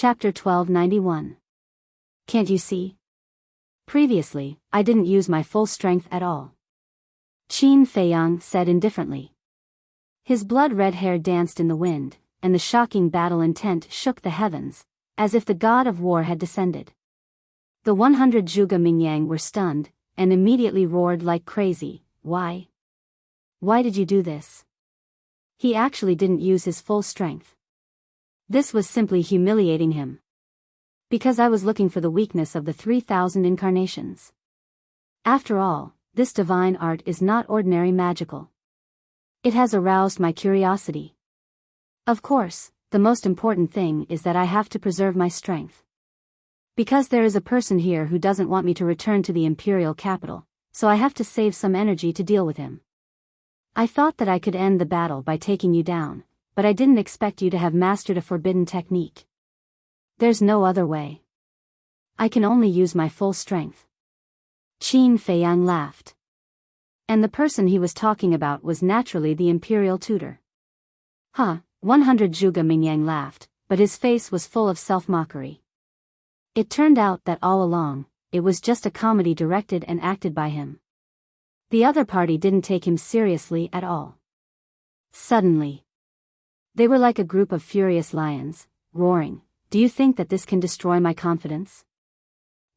Chapter 1291. Can't you see? Previously, I didn't use my full strength at all. Qin Feiyang said indifferently. His blood-red hair danced in the wind, and the shocking battle intent shook the heavens, as if the god of war had descended. The 100 Zhuge Mingyang were stunned, and immediately roared like crazy. Why? Why did you do this? He actually didn't use his full strength. This was simply humiliating him. Because I was looking for the weakness of the 3,000 incarnations. After all, this divine art is not ordinary magical. It has aroused my curiosity. Of course, the most important thing is that I have to preserve my strength. Because there is a person here who doesn't want me to return to the imperial capital, so I have to save some energy to deal with him. I thought that I could end the battle by taking you down, but I didn't expect you to have mastered a forbidden technique. There's no other way. I can only use my full strength. Qin Feiyang laughed. And the person he was talking about was naturally the imperial tutor. 100 Zhuge Mingyang laughed, but his face was full of self-mockery. It turned out that all along, it was just a comedy directed and acted by him. The other party didn't take him seriously at all. Suddenly, they were like a group of furious lions, roaring. Do you think that this can destroy my confidence?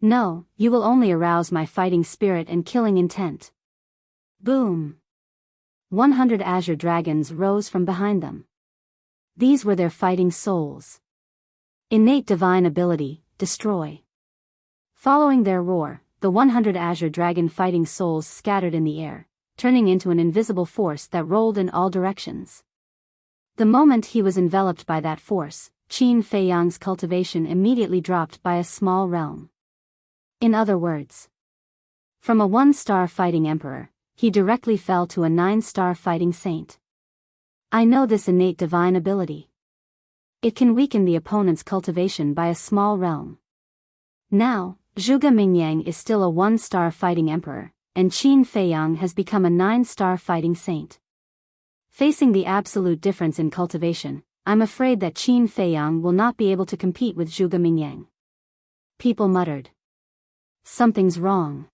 No, you will only arouse my fighting spirit and killing intent. Boom! 100 azure dragons rose from behind them. These were their fighting souls. Innate divine ability, destroy. Following their roar, the 100 azure dragon fighting souls scattered in the air, turning into an invisible force that rolled in all directions. The moment he was enveloped by that force, Qin Feiyang's cultivation immediately dropped by a small realm. In other words, from a 1-star fighting emperor, he directly fell to a 9-star fighting saint. I know this innate divine ability. It can weaken the opponent's cultivation by a small realm. Now, Zhuge Mingyang is still a 1-star fighting emperor, and Qin Feiyang has become a 9-star fighting saint. Facing the absolute difference in cultivation, I'm afraid that Qin Feiyang will not be able to compete with Zhuge Mingyang. People muttered. Something's wrong.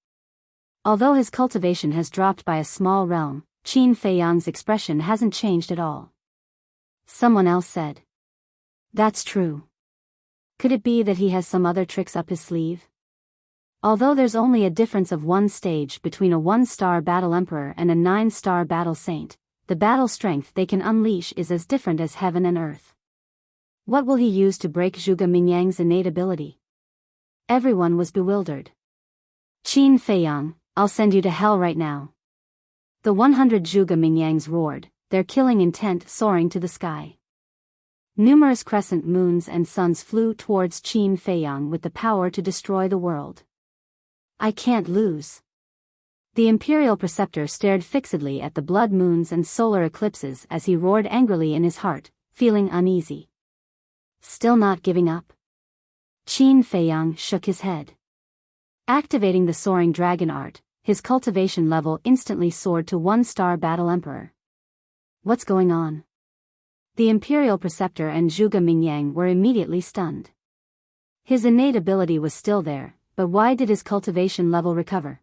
Although his cultivation has dropped by a small realm, Qin Feiyang's expression hasn't changed at all. Someone else said. That's true. Could it be that he has some other tricks up his sleeve? Although there's only a difference of 1 stage between a 1-star battle emperor and a 9-star battle saint, the battle strength they can unleash is as different as heaven and earth. What will he use to break Zhuge Mingyang's innate ability? Everyone was bewildered. Qin Feiyang, I'll send you to hell right now. The 100 Zhuge Mingyangs roared, their killing intent soaring to the sky. Numerous crescent moons and suns flew towards Qin Feiyang with the power to destroy the world. I can't lose. The imperial preceptor stared fixedly at the blood moons and solar eclipses as he roared angrily in his heart, feeling uneasy. Still not giving up? Qin Feiyang shook his head. Activating the soaring dragon art, his cultivation level instantly soared to 1-star battle emperor. What's going on? The imperial preceptor and Zhuge Mingyang were immediately stunned. His innate ability was still there, but why did his cultivation level recover?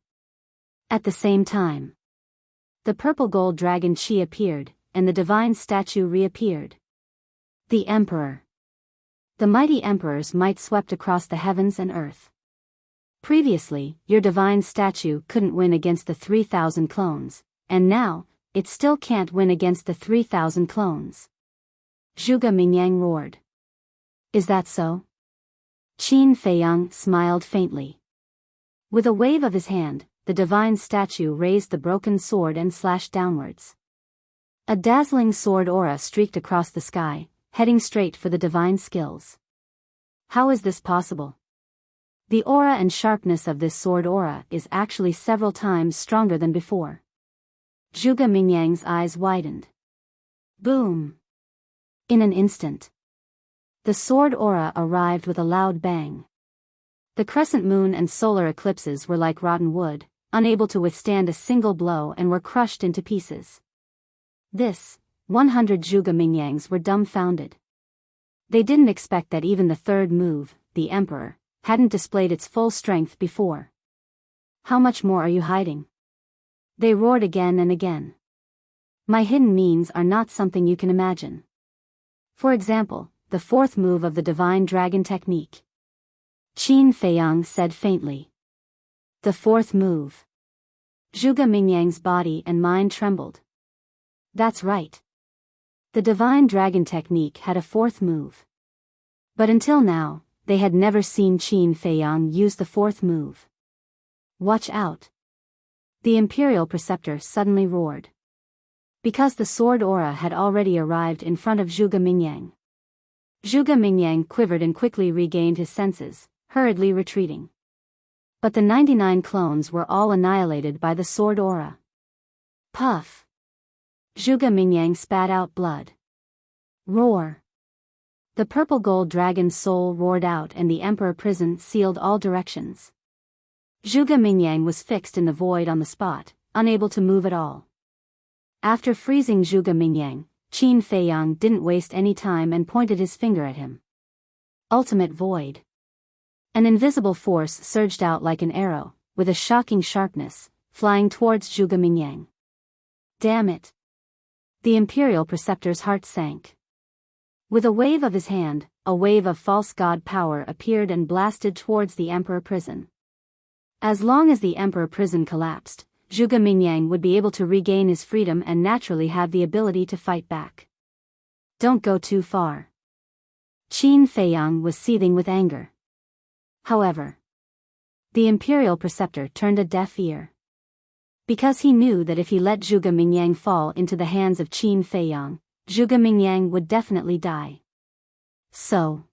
At the same time, the purple gold dragon Qi appeared, and the divine statue reappeared. The Emperor. The mighty Emperor's might swept across the heavens and earth. Previously, your divine statue couldn't win against the 3,000 clones, and now, it still can't win against the 3,000 clones. Zhuge Mingyang roared. Is that so? Qin Feiyang smiled faintly. With a wave of his hand, the divine statue raised the broken sword and slashed downwards. A dazzling sword aura streaked across the sky, heading straight for the divine skills. How is this possible? The aura and sharpness of this sword aura is actually several times stronger than before. Zhuge Mingyang's eyes widened. Boom! In an instant, the sword aura arrived with a loud bang. The crescent moon and solar eclipses were like rotten wood, unable to withstand a single blow and were crushed into pieces. 100 Zhuge Mingyangs were dumbfounded. They didn't expect that even the third move, the Emperor, hadn't displayed its full strength before. How much more are you hiding? They roared again and again. My hidden means are not something you can imagine. For example, the fourth move of the Divine Dragon Technique. Qin Feiyang said faintly. The fourth move. Zhuge Mingyang's body and mind trembled. That's right. The Divine Dragon Technique had a fourth move. But until now, they had never seen Qin Feiyang use the fourth move. Watch out. The Imperial Preceptor suddenly roared. Because the sword aura had already arrived in front of Zhuge Mingyang. Zhuge Mingyang quivered and quickly regained his senses, hurriedly retreating. But the 99 clones were all annihilated by the sword aura. Puff! Zhuge Mingyang spat out blood. Roar! The purple gold dragon's soul roared out and the Emperor prison sealed all directions. Zhuge Mingyang was fixed in the void on the spot, unable to move at all. After freezing Zhuge Mingyang, Qin Feiyang didn't waste any time and pointed his finger at him. Ultimate Void. An invisible force surged out like an arrow, with a shocking sharpness, flying towards Zhuge Mingyang. Damn it! The Imperial Preceptor's heart sank. With a wave of his hand, a wave of false god power appeared and blasted towards the Emperor prison. As long as the Emperor prison collapsed, Zhuge Mingyang would be able to regain his freedom and naturally have the ability to fight back. Don't go too far. Qin Feiyang was seething with anger. However, the Imperial Preceptor turned a deaf ear. Because he knew that if he let Zhuge Mingyang fall into the hands of Qin Feiyang, Zhuge Mingyang would definitely die. So,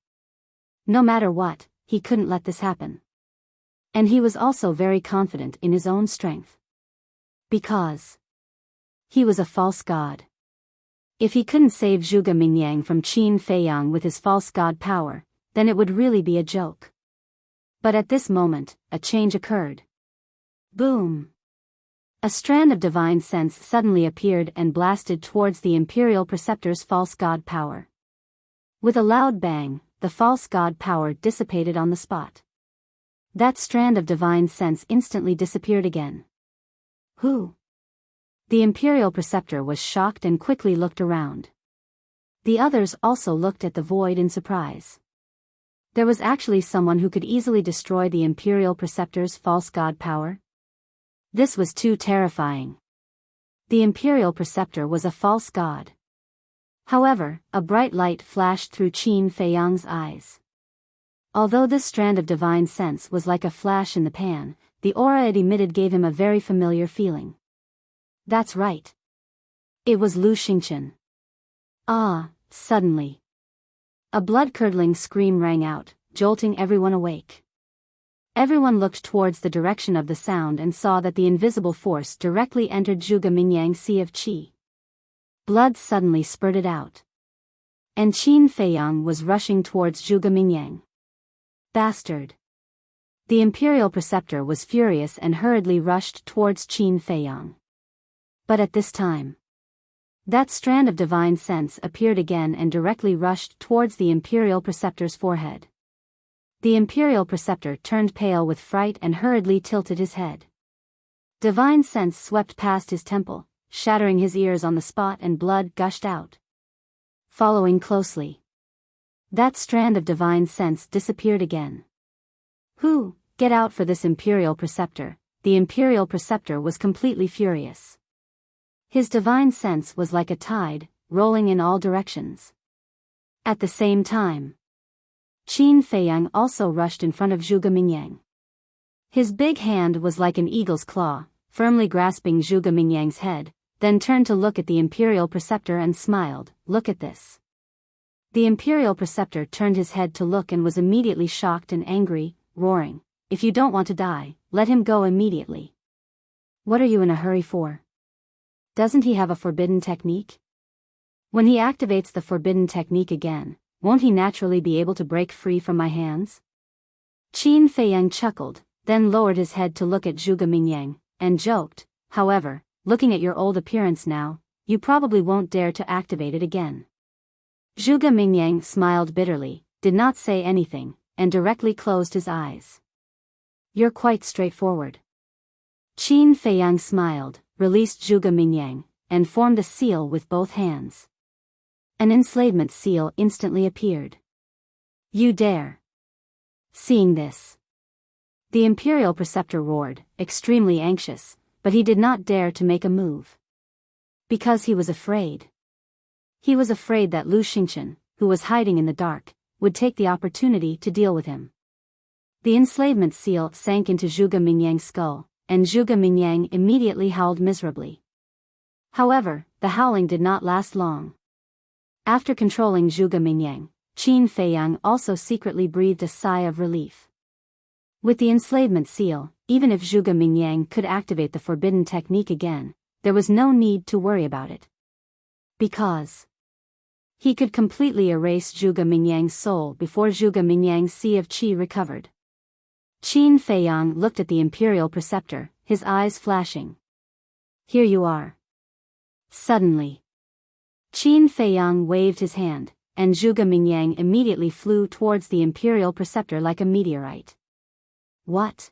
no matter what, he couldn't let this happen. And he was also very confident in his own strength. Because he was a false god. If he couldn't save Zhuge Mingyang from Qin Feiyang with his false god power, then it would really be a joke. But at this moment, a change occurred. Boom! A strand of divine sense suddenly appeared and blasted towards the Imperial Preceptor's false god power. With a loud bang, the false god power dissipated on the spot. That strand of divine sense instantly disappeared again. Who? The Imperial Preceptor was shocked and quickly looked around. The others also looked at the void in surprise. There was actually someone who could easily destroy the Imperial Preceptor's false god power? This was too terrifying. The Imperial Preceptor was a false god. However, a bright light flashed through Qin Feiyang's eyes. Although this strand of divine sense was like a flash in the pan, the aura it emitted gave him a very familiar feeling. That's right. It was Lu Xingqian. Suddenly. A blood-curdling scream rang out, jolting everyone awake. Everyone looked towards the direction of the sound and saw that the invisible force directly entered Zhuge Mingyang's sea of qi. Blood suddenly spurted out. And Qin Feiyang was rushing towards Zhuge Mingyang. Bastard! The Imperial Preceptor was furious and hurriedly rushed towards Qin Feiyang. But at this time, that strand of divine sense appeared again and directly rushed towards the Imperial Preceptor's forehead. The Imperial Preceptor turned pale with fright and hurriedly tilted his head. Divine sense swept past his temple, shattering his ears on the spot, and blood gushed out. Following closely, that strand of divine sense disappeared again. Who? Get out for this Imperial Preceptor! The Imperial Preceptor was completely furious. His divine sense was like a tide, rolling in all directions. At the same time, Qin Feiyang also rushed in front of Zhuge Mingyang. His big hand was like an eagle's claw, firmly grasping Zhuge Mingyang's head, then turned to look at the Imperial Preceptor and smiled. Look at this. The Imperial Preceptor turned his head to look and was immediately shocked and angry, roaring, "If you don't want to die, let him go immediately. What are you in a hurry for? Doesn't he have a forbidden technique? When he activates the forbidden technique again, won't he naturally be able to break free from my hands?" Qin Feiyang chuckled, then lowered his head to look at Zhuge Mingyang, and joked, "However, looking at your old appearance now, you probably won't dare to activate it again." Zhuge Mingyang smiled bitterly, did not say anything, and directly closed his eyes. You're quite straightforward. Qin Feiyang smiled, released Zhuge Mingyang, and formed a seal with both hands. An enslavement seal instantly appeared. You dare. Seeing this, the Imperial Preceptor roared, extremely anxious, but he did not dare to make a move. Because he was afraid. He was afraid that Lu Xingchen, who was hiding in the dark, would take the opportunity to deal with him. The enslavement seal sank into Zhuge Mingyang's skull, and Zhuge Mingyang immediately howled miserably. However, the howling did not last long. After controlling Zhuge Mingyang, Qin Feiyang also secretly breathed a sigh of relief. With the enslavement seal, even if Zhuge Mingyang could activate the forbidden technique again, there was no need to worry about it. Because he could completely erase Zhuge Mingyang's soul before Zhuge Mingyang's sea of qi recovered. Qin Feiyang looked at the Imperial Preceptor, his eyes flashing. Here you are. Suddenly, Qin Feiyang waved his hand, and Zhuge Mingyang immediately flew towards the Imperial Preceptor like a meteorite. What?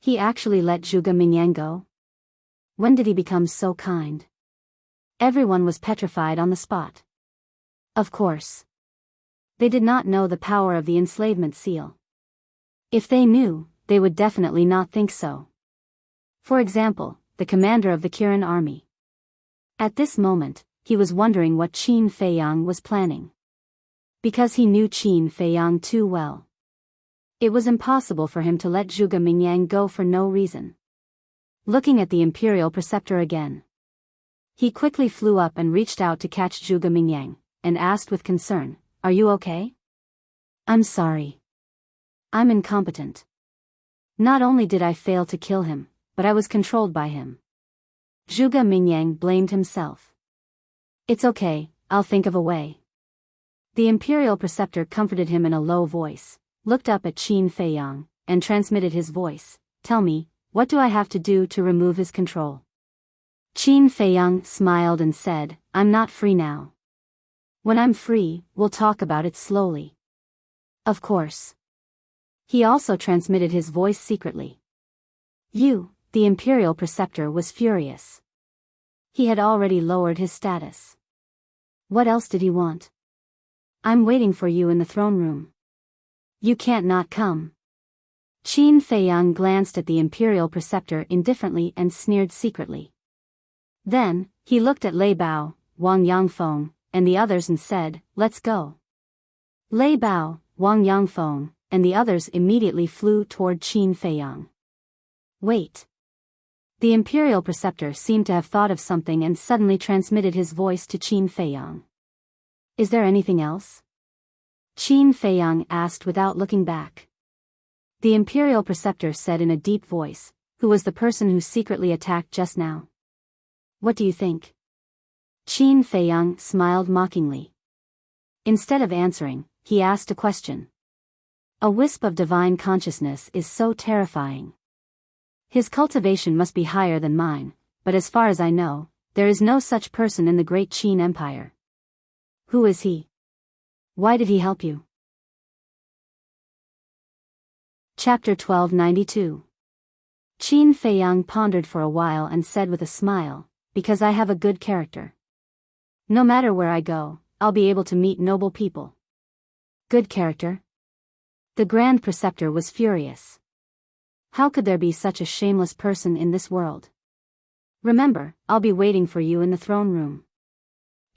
He actually let Zhuge Mingyang go? When did he become so kind? Everyone was petrified on the spot. Of course. They did not know the power of the enslavement seal. If they knew, they would definitely not think so. For example, the commander of the Kirin army. At this moment, he was wondering what Qin Feiyang was planning. Because he knew Qin Feiyang too well. It was impossible for him to let Zhuge Mingyang go for no reason. Looking at the Imperial Preceptor again, he quickly flew up and reached out to catch Zhuge Mingyang, and asked with concern, "Are you okay?" "I'm sorry. I'm incompetent. Not only did I fail to kill him, but I was controlled by him." Zhuge Mingyang blamed himself. "It's okay, I'll think of a way." The Imperial Preceptor comforted him in a low voice, looked up at Qin Feiyang, and transmitted his voice, "Tell me, what do I have to do to remove his control?" Qin Feiyang smiled and said, "I'm not free now. When I'm free, we'll talk about it slowly." Of course. He also transmitted his voice secretly. The Imperial Preceptor was furious. He had already lowered his status. What else did he want? "I'm waiting for you in the throne room. You can't not come." Qin Feiyang glanced at the Imperial Preceptor indifferently and sneered secretly. Then, he looked at Lei Bao, Wang Yangfeng, and the others and said, "Let's go." Lei Bao, Wang Yangfeng, and the others immediately flew toward Qin Feiyang. Wait. The Imperial Preceptor seemed to have thought of something and suddenly transmitted his voice to Qin Feiyang. "Is there anything else?" Qin Feiyang asked without looking back. The Imperial Preceptor said in a deep voice, "Who was the person who secretly attacked just now?" "What do you think?" Qin Feiyang smiled mockingly. Instead of answering, he asked a question. "A wisp of divine consciousness is so terrifying. His cultivation must be higher than mine, but as far as I know, there is no such person in the great Qin Empire." "Who is he? Why did he help you?" Chapter 1292. Qin Feiyang pondered for a while and said with a smile, "Because I have a good character. No matter where I go, I'll be able to meet noble people." Good character? The Grand Preceptor was furious. How could there be such a shameless person in this world? "Remember, I'll be waiting for you in the throne room."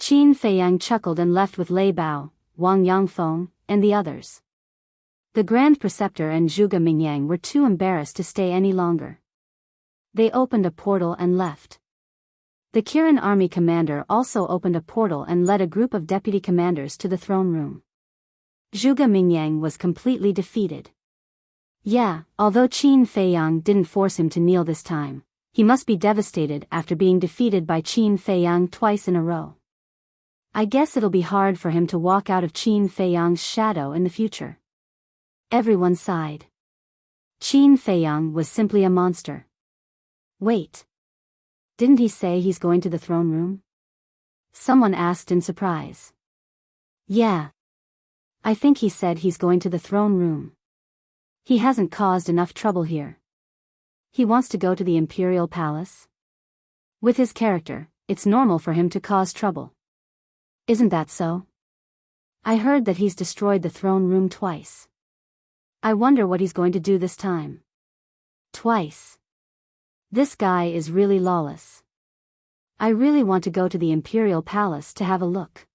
Qin Feiyang chuckled and left with Lei Bao, Wang Yangfeng, and the others. The Grand Preceptor and Zhuge Mingyang were too embarrassed to stay any longer. They opened a portal and left. The Kirin army commander also opened a portal and led a group of deputy commanders to the throne room. Zhuge Mingyang was completely defeated. Yeah, although Qin Feiyang didn't force him to kneel this time, he must be devastated after being defeated by Qin Feiyang twice in a row. I guess it'll be hard for him to walk out of Qin Feiyang's shadow in the future. Everyone sighed. Qin Feiyang was simply a monster. Wait. Didn't he say he's going to the throne room? Someone asked in surprise. Yeah. I think he said he's going to the throne room. He hasn't caused enough trouble here. He wants to go to the imperial palace? With his character, it's normal for him to cause trouble. Isn't that so? I heard that he's destroyed the throne room twice. I wonder what he's going to do this time. Twice. This guy is really lawless. I really want to go to the imperial palace to have a look.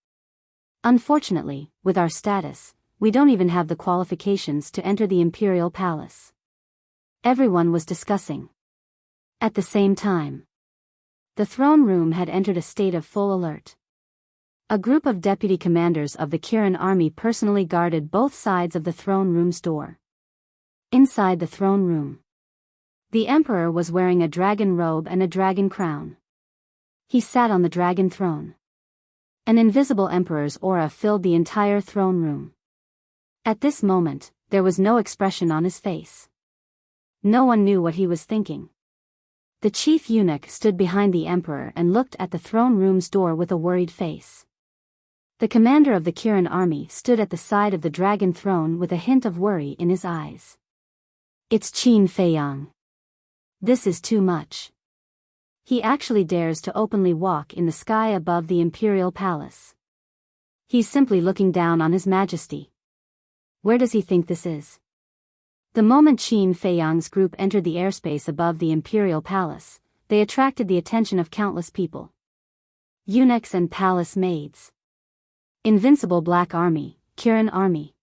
Unfortunately, with our status, we don't even have the qualifications to enter the imperial palace. Everyone was discussing. At the same time, the throne room had entered a state of full alert. A group of deputy commanders of the Kirin army personally guarded both sides of the throne room's door. Inside the throne room, the emperor was wearing a dragon robe and a dragon crown. He sat on the dragon throne. An invisible emperor's aura filled the entire throne room. At this moment, there was no expression on his face. No one knew what he was thinking. The chief eunuch stood behind the emperor and looked at the throne room's door with a worried face. The commander of the Kirin army stood at the side of the dragon throne with a hint of worry in his eyes. It's Qin Feiyang. This is too much. He actually dares to openly walk in the sky above the imperial palace. He's simply looking down on His Majesty. Where does he think this is? The moment Qin Feiyang's group entered the airspace above the imperial palace, they attracted the attention of countless people. Eunuchs and palace maids. Invincible Black Army, Kirin Army.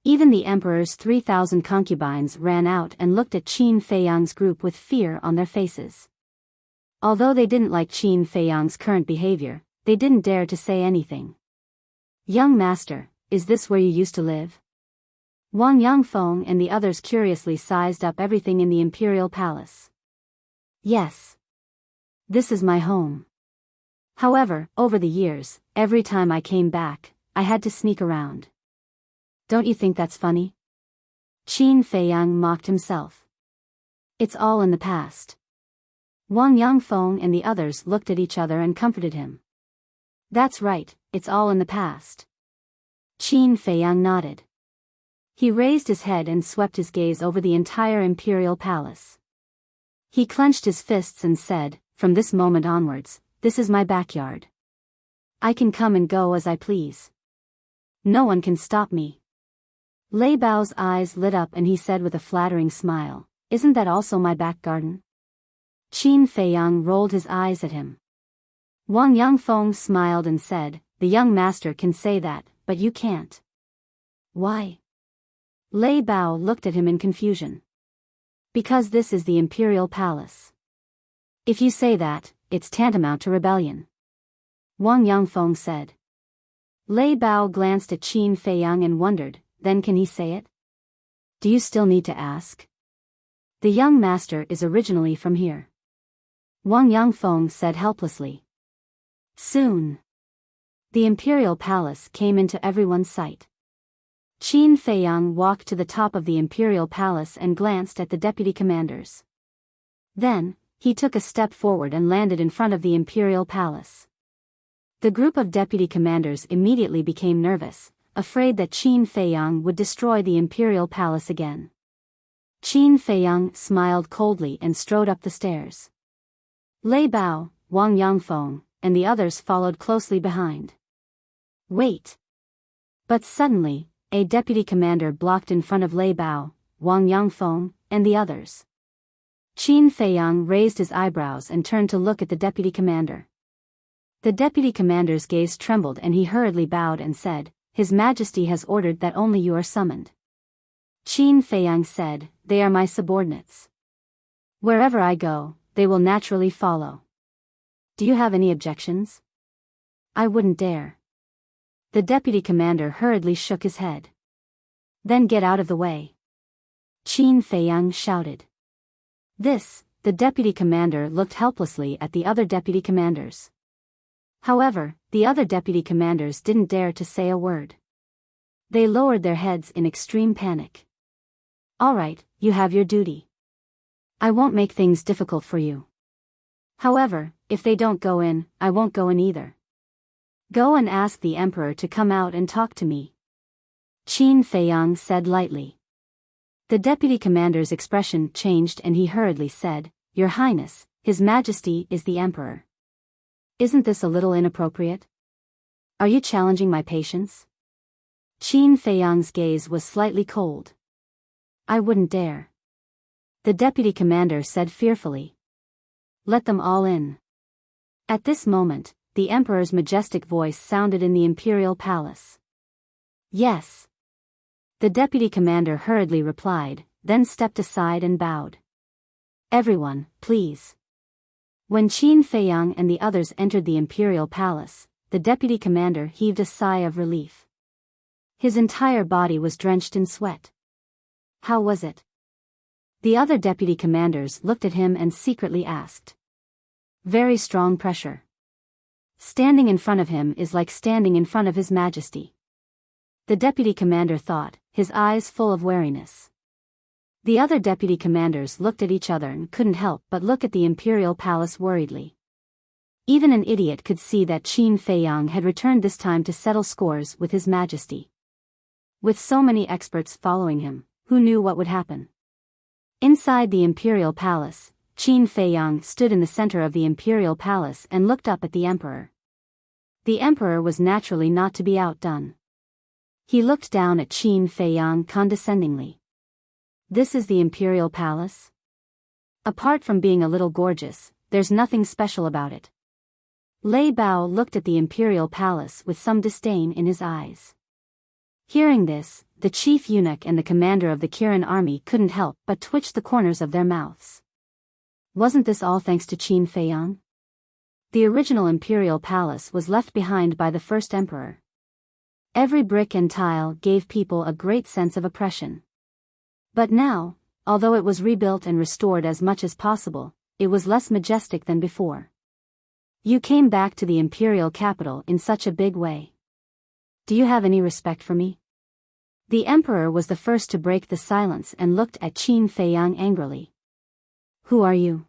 Even the emperor's 3,000 concubines ran out and looked at Qin Feiyang's group with fear on their faces. Although they didn't like Qin Feiyang's current behavior, they didn't dare to say anything. Young master, is this where you used to live? Wang Yangfeng and the others curiously sized up everything in the imperial palace. Yes. This is my home. However, over the years, every time I came back, I had to sneak around. Don't you think that's funny? Qin Feiyang mocked himself. It's all in the past. Wang Yangfeng and the others looked at each other and comforted him. That's right, it's all in the past. Qin Feiyang nodded. He raised his head and swept his gaze over the entire imperial palace. He clenched his fists and said, from this moment onwards, this is my backyard. I can come and go as I please. No one can stop me. Lei Bao's eyes lit up and he said with a flattering smile, isn't that also my back garden? Qin Feiyang rolled his eyes at him. Wang Yangfeng smiled and said, the young master can say that, but you can't. Why? Lei Bao looked at him in confusion. Because this is the imperial palace. If you say that, it's tantamount to rebellion. Wang Yangfeng said. Lei Bao glanced at Qin Feiyang and wondered, then can he say it? Do you still need to ask? The young master is originally from here. Wang Yangfeng said helplessly. Soon. The imperial palace came into everyone's sight. Qin Feiyang walked to the top of the imperial palace and glanced at the deputy commanders. Then, he took a step forward and landed in front of the imperial palace. The group of deputy commanders immediately became nervous, afraid that Qin Feiyang would destroy the imperial palace again. Qin Feiyang smiled coldly and strode up the stairs. Lei Bao, Wang Yangfeng, and the others followed closely behind. Wait! But suddenly, a deputy commander blocked in front of Lei Bao, Wang Yangfeng, and the others. Qin Feiyang raised his eyebrows and turned to look at the deputy commander. The deputy commander's gaze trembled and he hurriedly bowed and said, His Majesty has ordered that only you are summoned. Qin Feiyang said, they are my subordinates. Wherever I go, they will naturally follow. Do you have any objections? I wouldn't dare. The deputy commander hurriedly shook his head. Then get out of the way. Qin Feiyang shouted. The deputy commander looked helplessly at the other deputy commanders. However, the other deputy commanders didn't dare to say a word. They lowered their heads in extreme panic. All right, you have your duty. I won't make things difficult for you. However, if they don't go in, I won't go in either. Go and ask the emperor to come out and talk to me. Qin Feiyang said lightly. The deputy commander's expression changed and he hurriedly said, Your Highness, His Majesty is the emperor. Isn't this a little inappropriate? Are you challenging my patience? Qin Feiyang's gaze was slightly cold. I wouldn't dare. The deputy commander said fearfully. Let them all in. At this moment, the emperor's majestic voice sounded in the imperial palace. Yes. The deputy commander hurriedly replied, then stepped aside and bowed. Everyone, please. When Qin Feiyang and the others entered the imperial palace, the deputy commander heaved a sigh of relief. His entire body was drenched in sweat. How was it? The other deputy commanders looked at him and secretly asked. Very strong pressure. Standing in front of him is like standing in front of His Majesty. The deputy commander thought, his eyes full of wariness. The other deputy commanders looked at each other and couldn't help but look at the imperial palace worriedly. Even an idiot could see that Qin Feiyang had returned this time to settle scores with His Majesty. With so many experts following him, who knew what would happen? Inside the imperial palace, Qin Feiyang stood in the center of the imperial palace and looked up at the emperor. The emperor was naturally not to be outdone. He looked down at Qin Feiyang condescendingly. This is the imperial palace? Apart from being a little gorgeous, there's nothing special about it. Lei Bao looked at the imperial palace with some disdain in his eyes. Hearing this, the chief eunuch and the commander of the Kirin army couldn't help but twitch the corners of their mouths. Wasn't this all thanks to Qin Feiyang? The original imperial palace was left behind by the first emperor. Every brick and tile gave people a great sense of oppression. But now, although it was rebuilt and restored as much as possible, it was less majestic than before. You came back to the imperial capital in such a big way. Do you have any respect for me? The emperor was the first to break the silence and looked at Qin Feiyang angrily. Who are you?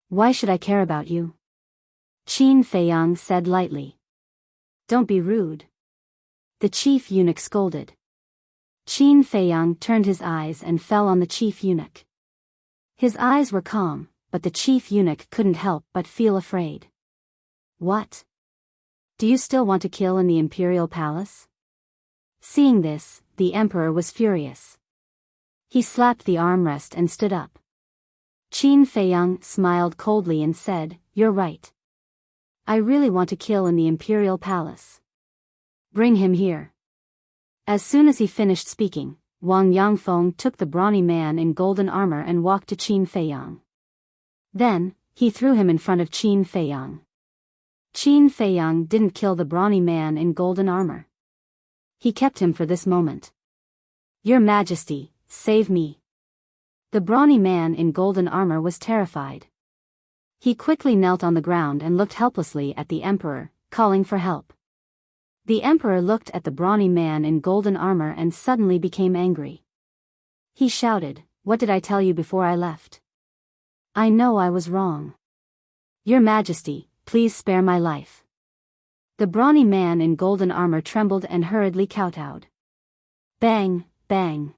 Why should I care about you? Qin Feiyang said lightly. Don't be rude. The chief eunuch scolded. Qin Feiyang turned his eyes and fell on the chief eunuch. His eyes were calm, but the chief eunuch couldn't help but feel afraid. What? Do you still want to kill in the imperial palace? Seeing this, the emperor was furious. He slapped the armrest and stood up. Qin Feiyang smiled coldly and said, You're right. I really want to kill in the imperial palace. Bring him here. As soon as he finished speaking, Wang Yangfeng took the brawny man in golden armor and walked to Qin Feiyang. Then, he threw him in front of Qin Feiyang. Qin Feiyang didn't kill the brawny man in golden armor. He kept him for this moment. Your Majesty, save me. The brawny man in golden armor was terrified. He quickly knelt on the ground and looked helplessly at the emperor, calling for help. The emperor looked at the brawny man in golden armor and suddenly became angry. He shouted, What did I tell you before I left? I know I was wrong. Your Majesty, please spare my life. The brawny man in golden armor trembled and hurriedly kowtowed. Bang, bang.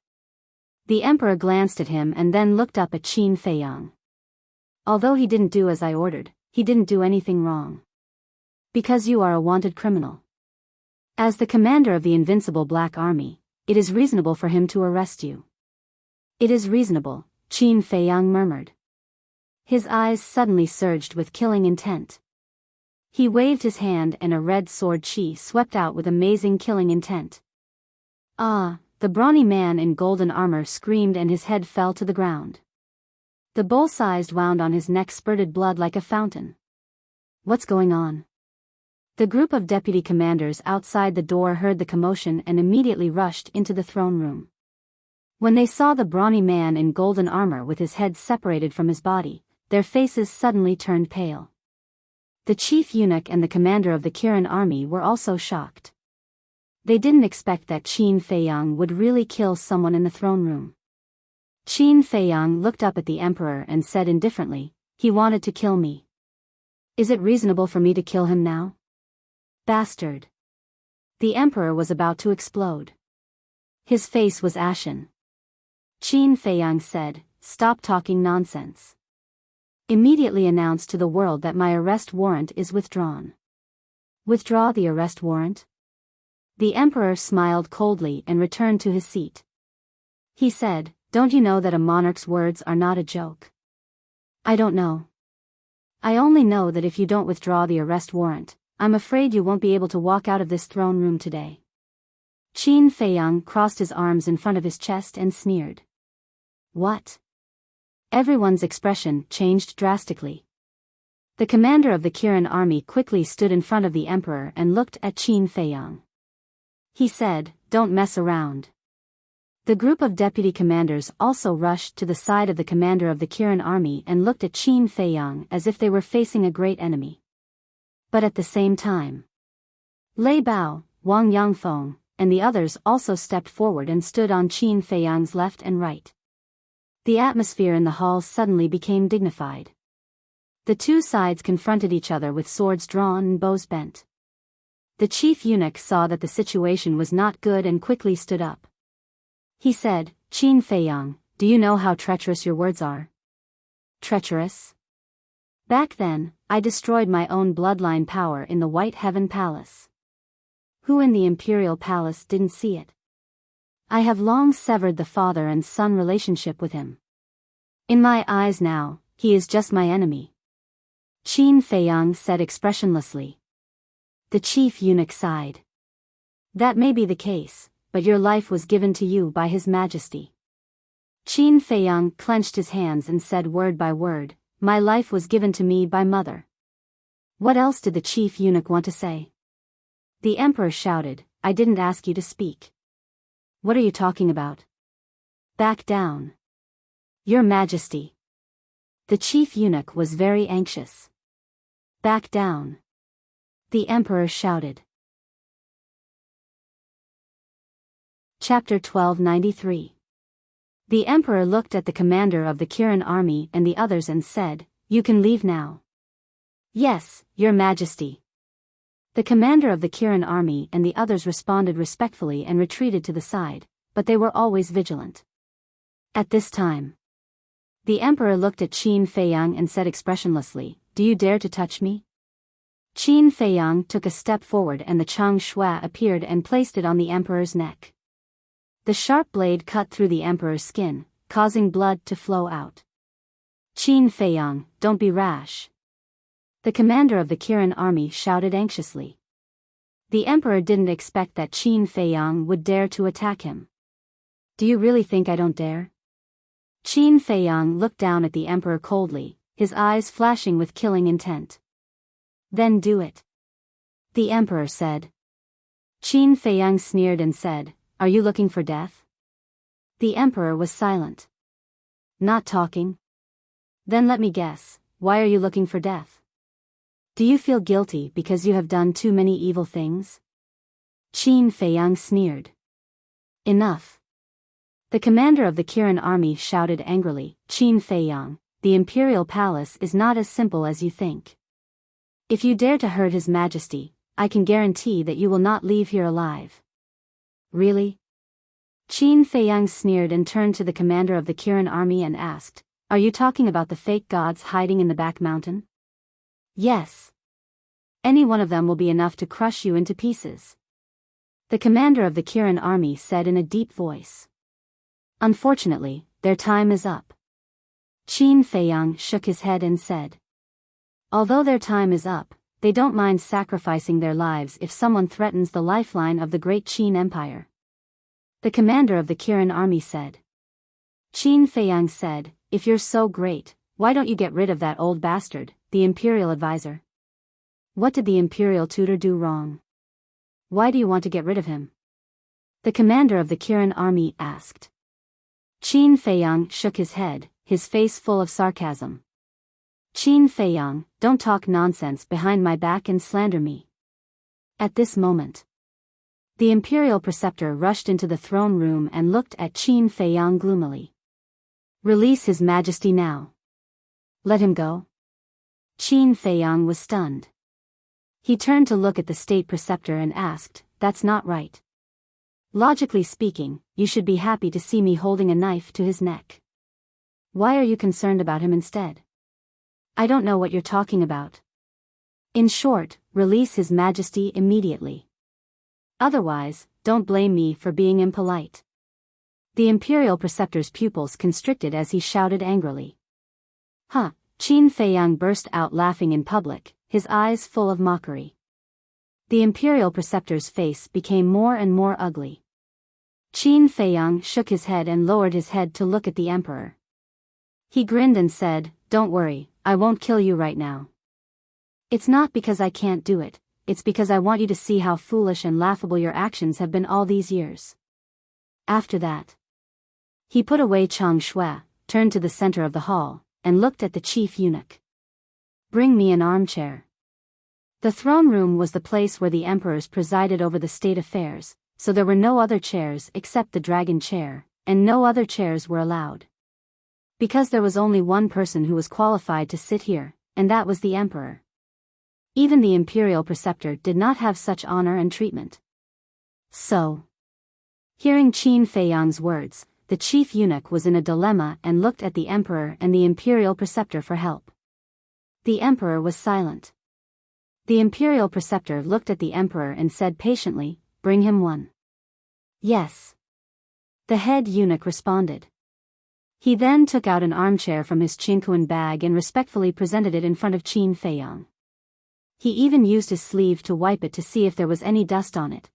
The emperor glanced at him and then looked up at Qin Feiyang. Although he didn't do as I ordered, he didn't do anything wrong. Because you are a wanted criminal. As the commander of the invincible Black Army, it is reasonable for him to arrest you. It is reasonable, Qin Feiyang murmured. His eyes suddenly surged with killing intent. He waved his hand and a red sword chi swept out with amazing killing intent. Ah, the brawny man in golden armor screamed and his head fell to the ground. The bull-sized wound on his neck spurted blood like a fountain. What's going on? The group of deputy commanders outside the door heard the commotion and immediately rushed into the throne room. When they saw the brawny man in golden armor with his head separated from his body, their faces suddenly turned pale. The chief eunuch and the commander of the Kirin army were also shocked. They didn't expect that Qin Feiyang would really kill someone in the throne room. Qin Feiyang looked up at the emperor and said indifferently, He wanted to kill me. Is it reasonable for me to kill him now? Bastard. The emperor was about to explode. His face was ashen. Qin Feiyang said, "Stop talking nonsense. Immediately announce to the world that my arrest warrant is withdrawn." Withdraw the arrest warrant? The emperor smiled coldly and returned to his seat. He said, "Don't you know that a monarch's words are not a joke?" "I don't know. I only know that if you don't withdraw the arrest warrant, I'm afraid you won't be able to walk out of this throne room today." Qin Feiyang crossed his arms in front of his chest and sneered. "What?" Everyone's expression changed drastically. The commander of the Kirin army quickly stood in front of the emperor and looked at Qin Feiyang. He said, "Don't mess around." The group of deputy commanders also rushed to the side of the commander of the Kirin army and looked at Qin Feiyang as if they were facing a great enemy. But at the same time, Lei Bao, Wang Yangfeng, and the others also stepped forward and stood on Qin Feiyang's left and right. The atmosphere in the hall suddenly became dignified. The two sides confronted each other with swords drawn and bows bent. The chief eunuch saw that the situation was not good and quickly stood up. He said, "Qin Feiyang, do you know how treacherous your words are?" "Treacherous? Back then, I destroyed my own bloodline power in the White Heaven Palace. Who in the Imperial Palace didn't see it? I have long severed the father and son relationship with him. In my eyes now, he is just my enemy." Qin Feiyang said expressionlessly. The chief eunuch sighed. "That may be the case, but your life was given to you by His Majesty." Qin Feiyang clenched his hands and said word by word, "My life was given to me by Mother." What else did the chief eunuch want to say? The emperor shouted, "I didn't ask you to speak." "What are you talking about?" "Back down. Your Majesty." The chief eunuch was very anxious. "Back down." The emperor shouted. Chapter 1293. The emperor looked at the commander of the Kirin army and the others and said, "You can leave now." "Yes, Your Majesty." The commander of the Kirin army and the others responded respectfully and retreated to the side, but they were always vigilant. At this time, the emperor looked at Qin Feiyang and said expressionlessly, "Do you dare to touch me?" Qin Feiyang took a step forward and the Chang Shui appeared and placed it on the emperor's neck. The sharp blade cut through the emperor's skin, causing blood to flow out. "Qin Feiyang, don't be rash." The commander of the Kirin army shouted anxiously. The emperor didn't expect that Qin Feiyang would dare to attack him. "Do you really think I don't dare?" Qin Feiyang looked down at the emperor coldly, his eyes flashing with killing intent. "Then do it," the emperor said. Qin Feiyang sneered and said, "Are you looking for death?" The emperor was silent. "Not talking? Then let me guess, why are you looking for death? Do you feel guilty because you have done too many evil things?" Qin Feiyang sneered. "Enough." The commander of the Kirin army shouted angrily, "Qin Feiyang, the imperial palace is not as simple as you think. If you dare to hurt His Majesty, I can guarantee that you will not leave here alive." "Really?" Qin Feiyang sneered and turned to the commander of the Kirin army and asked, "Are you talking about the fake gods hiding in the back mountain?" "Yes. Any one of them will be enough to crush you into pieces," the commander of the Kirin army said in a deep voice. "Unfortunately, their time is up." Qin Feiyang shook his head and said, "Although their time is up, they don't mind sacrificing their lives if someone threatens the lifeline of the great Qin Empire," the commander of the Kirin army said. Qin Feiyang said, "If you're so great, why don't you get rid of that old bastard, the imperial advisor? What did the imperial tutor do wrong? Why do you want to get rid of him?" the commander of the Kirin army asked. Qin Feiyang shook his head, his face full of sarcasm. "Qin Feiyang, don't talk nonsense behind my back and slander me." At this moment, the imperial preceptor rushed into the throne room and looked at Qin Feiyang gloomily. "Release His Majesty now." "Let him go?" Qin Feiyang was stunned. He turned to look at the state preceptor and asked, "That's not right. Logically speaking, you should be happy to see me holding a knife to his neck. Why are you concerned about him instead? I don't know what you're talking about. In short, release His Majesty immediately. Otherwise, don't blame me for being impolite." The imperial preceptor's pupils constricted as he shouted angrily. "Huh!" Qin Feiyang burst out laughing in public, his eyes full of mockery. The imperial preceptor's face became more and more ugly. Qin Feiyang shook his head and lowered his head to look at the emperor. He grinned and said, "Don't worry, I won't kill you right now. It's not because I can't do it, it's because I want you to see how foolish and laughable your actions have been all these years." After that, he put away Chang Shui, turned to the center of the hall, and looked at the chief eunuch. "Bring me an armchair." The throne room was the place where the emperors presided over the state affairs, so there were no other chairs except the dragon chair, and no other chairs were allowed. Because there was only one person who was qualified to sit here, and that was the emperor. Even the imperial preceptor did not have such honor and treatment. So, hearing Qin Feiyang's words, the chief eunuch was in a dilemma and looked at the emperor and the imperial preceptor for help. The emperor was silent. The imperial preceptor looked at the emperor and said patiently, "Bring him one." "Yes." The head eunuch responded. He then took out an armchair from his chinquan bag and respectfully presented it in front of Qin Feiyang. He even used his sleeve to wipe it to see if there was any dust on it.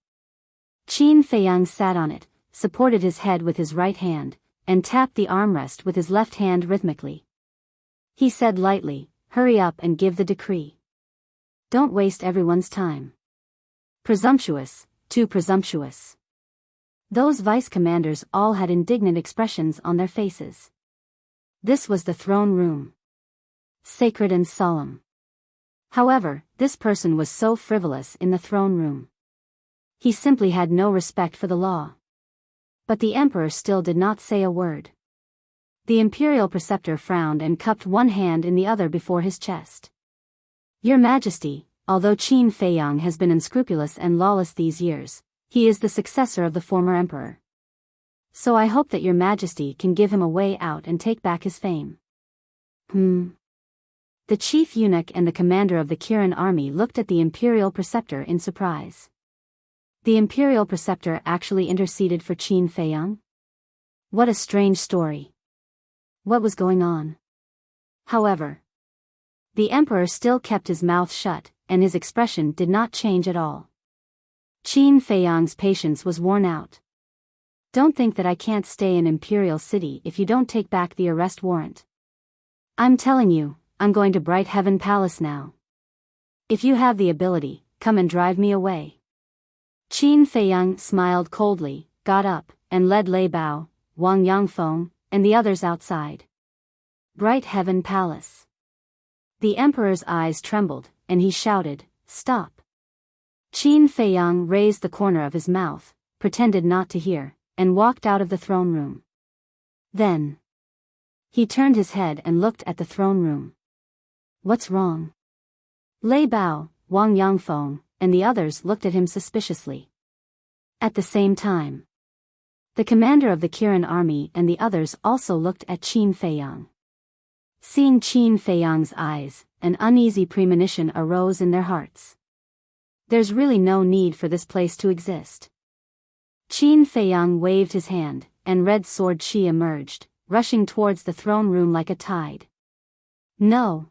Qin Feiyang sat on it, supported his head with his right hand, and tapped the armrest with his left hand rhythmically. He said lightly, "Hurry up and give the decree. Don't waste everyone's time. Presumptuous, too presumptuous." Those vice commanders all had indignant expressions on their faces. This was the throne room. Sacred and solemn. However, this person was so frivolous in the throne room. He simply had no respect for the law. But the emperor still did not say a word. The imperial preceptor frowned and cupped one hand in the other before his chest. "Your Majesty, although Qin Feiyang has been unscrupulous and lawless these years, he is the successor of the former emperor. So I hope that your Majesty can give him a way out and take back his fame." The chief eunuch and the commander of the Kirin army looked at the imperial preceptor in surprise. The imperial preceptor actually interceded for Qin Feiyang? What a strange story. What was going on? However, the emperor still kept his mouth shut, and his expression did not change at all. Qin Feiyang's patience was worn out. "Don't think that I can't stay in Imperial City if you don't take back the arrest warrant. I'm telling you, I'm going to Bright Heaven Palace now. If you have the ability, come and drive me away." Qin Feiyang smiled coldly, got up, and led Lei Bao, Wang Yangfeng, and the others outside. Bright Heaven Palace. The emperor's eyes trembled, and he shouted, "Stop." Qin Feiyang raised the corner of his mouth, pretended not to hear, and walked out of the throne room. Then, he turned his head and looked at the throne room. What's wrong? Lei Bao, Wang Yangfeng, and the others looked at him suspiciously. At the same time, the commander of the Kirin army and the others also looked at Qin Feiyang. Seeing Qin Feiyang's eyes, an uneasy premonition arose in their hearts. There's really no need for this place to exist. Qin Feiyang waved his hand, and Red Sword Qi emerged, rushing towards the throne room like a tide. "No!"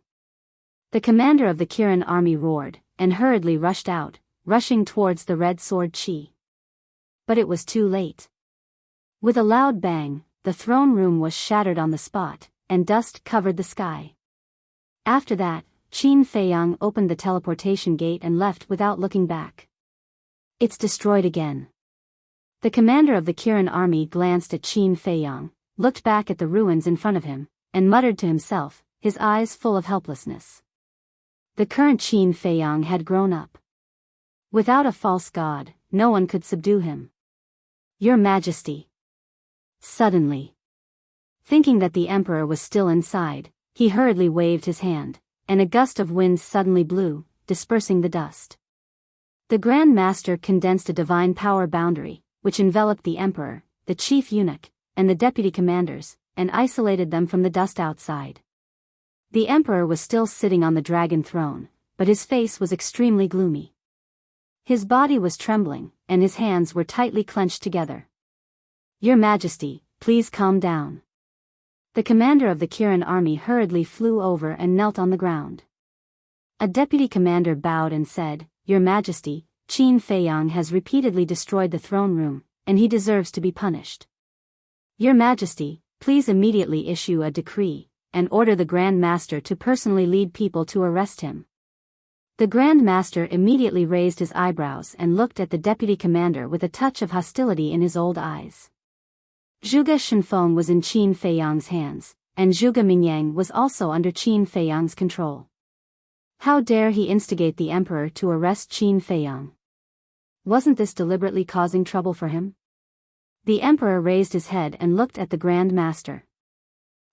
The commander of the Kirin army roared, and hurriedly rushed out, rushing towards the Red Sword Qi. But it was too late. With a loud bang, the throne room was shattered on the spot, and dust covered the sky. After that, Qin Feiyang opened the teleportation gate and left without looking back. "It's destroyed again." The commander of the Kirin army glanced at Qin Feiyang, looked back at the ruins in front of him, and muttered to himself, his eyes full of helplessness. The current Qin Feiyang had grown up. Without a false god, no one could subdue him. "Your Majesty." Suddenly, thinking that the emperor was still inside, he hurriedly waved his hand, and a gust of wind suddenly blew, dispersing the dust. The Grand Master condensed a divine power boundary, which enveloped the Emperor, the chief eunuch, and the deputy commanders, and isolated them from the dust outside. The Emperor was still sitting on the dragon throne, but his face was extremely gloomy. His body was trembling, and his hands were tightly clenched together. "Your Majesty, please calm down." The commander of the Kirin army hurriedly flew over and knelt on the ground. A deputy commander bowed and said, "Your Majesty, Qin Feiyang has repeatedly destroyed the throne room, and he deserves to be punished. Your Majesty, please immediately issue a decree, and order the Grand Master to personally lead people to arrest him." The Grand Master immediately raised his eyebrows and looked at the deputy commander with a touch of hostility in his old eyes. Zhuge Shenfeng was in Qin Feiyang's hands, and Zhuge Mingyang was also under Qin Feiyang's control. How dare he instigate the Emperor to arrest Qin Feiyang? Wasn't this deliberately causing trouble for him? The Emperor raised his head and looked at the Grand Master.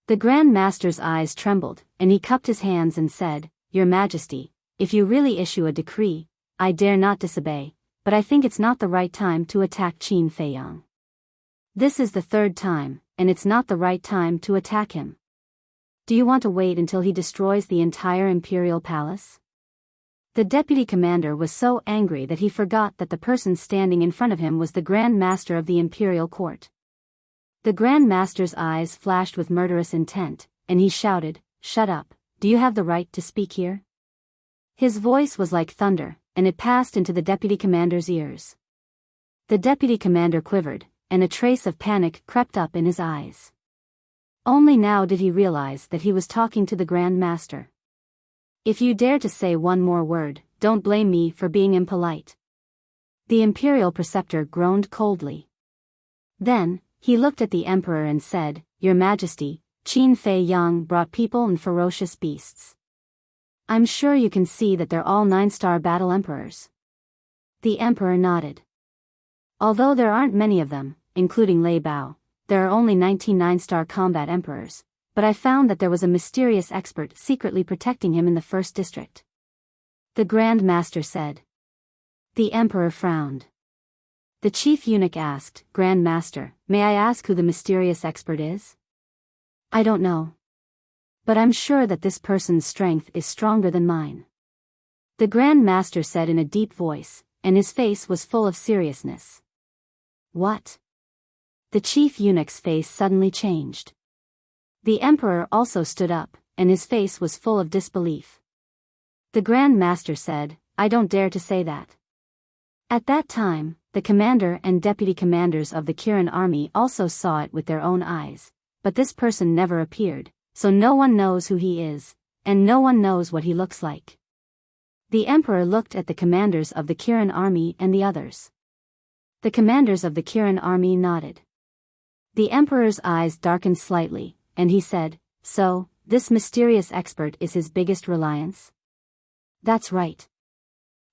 The Grand Master's eyes trembled, and he cupped his hands and said, "Your Majesty, if you really issue a decree, I dare not disobey, but I think it's not the right time to attack Qin Feiyang. This is the third time, and it's not the right time to attack him. Do you want to wait until he destroys the entire imperial palace?" The deputy commander was so angry that he forgot that the person standing in front of him was the Grand Master of the imperial court. The Grand Master's eyes flashed with murderous intent, and he shouted, "Shut up, do you have the right to speak here?" His voice was like thunder, and it passed into the deputy commander's ears. The deputy commander quivered, and a trace of panic crept up in his eyes. Only now did he realize that he was talking to the Grand Master. "If you dare to say one more word, don't blame me for being impolite." The imperial preceptor groaned coldly. Then, he looked at the Emperor and said, "Your Majesty, Qin Feiyang brought people and ferocious beasts. I'm sure you can see that they're all 9-star battle emperors." The Emperor nodded. "Although there aren't many of them, including Lei Bao, there are only 19 9-star combat emperors, but I found that there was a mysterious expert secretly protecting him in the first district," the Grand Master said. The Emperor frowned. The chief eunuch asked, "Grand Master, may I ask who the mysterious expert is?" "I don't know. But I'm sure that this person's strength is stronger than mine," the Grand Master said in a deep voice, and his face was full of seriousness. "What?" The chief eunuch's face suddenly changed. The Emperor also stood up, and his face was full of disbelief. The Grand Master said, "I don't dare to say that." At that time, the commander and deputy commanders of the Kirin army also saw it with their own eyes, but this person never appeared, so no one knows who he is, and no one knows what he looks like. The Emperor looked at the commanders of the Kirin army and the others. The commanders of the Kirin army nodded. The Emperor's eyes darkened slightly, and he said, "So, this mysterious expert is his biggest reliance?" "That's right.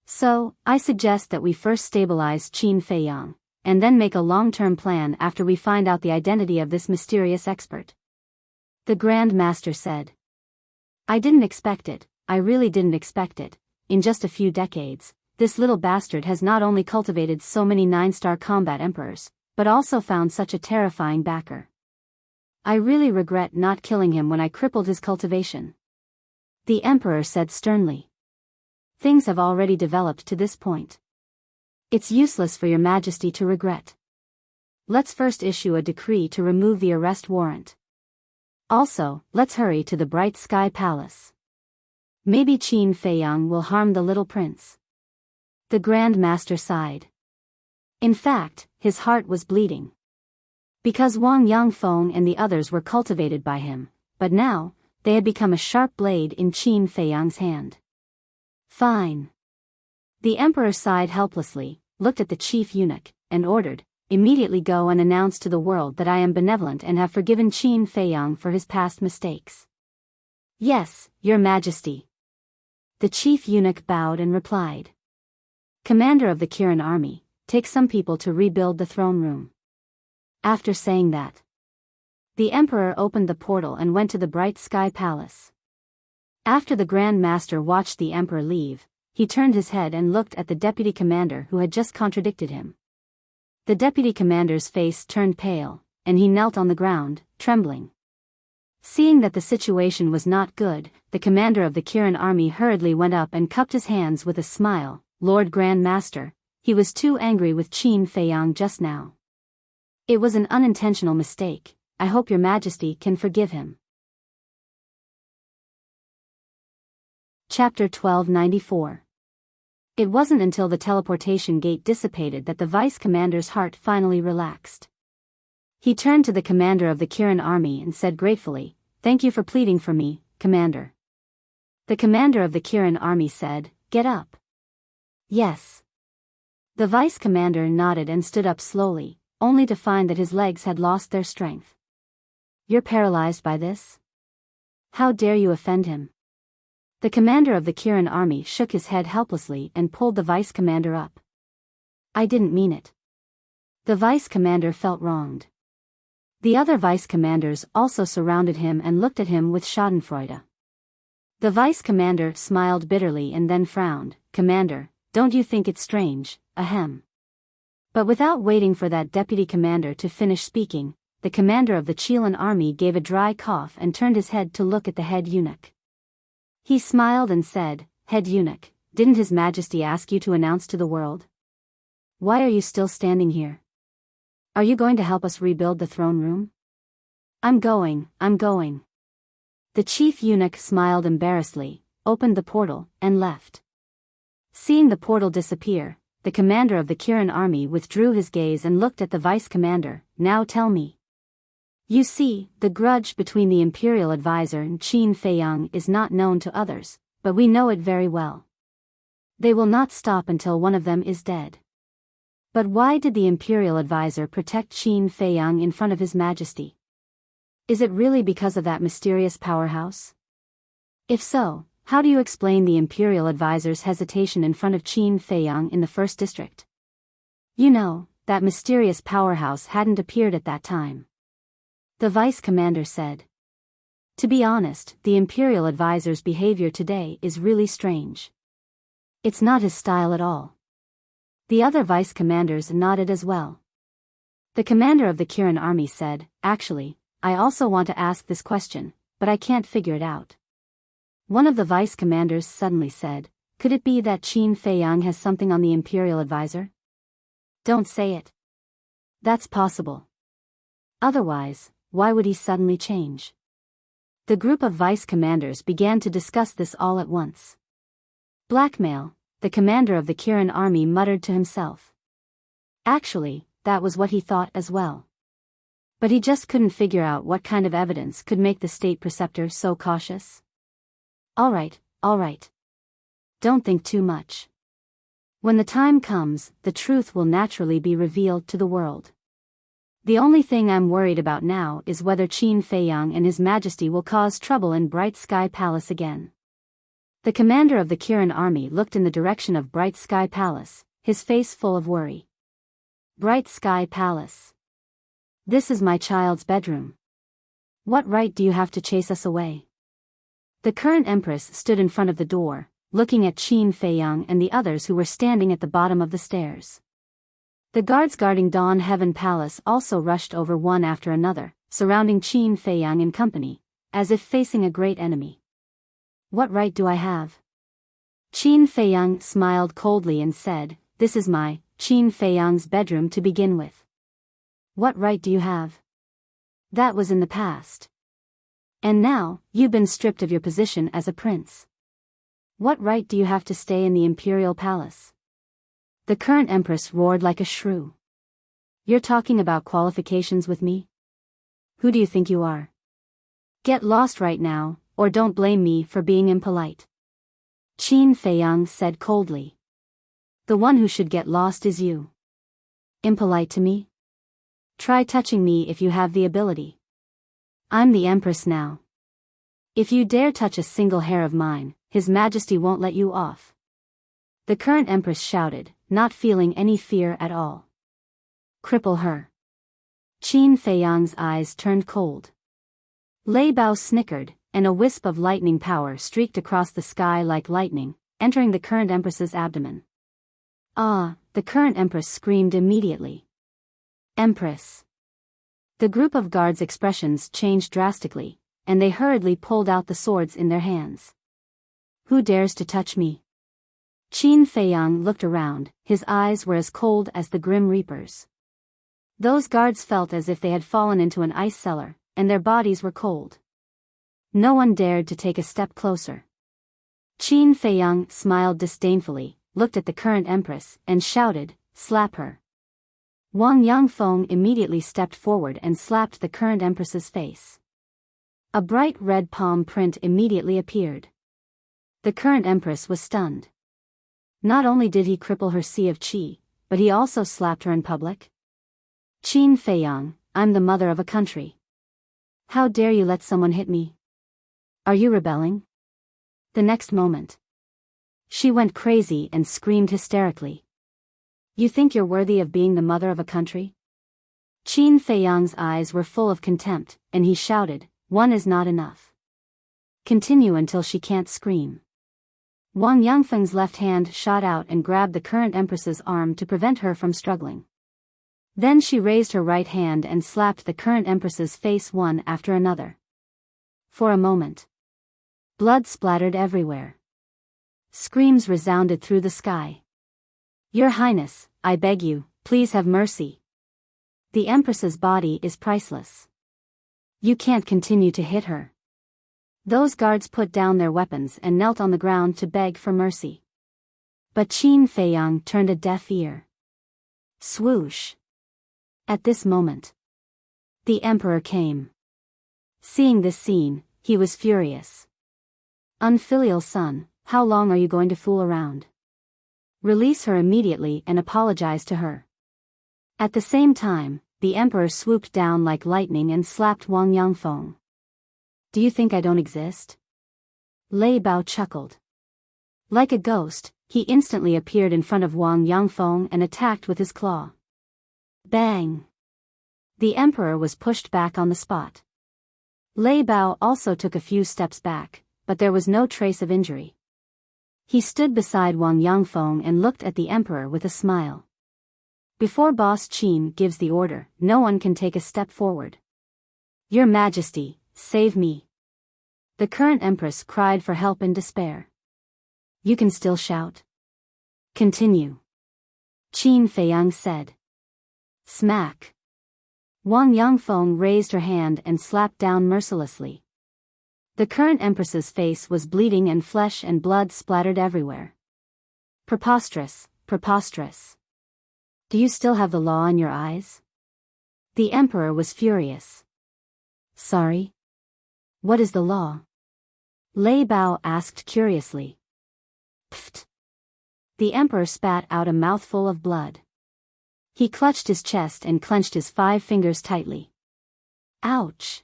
So, I suggest that we first stabilize Qin Feiyang, and then make a long-term plan after we find out the identity of this mysterious expert," the Grand Master said. "I didn't expect it, I really didn't expect it. In just a few decades, this little bastard has not only cultivated so many 9-star combat emperors, but also found such a terrifying backer. I really regret not killing him when I crippled his cultivation," the Emperor said sternly. "Things have already developed to this point. It's useless for your Majesty to regret. Let's first issue a decree to remove the arrest warrant. Also, let's hurry to the Bright Sky Palace. Maybe Qin Feiyang will harm the little prince." The Grand Master sighed. In fact, his heart was bleeding. Because Wang Yangfeng and the others were cultivated by him, but now, they had become a sharp blade in Qin Feiyang's hand. "Fine." The Emperor sighed helplessly, looked at the chief eunuch, and ordered, "Immediately go and announce to the world that I am benevolent and have forgiven Qin Feiyang for his past mistakes." "Yes, Your Majesty." The chief eunuch bowed and replied. "Commander of the Kirin army, take some people to rebuild the throne room." After saying that, the Emperor opened the portal and went to the Bright Sky Palace. After the Grand Master watched the Emperor leave, he turned his head and looked at the deputy commander who had just contradicted him. The deputy commander's face turned pale, and he knelt on the ground, trembling. Seeing that the situation was not good, the commander of the Kirin army hurriedly went up and cupped his hands with a smile. Lord Grand Master, he was too angry with Qin Feiyang just now. It was an unintentional mistake. I hope your Majesty can forgive him. Chapter 1294. It wasn't until the teleportation gate dissipated that the vice commander's heart finally relaxed. He turned to the commander of the Kirin army and said gratefully, "Thank you for pleading for me, Commander." The commander of the Kirin army said, "Get up." "Yes." The vice commander nodded and stood up slowly, only to find that his legs had lost their strength. "You're paralyzed by this? How dare you offend him?" The commander of the Kirin army shook his head helplessly and pulled the vice commander up. "I didn't mean it." The vice commander felt wronged. The other vice commanders also surrounded him and looked at him with schadenfreude. The vice commander smiled bitterly and then frowned. "Commander, don't you think it's strange, ahem?" But without waiting for that deputy commander to finish speaking, the commander of the Qilin army gave a dry cough and turned his head to look at the head eunuch. He smiled and said, "Head eunuch, didn't His Majesty ask you to announce to the world? Why are you still standing here? Are you going to help us rebuild the throne room?" I'm going. The chief eunuch smiled embarrassedly, opened the portal, and left. Seeing the portal disappear, the commander of the Kirin army withdrew his gaze and looked at the vice commander. "Now tell me. You see, the grudge between the imperial advisor and Qin Feiyang is not known to others, but we know it very well. They will not stop until one of them is dead. But why did the imperial advisor protect Qin Feiyang in front of His Majesty? Is it really because of that mysterious powerhouse? If so, how do you explain the imperial advisor's hesitation in front of Qin Feiyang in the first district? You know, that mysterious powerhouse hadn't appeared at that time." The vice commander said. "To be honest, the imperial advisor's behavior today is really strange. It's not his style at all." The other vice commanders nodded as well. The commander of the Kirin army said, "Actually, I also want to ask this question, but I can't figure it out." One of the vice commanders suddenly said, "Could it be that Qin Feiyang has something on the imperial advisor?" "Don't say it. That's possible. Otherwise, why would he suddenly change?" The group of vice commanders began to discuss this all at once. "Blackmail," the commander of the Kirin army muttered to himself. Actually, that was what he thought as well. But he just couldn't figure out what kind of evidence could make the state preceptor so cautious. All right. Don't think too much. When the time comes, the truth will naturally be revealed to the world. The only thing I'm worried about now is whether Qin Feiyang and His Majesty will cause trouble in Bright Sky Palace again." The commander of the Kirin army looked in the direction of Bright Sky Palace, his face full of worry. "Bright Sky Palace. This is my child's bedroom. What right do you have to chase us away?" The current empress stood in front of the door, looking at Qin Feiyang and the others who were standing at the bottom of the stairs. The guards guarding Dawn Heaven Palace also rushed over one after another, surrounding Qin Feiyang and company, as if facing a great enemy. "What right do I have?" Qin Feiyang smiled coldly and said, "This is my, Qin Feiyang's bedroom to begin with." "What right do you have? That was in the past. And now, you've been stripped of your position as a prince. What right do you have to stay in the imperial palace?" The current empress roared like a shrew. "You're talking about qualifications with me? Who do you think you are? Get lost right now, or don't blame me for being impolite." Qin Feiyang said coldly. "The one who should get lost is you. Impolite to me? Try touching me if you have the ability. I'm the empress now. If you dare touch a single hair of mine, His Majesty won't let you off." The current empress shouted, not feeling any fear at all. "Cripple her." Qin Feiyang's eyes turned cold. Lei Bao snickered, and a wisp of lightning power streaked across the sky like lightning, entering the current empress's abdomen. Ah! The current empress screamed immediately. Empress! The group of guards' expressions changed drastically, and they hurriedly pulled out the swords in their hands. Who dares to touch me? Qin Feiyang looked around, his eyes were as cold as the Grim Reaper's. Those guards felt as if they had fallen into an ice cellar, and their bodies were cold. No one dared to take a step closer. Qin Feiyang smiled disdainfully, looked at the current empress, and shouted, "Slap her." Wang Yangfeng immediately stepped forward and slapped the current empress's face. A bright red palm print immediately appeared. The current empress was stunned. Not only did he cripple her sea of qi, but he also slapped her in public. Qin Feiyang, I'm the mother of a country. How dare you let someone hit me? Are you rebelling? The next moment, she went crazy and screamed hysterically. You think you're worthy of being the mother of a country? Qin Feiyang's eyes were full of contempt, and he shouted, one is not enough. Continue until she can't scream. Wang Yangfeng's left hand shot out and grabbed the current empress's arm to prevent her from struggling. Then she raised her right hand and slapped the current empress's face one after another. For a moment, blood splattered everywhere. Screams resounded through the sky. Your Highness, I beg you, please have mercy. The Empress's body is priceless. You can't continue to hit her. Those guards put down their weapons and knelt on the ground to beg for mercy. But Qin Feiyang turned a deaf ear. Swoosh! At this moment, the Emperor came. Seeing this scene, he was furious. Unfilial son, how long are you going to fool around? Release her immediately and apologize to her. At the same time, the Emperor swooped down like lightning and slapped Wang Yangfeng. Do you think I don't exist? Lei Bao chuckled. Like a ghost, he instantly appeared in front of Wang Yangfeng and attacked with his claw. Bang! The Emperor was pushed back on the spot. Lei Bao also took a few steps back, but there was no trace of injury. He stood beside Wang Yangfeng and looked at the Emperor with a smile. Before Boss Qin gives the order, no one can take a step forward. Your Majesty, save me. The current Empress cried for help in despair. You can still shout. Continue. Qin Feiyang said. Smack. Wang Yangfeng raised her hand and slapped down mercilessly. The current Empress's face was bleeding and flesh and blood splattered everywhere. Preposterous, preposterous. Do you still have the law in your eyes? The Emperor was furious. Sorry? What is the law? Lei Bao asked curiously. Pfft. The Emperor spat out a mouthful of blood. He clutched his chest and clenched his 5 fingers tightly. Ouch!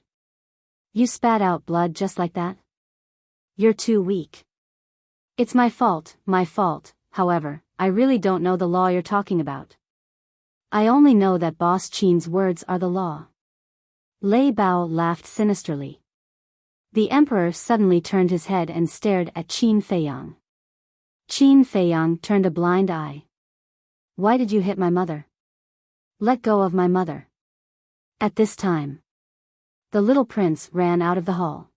You spat out blood just like that? You're too weak. It's my fault, however, I really don't know the law you're talking about. I only know that Boss Qin's words are the law. Lei Bao laughed sinisterly. The Emperor suddenly turned his head and stared at Qin Feiyang. Qin Feiyang turned a blind eye. Why did you hit my mother? Let go of my mother. At this time, the little prince ran out of the hall.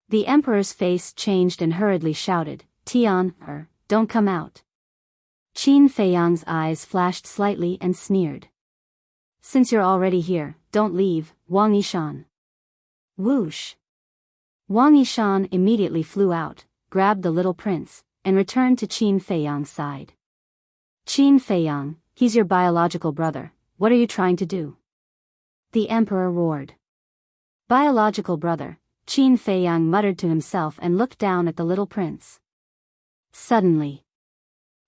The Emperor's face changed and hurriedly shouted, Tian, don't come out. Qin Feiyang's eyes flashed slightly and sneered. Since you're already here, don't leave, Wang Yishan. Whoosh! Wang Yishan immediately flew out, grabbed the little prince, and returned to Qin Feiyang's side. Qin Feiyang, he's your biological brother, what are you trying to do? The Emperor roared. Biological brother, Qin Feiyang muttered to himself and looked down at the little prince. Suddenly,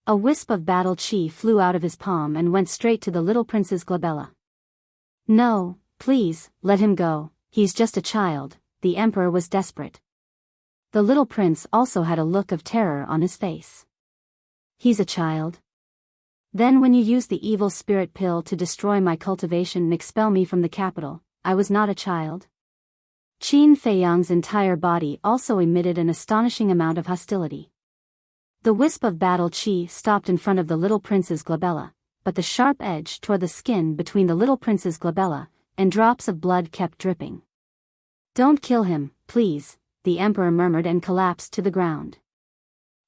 a wisp of battle chi flew out of his palm and went straight to the little prince's glabella. No, please, let him go, he's just a child, the Emperor was desperate. The little prince also had a look of terror on his face. He's a child? Then when you used the evil spirit pill to destroy my cultivation and expel me from the capital, I was not a child? Qin Feiyang's entire body also emitted an astonishing amount of hostility. The wisp of battle chi stopped in front of the little prince's glabella, but the sharp edge tore the skin between the little prince's glabella, and drops of blood kept dripping. "Don't kill him, please," the emperor murmured and collapsed to the ground.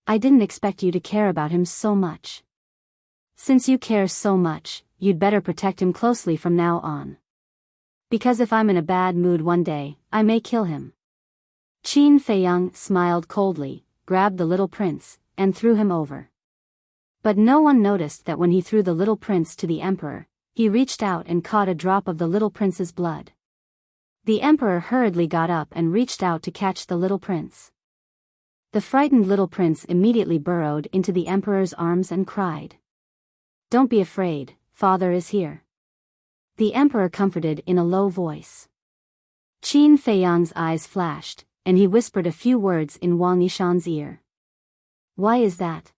"I didn't expect you to care about him so much. Since you care so much, you'd better protect him closely from now on. Because if I'm in a bad mood one day, I may kill him." Qin Feiyang smiled coldly, grabbed the little prince, and threw him over. But no one noticed that when he threw the little prince to the emperor, he reached out and caught a drop of the little prince's blood. The emperor hurriedly got up and reached out to catch the little prince. The frightened little prince immediately burrowed into the emperor's arms and cried. "Don't be afraid, father is here." The emperor comforted in a low voice. Qin Feiyang's eyes flashed, and he whispered a few words in Wang Yishan's ear. "Why is that?"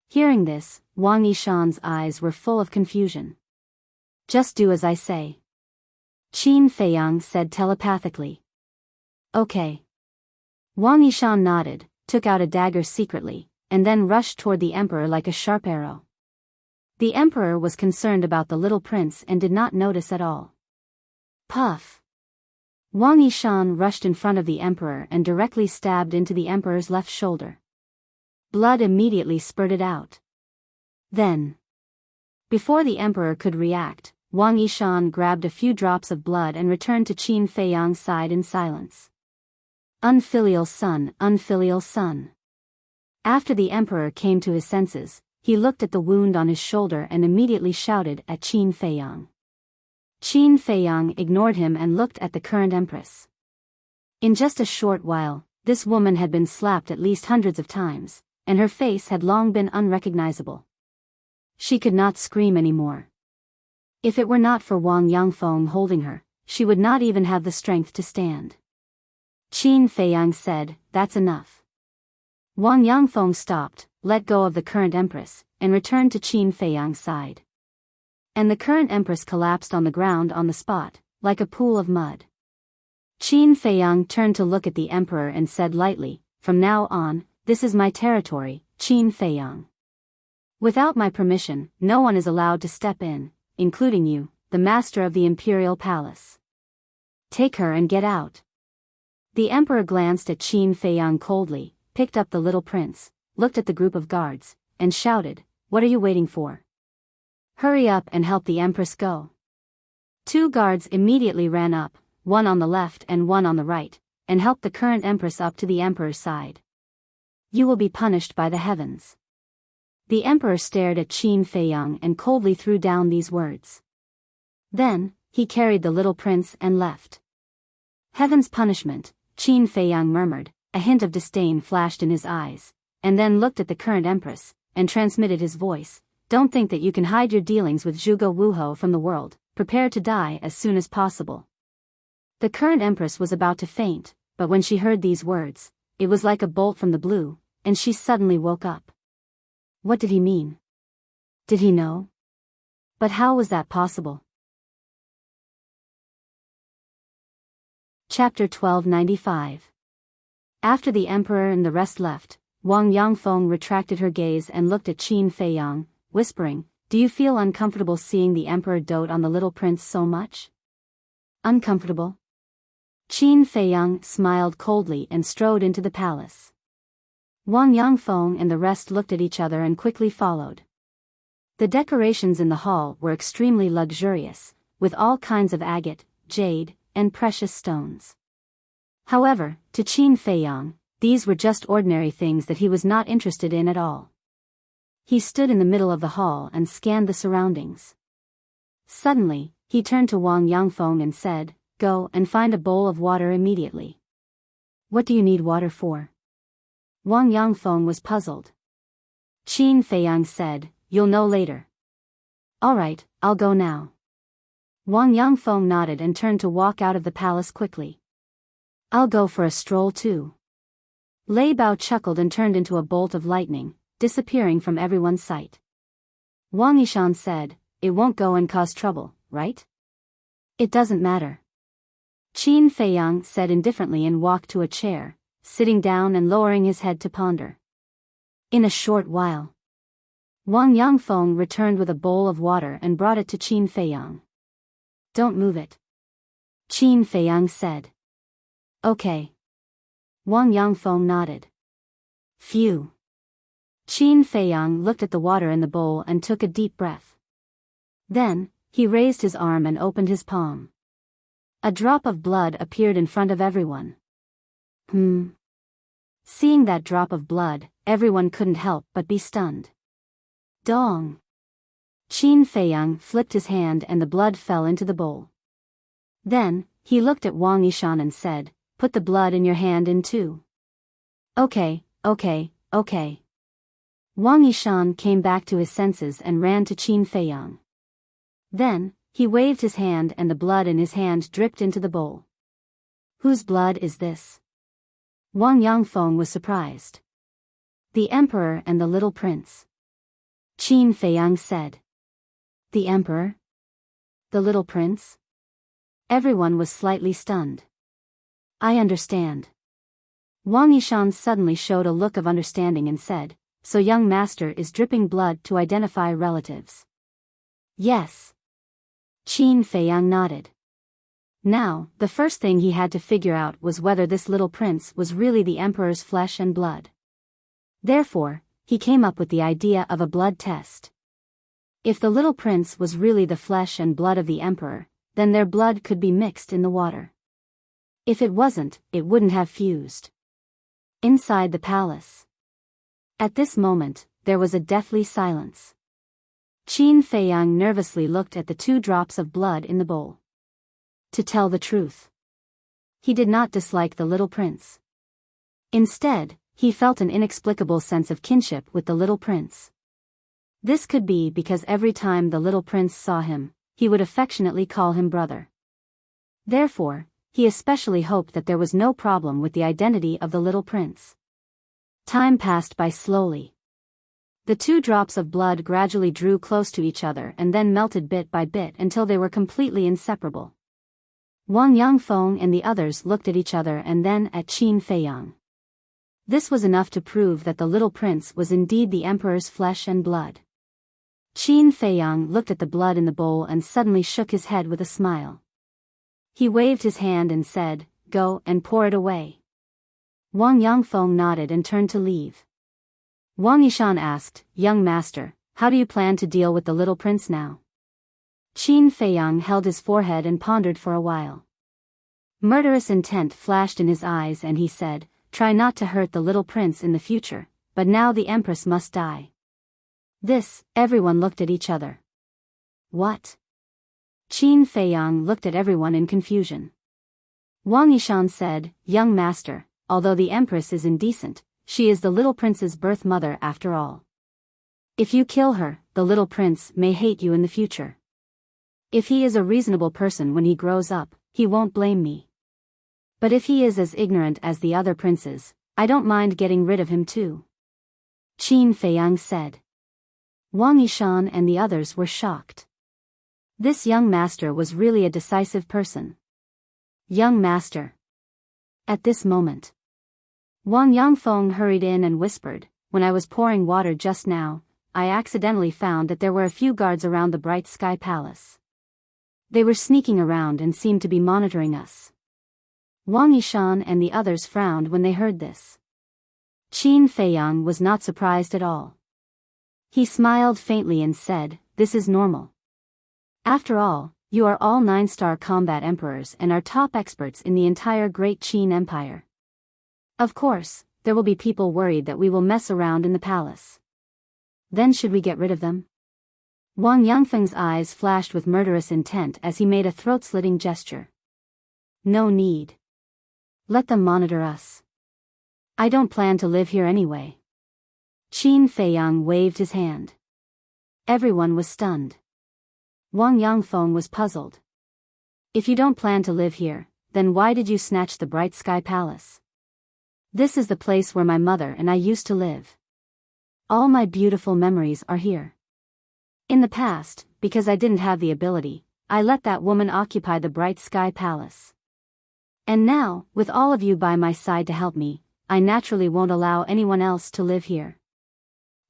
Hearing this, Wang Yishan's eyes were full of confusion. "Just do as I say," Qin Feiyang said telepathically. "Okay." Wang Yishan nodded, took out a dagger secretly, and then rushed toward the emperor like a sharp arrow. The emperor was concerned about the little prince and did not notice at all. Puff! Wang Yishan rushed in front of the emperor and directly stabbed into the emperor's left shoulder. Blood immediately spurted out. Then, before the emperor could react, Wang Yishan grabbed a few drops of blood and returned to Qin Feiyang's side in silence. Unfilial son, unfilial son. After the emperor came to his senses, he looked at the wound on his shoulder and immediately shouted at Qin Feiyang. Qin Feiyang ignored him and looked at the current empress. In just a short while, this woman had been slapped at least hundreds of times, and her face had long been unrecognizable. She could not scream anymore. If it were not for Wang Yangfeng holding her, she would not even have the strength to stand. Qin Feiyang said, "That's enough." Wang Yangfeng stopped, let go of the current empress, and returned to Qin Feiyang's side. And the current empress collapsed on the ground on the spot, like a pool of mud. Qin Feiyang turned to look at the emperor and said lightly, "From now on, this is my territory, Qin Feiyang. Without my permission, no one is allowed to step in, including you, the master of the imperial palace. Take her and get out." The emperor glanced at Qin Feiyang coldly, picked up the little prince, looked at the group of guards, and shouted, "What are you waiting for? Hurry up and help the empress go." 2 guards immediately ran up, one on the left and one on the right, and helped the current empress up to the emperor's side. "You will be punished by the heavens." The emperor stared at Qin Feiyang and coldly threw down these words. Then, he carried the little prince and left. "Heaven's punishment," Qin Feiyang murmured, a hint of disdain flashed in his eyes, and then looked at the current empress, and transmitted his voice, "Don't think that you can hide your dealings with Zhuge Wuho from the world, prepare to die as soon as possible." The current empress was about to faint, but when she heard these words, it was like a bolt from the blue, and she suddenly woke up. What did he mean? Did he know? But how was that possible? Chapter 1295. After the emperor and the rest left, Wang Yangfeng retracted her gaze and looked at Qin Feiyang, whispering, "Do you feel uncomfortable seeing the emperor dote on the little prince so much?" "Uncomfortable?" Qin Feiyang smiled coldly and strode into the palace. Wang Yangfeng and the rest looked at each other and quickly followed. The decorations in the hall were extremely luxurious, with all kinds of agate, jade, and precious stones. However, to Qin Feiyang, these were just ordinary things that he was not interested in at all. He stood in the middle of the hall and scanned the surroundings. Suddenly, he turned to Wang Yangfeng and said, "Go and find a bowl of water immediately." "What do you need water for?" Wang Yangfeng was puzzled. Qin Feiyang said, "You'll know later." "All right, I'll go now." Wang Yangfeng nodded and turned to walk out of the palace quickly. "I'll go for a stroll too." Lei Bao chuckled and turned into a bolt of lightning, disappearing from everyone's sight. Wang Yishan said, "It won't go and cause trouble, right?" "It doesn't matter." Qin Feiyang said indifferently and walked to a chair, sitting down and lowering his head to ponder. In a short while, Wang Yangfeng returned with a bowl of water and brought it to Qin Feiyang. Don't move it, Qin Feiyang said. Okay. Wang Yangfeng nodded. Phew. Qin Feiyang looked at the water in the bowl and took a deep breath. Then, he raised his arm and opened his palm. A drop of blood appeared in front of everyone. Seeing that drop of blood, everyone couldn't help but be stunned. Dong! Qin Feiyang flipped his hand and the blood fell into the bowl. Then, he looked at Wang Yishan and said, "Put the blood in your hand in too." Okay. Wang Yishan came back to his senses and ran to Qin Feiyang. Then, he waved his hand and the blood in his hand dripped into the bowl. Whose blood is this? Wang Yangfeng was surprised. The Emperor and the little prince. Qin Feiyang said. The Emperor? The little prince? Everyone was slightly stunned. I understand. Wang Yishan suddenly showed a look of understanding and said, so young master is dripping blood to identify relatives. Yes. Qin Feiyang nodded. Now, the first thing he had to figure out was whether this little prince was really the emperor's flesh and blood. Therefore, he came up with the idea of a blood test. If the little prince was really the flesh and blood of the emperor, then their blood could be mixed in the water. If it wasn't, it wouldn't have fused. Inside the palace. At this moment, there was a deathly silence. Qin Feiyang nervously looked at the 2 drops of blood in the bowl. To tell the truth, he did not dislike the little prince. Instead, he felt an inexplicable sense of kinship with the little prince. This could be because every time the little prince saw him, he would affectionately call him brother. Therefore, he especially hoped that there was no problem with the identity of the little prince. Time passed by slowly. The 2 drops of blood gradually drew close to each other and then melted bit by bit until they were completely inseparable. Wang Yangfeng and the others looked at each other and then at Qin Feiyang. This was enough to prove that the little prince was indeed the emperor's flesh and blood. Qin Feiyang looked at the blood in the bowl and suddenly shook his head with a smile. He waved his hand and said, "Go and pour it away." Wang Yangfeng nodded and turned to leave. Wang Yishan asked, "Young master, how do you plan to deal with the little prince now?" Qin Feiyang held his forehead and pondered for a while. Murderous intent flashed in his eyes and he said, "Try not to hurt the little prince in the future, but now the empress must die." Everyone looked at each other. What? Qin Feiyang looked at everyone in confusion. Wang Yishan said, "Young master, although the empress is indecent, she is the little prince's birth mother after all. If you kill her, the little prince may hate you in the future. If he is a reasonable person when he grows up, he won't blame me. But if he is as ignorant as the other princes, I don't mind getting rid of him too." Qin Feiyang said. Wang Yishan and the others were shocked. This young master was really a decisive person. Young master. At this moment, Wang Yangfeng hurried in and whispered, "When I was pouring water just now, I accidentally found that there were a few guards around the Bright Sky Palace. They were sneaking around and seemed to be monitoring us." Wang Yishan and the others frowned when they heard this. Qin Feiyang was not surprised at all. He smiled faintly and said, "This is normal. After all, you are all 9-star combat emperors and are top experts in the entire Great Qin Empire. Of course, there will be people worried that we will mess around in the palace. Then should we get rid of them?" Wang Yangfeng's eyes flashed with murderous intent as he made a throat-slitting gesture. "No need. Let them monitor us. I don't plan to live here anyway." Qin Feiyang waved his hand. Everyone was stunned. Wang Yangfeng was puzzled. "If you don't plan to live here, then why did you snatch the Bright Sky Palace? This is the place where my mother and I used to live. All my beautiful memories are here. In the past, because I didn't have the ability, I let that woman occupy the Bright Sky Palace. And now, with all of you by my side to help me, I naturally won't allow anyone else to live here.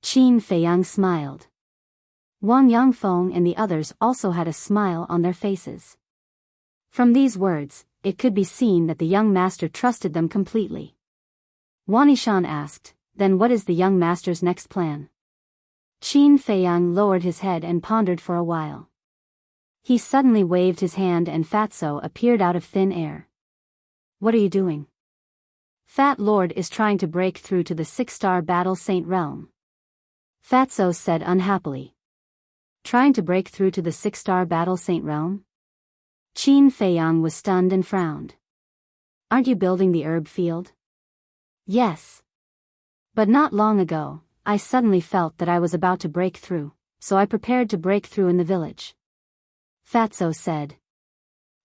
Qin Feiyang smiled. Wang Yangfeng and the others also had a smile on their faces. From these words, it could be seen that the young master trusted them completely. Wan Yishan asked, "Then what is the young master's next plan?" Qin Feiyang lowered his head and pondered for a while. He suddenly waved his hand and Fatso appeared out of thin air. "What are you doing?" "Fat Lord is trying to break through to the 6-star Battle Saint realm," Fatso said unhappily. "Trying to break through to the 6-star Battle Saint realm?" Qin Feiyang was stunned and frowned. "Aren't you building the herb field?" "Yes. But not long ago, I suddenly felt that I was about to break through, so I prepared to break through in the village," Fatso said.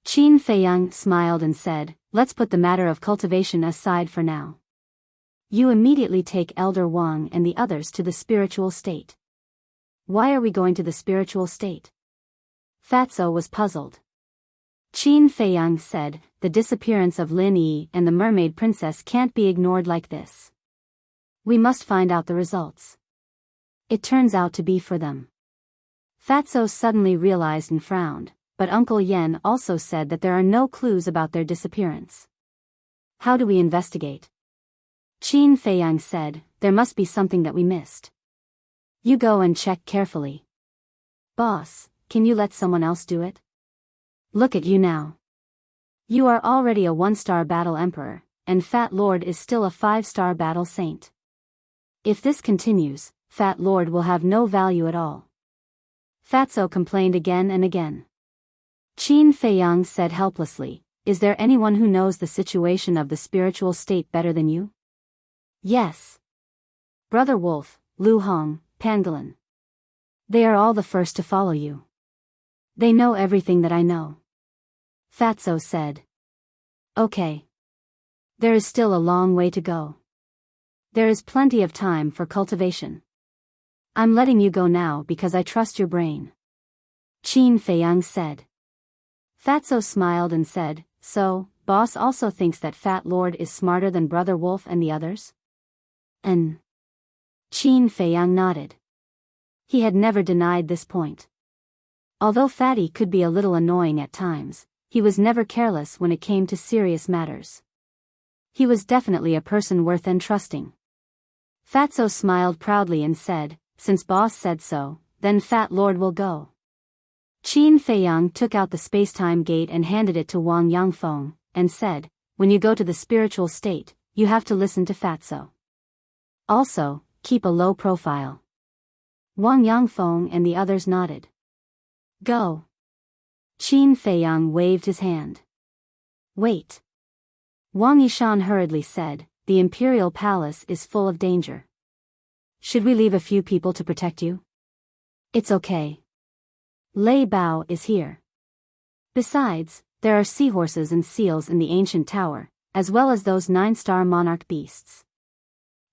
Qin Feiyang smiled and said, "Let's put the matter of cultivation aside for now. You immediately take Elder Wang and the others to the spiritual state." "Why are we going to the spiritual state?" Fatso was puzzled. Qin Feiyang said, "The disappearance of Lin Yi and the mermaid princess can't be ignored like this. We must find out the results. It turns out to be for them." Fatso suddenly realized and frowned, but Uncle Yen also said that there are no clues about their disappearance. "How do we investigate?" Qin Feiyang said, "There must be something that we missed. You go and check carefully." "Boss, can you let someone else do it? Look at you now. You are already a 1-star battle emperor, and Fat Lord is still a 5-star battle saint. If this continues, Fat Lord will have no value at all." Fatso complained again and again. Qin Feiyang said helplessly, "Is there anyone who knows the situation of the spiritual state better than you?" "Yes. Brother Wolf, Lu Hong, Pangolin. They are all the first to follow you. They know everything that I know," Fatso said. "Okay. There is still a long way to go. There is plenty of time for cultivation. I'm letting you go now because I trust your brain," Qin Feiyang said. Fatso smiled and said, "So, boss also thinks that Fat Lord is smarter than Brother Wolf and the others?" And Qin Feiyang nodded. He had never denied this point. Although Fatty could be a little annoying at times, he was never careless when it came to serious matters. He was definitely a person worth entrusting. Fatso smiled proudly and said, "Since boss said so, then Fat Lord will go." Qin Feiyang took out the space-time gate and handed it to Wang Yangfeng, and said, "When you go to the spiritual state, you have to listen to Fatso. Also, keep a low profile." Wang Yangfeng and the others nodded. "Go." Qin Feiyang waved his hand. "Wait." Wang Yishan hurriedly said, "The imperial palace is full of danger. Should we leave a few people to protect you?" "It's okay. Lei Bao is here. Besides, there are seahorses and seals in the ancient tower, as well as those 9-star monarch beasts.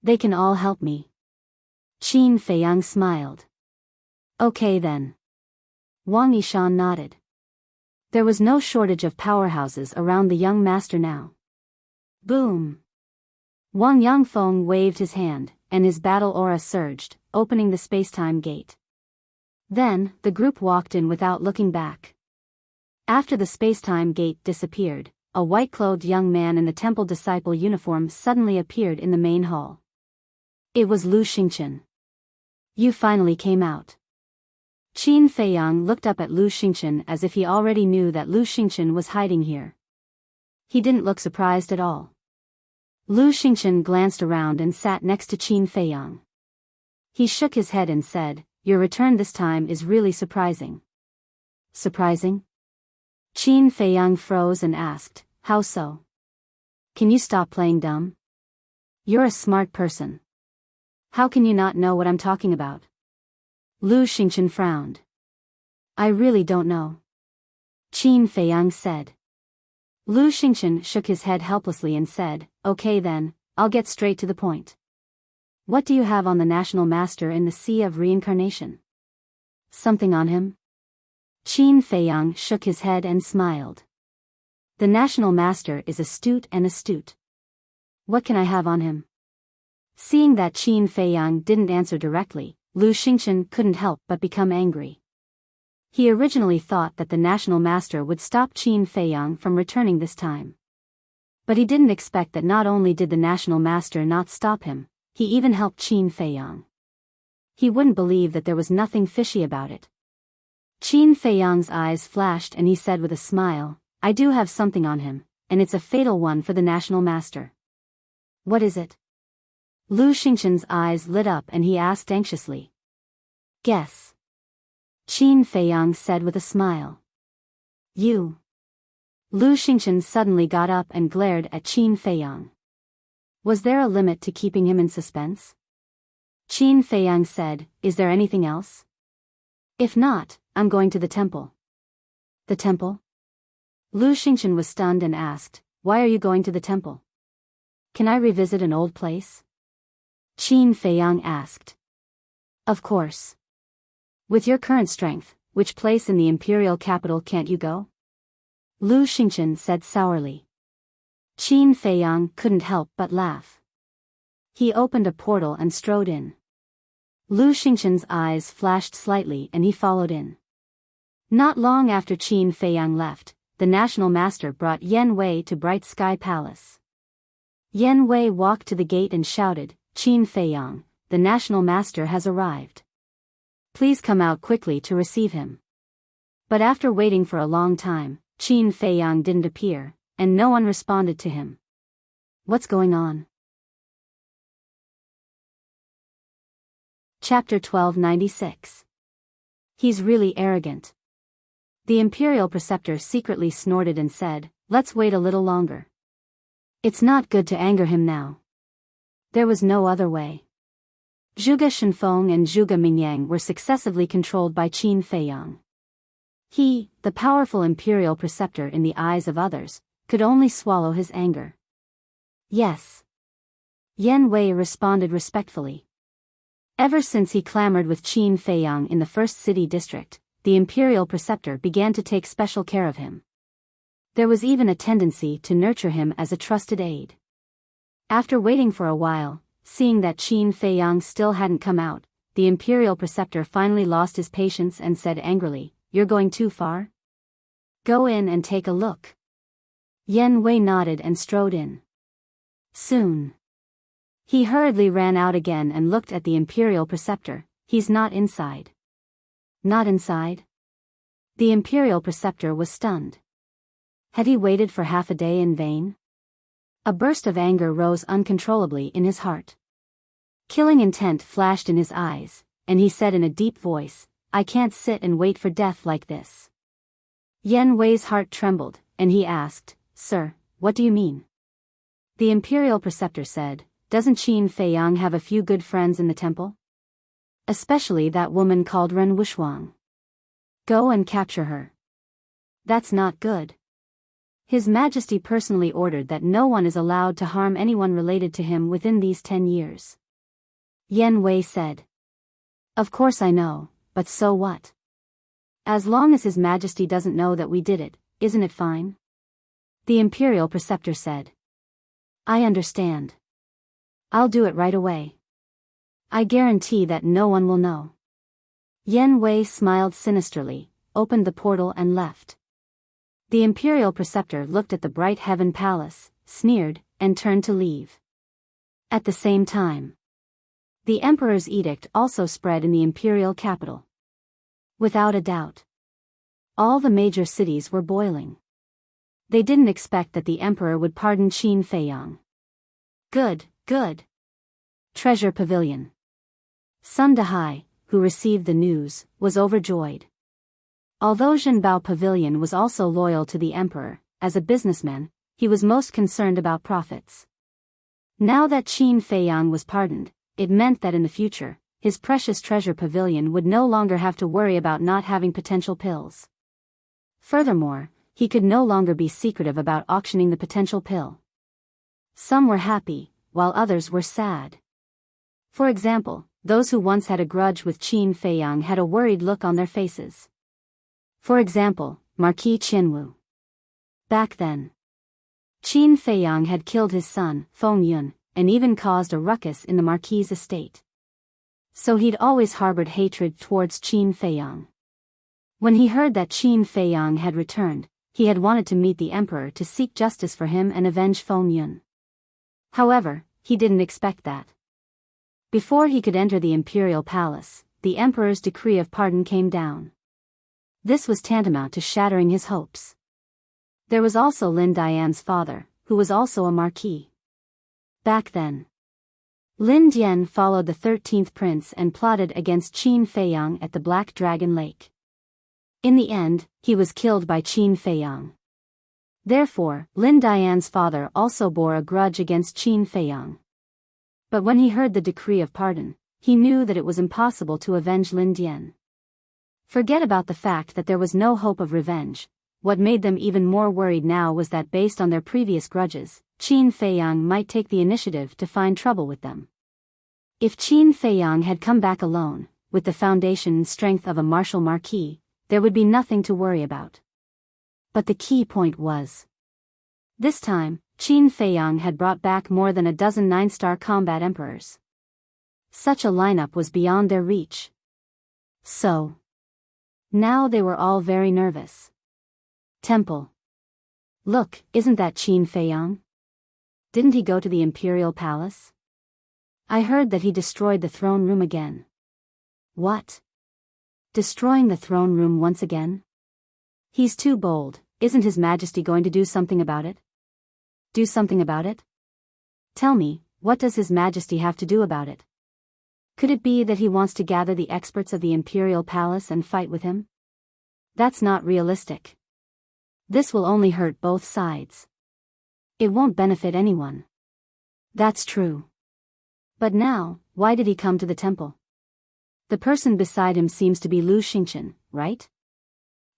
They can all help me." Qin Feiyang smiled. "Okay then." Wang Yishan nodded. There was no shortage of powerhouses around the young master now. Boom! Wang Yangfeng waved his hand, and his battle aura surged, opening the space-time gate. Then, the group walked in without looking back. After the space-time gate disappeared, a white-clothed young man in the temple disciple uniform suddenly appeared in the main hall. It was Lu Xingchen. "You finally came out." Qin Feiyang looked up at Lu Xingchen as if he already knew that Lu Xingchen was hiding here. He didn't look surprised at all. Lu Xingchen glanced around and sat next to Qin Feiyang. He shook his head and said, "Your return this time is really surprising." "Surprising?" Qin Feiyang froze and asked, "How so? Can you stop playing dumb? You're a smart person. How can you not know what I'm talking about?" Lu Xingchen frowned. "I really don't know," Qin Feiyang said. Lu Xingchen shook his head helplessly and said, "Okay then, I'll get straight to the point. What do you have on the National Master in the Sea of Reincarnation? Something on him?" Qin Feiyang shook his head and smiled. "The National Master is astute and astute. What can I have on him?" Seeing that Qin Feiyang didn't answer directly, Lu Xingchen couldn't help but become angry. He originally thought that the national master would stop Qin Feiyang from returning this time. But he didn't expect that not only did the national master not stop him, he even helped Qin Feiyang. He wouldn't believe that there was nothing fishy about it. Qin Feiyang's eyes flashed and he said with a smile, I do have something on him, and it's a fatal one for the national master. What is it? Lu Xingchen's eyes lit up and he asked anxiously. Guess. Qin Feiyang said with a smile. You. Lu Xingchen suddenly got up and glared at Qin Feiyang. Was there a limit to keeping him in suspense? Qin Feiyang said, Is there anything else? If not, I'm going to the temple. The temple? Lu Xingchen was stunned and asked, Why are you going to the temple? Can I revisit an old place? Qin Feiyang asked. Of course. With your current strength, which place in the imperial capital can't you go? Lu Xingchen said sourly. Qin Feiyang couldn't help but laugh. He opened a portal and strode in. Lu Xingchen's eyes flashed slightly and he followed in. Not long after Qin Feiyang left, the national master brought Yan Wei to Bright Sky Palace. Yan Wei walked to the gate and shouted, Qin Feiyang, the national master has arrived. Please come out quickly to receive him. But after waiting for a long time, Qin Feiyang didn't appear, and no one responded to him. What's going on? Chapter 1296. He's really arrogant. The imperial preceptor secretly snorted and said, Let's wait a little longer. It's not good to anger him now. There was no other way. Zhuge Shenfeng and Zhuge Mingyang were successively controlled by Qin Feiyang. He, the powerful imperial preceptor in the eyes of others, could only swallow his anger. Yes. Yan Wei responded respectfully. Ever since he clamored with Qin Feiyang in the first city district, the imperial preceptor began to take special care of him. There was even a tendency to nurture him as a trusted aide. After waiting for a while, seeing that Qin Feiyang still hadn't come out, the imperial preceptor finally lost his patience and said angrily, You're going too far? Go in and take a look. Yan Wei nodded and strode in. Soon. He hurriedly ran out again and looked at the imperial preceptor. He's not inside. Not inside? The imperial preceptor was stunned. Had he waited for half a day in vain? A burst of anger rose uncontrollably in his heart. Killing intent flashed in his eyes, and he said in a deep voice, I can't sit and wait for death like this. Yan Wei's heart trembled, and he asked, Sir, what do you mean? The imperial preceptor said, Doesn't Qin Feiyang have a few good friends in the temple? Especially that woman called Ren Wushuang. Go and capture her. That's not good. His Majesty personally ordered that no one is allowed to harm anyone related to him within these 10 years. Yan Wei said. Of course I know, but so what? As long as His Majesty doesn't know that we did it, isn't it fine? The imperial preceptor said. I understand. I'll do it right away. I guarantee that no one will know. Yan Wei smiled sinisterly, opened the portal and left. The imperial preceptor looked at the bright heaven palace, sneered, and turned to leave. At the same time, the emperor's edict also spread in the imperial capital. Without a doubt, all the major cities were boiling. They didn't expect that the emperor would pardon Qin Feiyang. Good, good. Treasure Pavilion. Sun Dahai, who received the news, was overjoyed. Although Zhenbao Pavilion was also loyal to the emperor, as a businessman, he was most concerned about profits. Now that Qin Feiyang was pardoned, it meant that in the future, his precious treasure pavilion would no longer have to worry about not having potential pills. Furthermore, he could no longer be secretive about auctioning the potential pill. Some were happy, while others were sad. For example, those who once had a grudge with Qin Feiyang had a worried look on their faces. For example, Marquis Qianwu. Back then, Qin Feiyang had killed his son, Feng Yun, and even caused a ruckus in the Marquis's estate. So he'd always harbored hatred towards Qin Feiyang. When he heard that Qin Feiyang had returned, he had wanted to meet the emperor to seek justice for him and avenge Feng Yun. However, he didn't expect that. Before he could enter the imperial palace, the emperor's decree of pardon came down. This was tantamount to shattering his hopes. There was also Lin Dian's father, who was also a marquis. Back then, Lin Dian followed the 13th prince and plotted against Qin Feiyang at the Black Dragon Lake. In the end, he was killed by Qin Feiyang. Therefore, Lin Dian's father also bore a grudge against Qin Feiyang. But when he heard the decree of pardon, he knew that it was impossible to avenge Lin Dian. Forget about the fact that there was no hope of revenge. What made them even more worried now was that based on their previous grudges, Qin Feiyang might take the initiative to find trouble with them. If Qin Feiyang had come back alone, with the foundation and strength of a martial marquis, there would be nothing to worry about. But the key point was, this time, Qin Feiyang had brought back more than a dozen 9-star combat emperors. Such a lineup was beyond their reach. So, now they were all very nervous. Temple. Look, isn't that Qin Feiyang? Didn't he go to the imperial palace? I heard that he destroyed the throne room again. What? Destroying the throne room once again? He's too bold. Isn't His Majesty going to do something about it? Do something about it? Tell me, what does His Majesty have to do about it? Could it be that he wants to gather the experts of the imperial palace and fight with him? That's not realistic. This will only hurt both sides. It won't benefit anyone. That's true. But now, why did he come to the temple? The person beside him seems to be Lu Xingchen, right?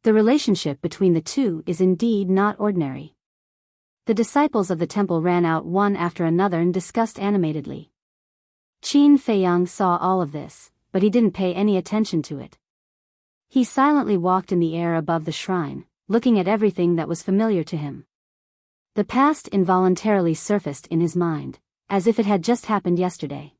The relationship between the two is indeed not ordinary. The disciples of the temple ran out one after another and discussed animatedly. Qin Feiyang saw all of this, but he didn't pay any attention to it. He silently walked in the air above the shrine, looking at everything that was familiar to him. The past involuntarily surfaced in his mind, as if it had just happened yesterday.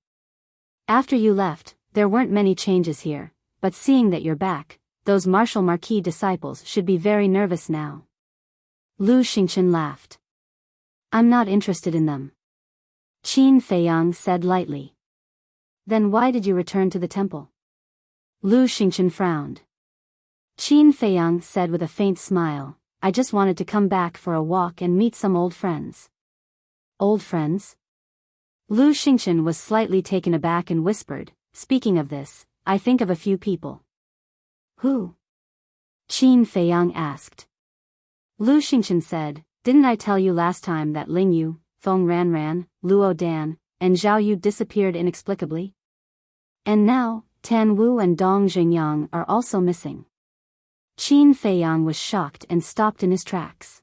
After you left, there weren't many changes here, but seeing that you're back, those martial marquis disciples should be very nervous now. Lu Xingchen laughed. I'm not interested in them. Qin Feiyang said lightly. Then why did you return to the temple? Lu Xingchen frowned. Qin Feiyang said with a faint smile, I just wanted to come back for a walk and meet some old friends. Old friends? Lu Xingchen was slightly taken aback and whispered, speaking of this, I think of a few people. Who? Qin Feiyang asked. Lu Xingchen said, didn't I tell you last time that Ling Yu, Feng Ranran, Luo Dan, and Zhao Yu disappeared inexplicably? And now, Tan Wu and Dong Xingyang are also missing. Qin Feiyang was shocked and stopped in his tracks.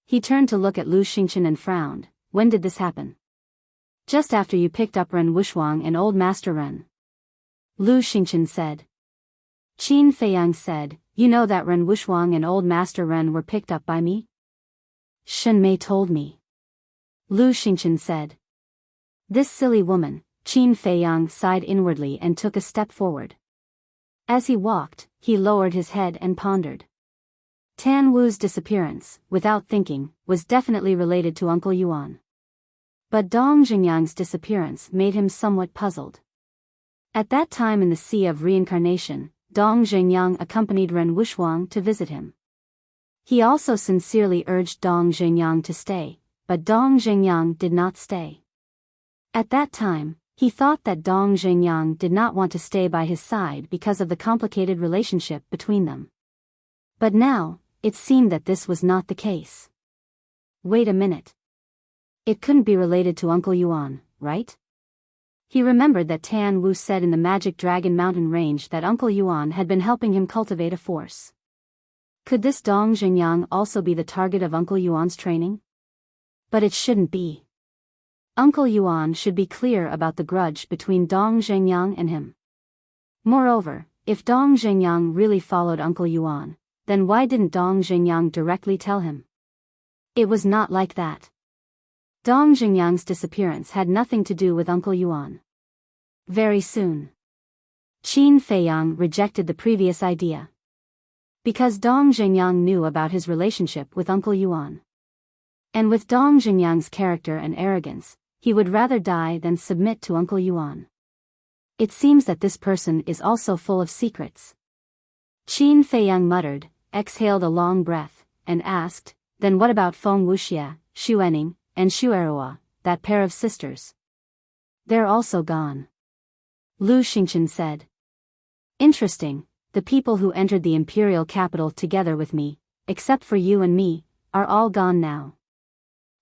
He turned to look at Lu Xingchen and frowned. When did this happen? Just after you picked up Ren Wuxuang and Old Master Ren. Lu Xingchen said. Qin Feiyang said, you know that Ren Wuxuang and Old Master Ren were picked up by me? Shen Mei told me. Lu Xingchen said. This silly woman. Qin Feiyang sighed inwardly and took a step forward. As he walked, he lowered his head and pondered. Tan Wu's disappearance, without thinking, was definitely related to Uncle Yuan. But Dong Xingyang's disappearance made him somewhat puzzled. At that time in the Sea of Reincarnation, Dong Xingyang accompanied Ren Wuxuang to visit him. He also sincerely urged Dong Xingyang to stay, but Dong Xingyang did not stay. At that time, he thought that Dong Xingyang did not want to stay by his side because of the complicated relationship between them. But now, it seemed that this was not the case. Wait a minute. It couldn't be related to Uncle Yuan, right? He remembered that Tan Wu said in the Magic Dragon Mountain range that Uncle Yuan had been helping him cultivate a force. Could this Dong Xingyang also be the target of Uncle Yuan's training? But it shouldn't be. Uncle Yuan should be clear about the grudge between Dong Xingyang and him. Moreover, if Dong Xingyang really followed Uncle Yuan, then why didn't Dong Xingyang directly tell him? It was not like that. Dong Jingyang's disappearance had nothing to do with Uncle Yuan. Very soon, Qin Feiyang rejected the previous idea. Because Dong Jingyang knew about his relationship with Uncle Yuan. And with Dong Jingyang's character and arrogance, he would rather die than submit to Uncle Yuan. It seems that this person is also full of secrets. Qin Feiyang muttered, exhaled a long breath, and asked, then what about Feng Wuxia, Xuening, and Xuerua, that pair of sisters? They're also gone. Lu Xingchen said. Interesting, the people who entered the imperial capital together with me, except for you and me, are all gone now.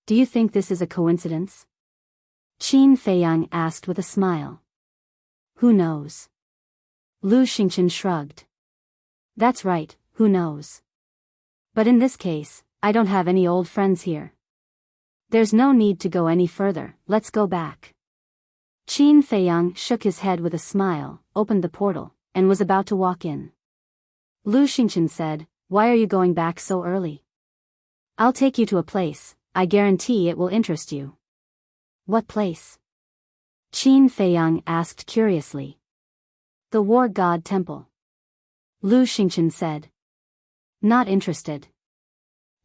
Do you think this is a coincidence? Qin Feiyang asked with a smile. Who knows? Lu Xingchen shrugged. That's right, who knows? But in this case, I don't have any old friends here. There's no need to go any further, let's go back. Qin Feiyang shook his head with a smile, opened the portal, and was about to walk in. Lu Xingchen said, why are you going back so early? I'll take you to a place, I guarantee it will interest you. What place? Qin Feiyang asked curiously. The War God Temple. Lu Xingchen said. Not interested.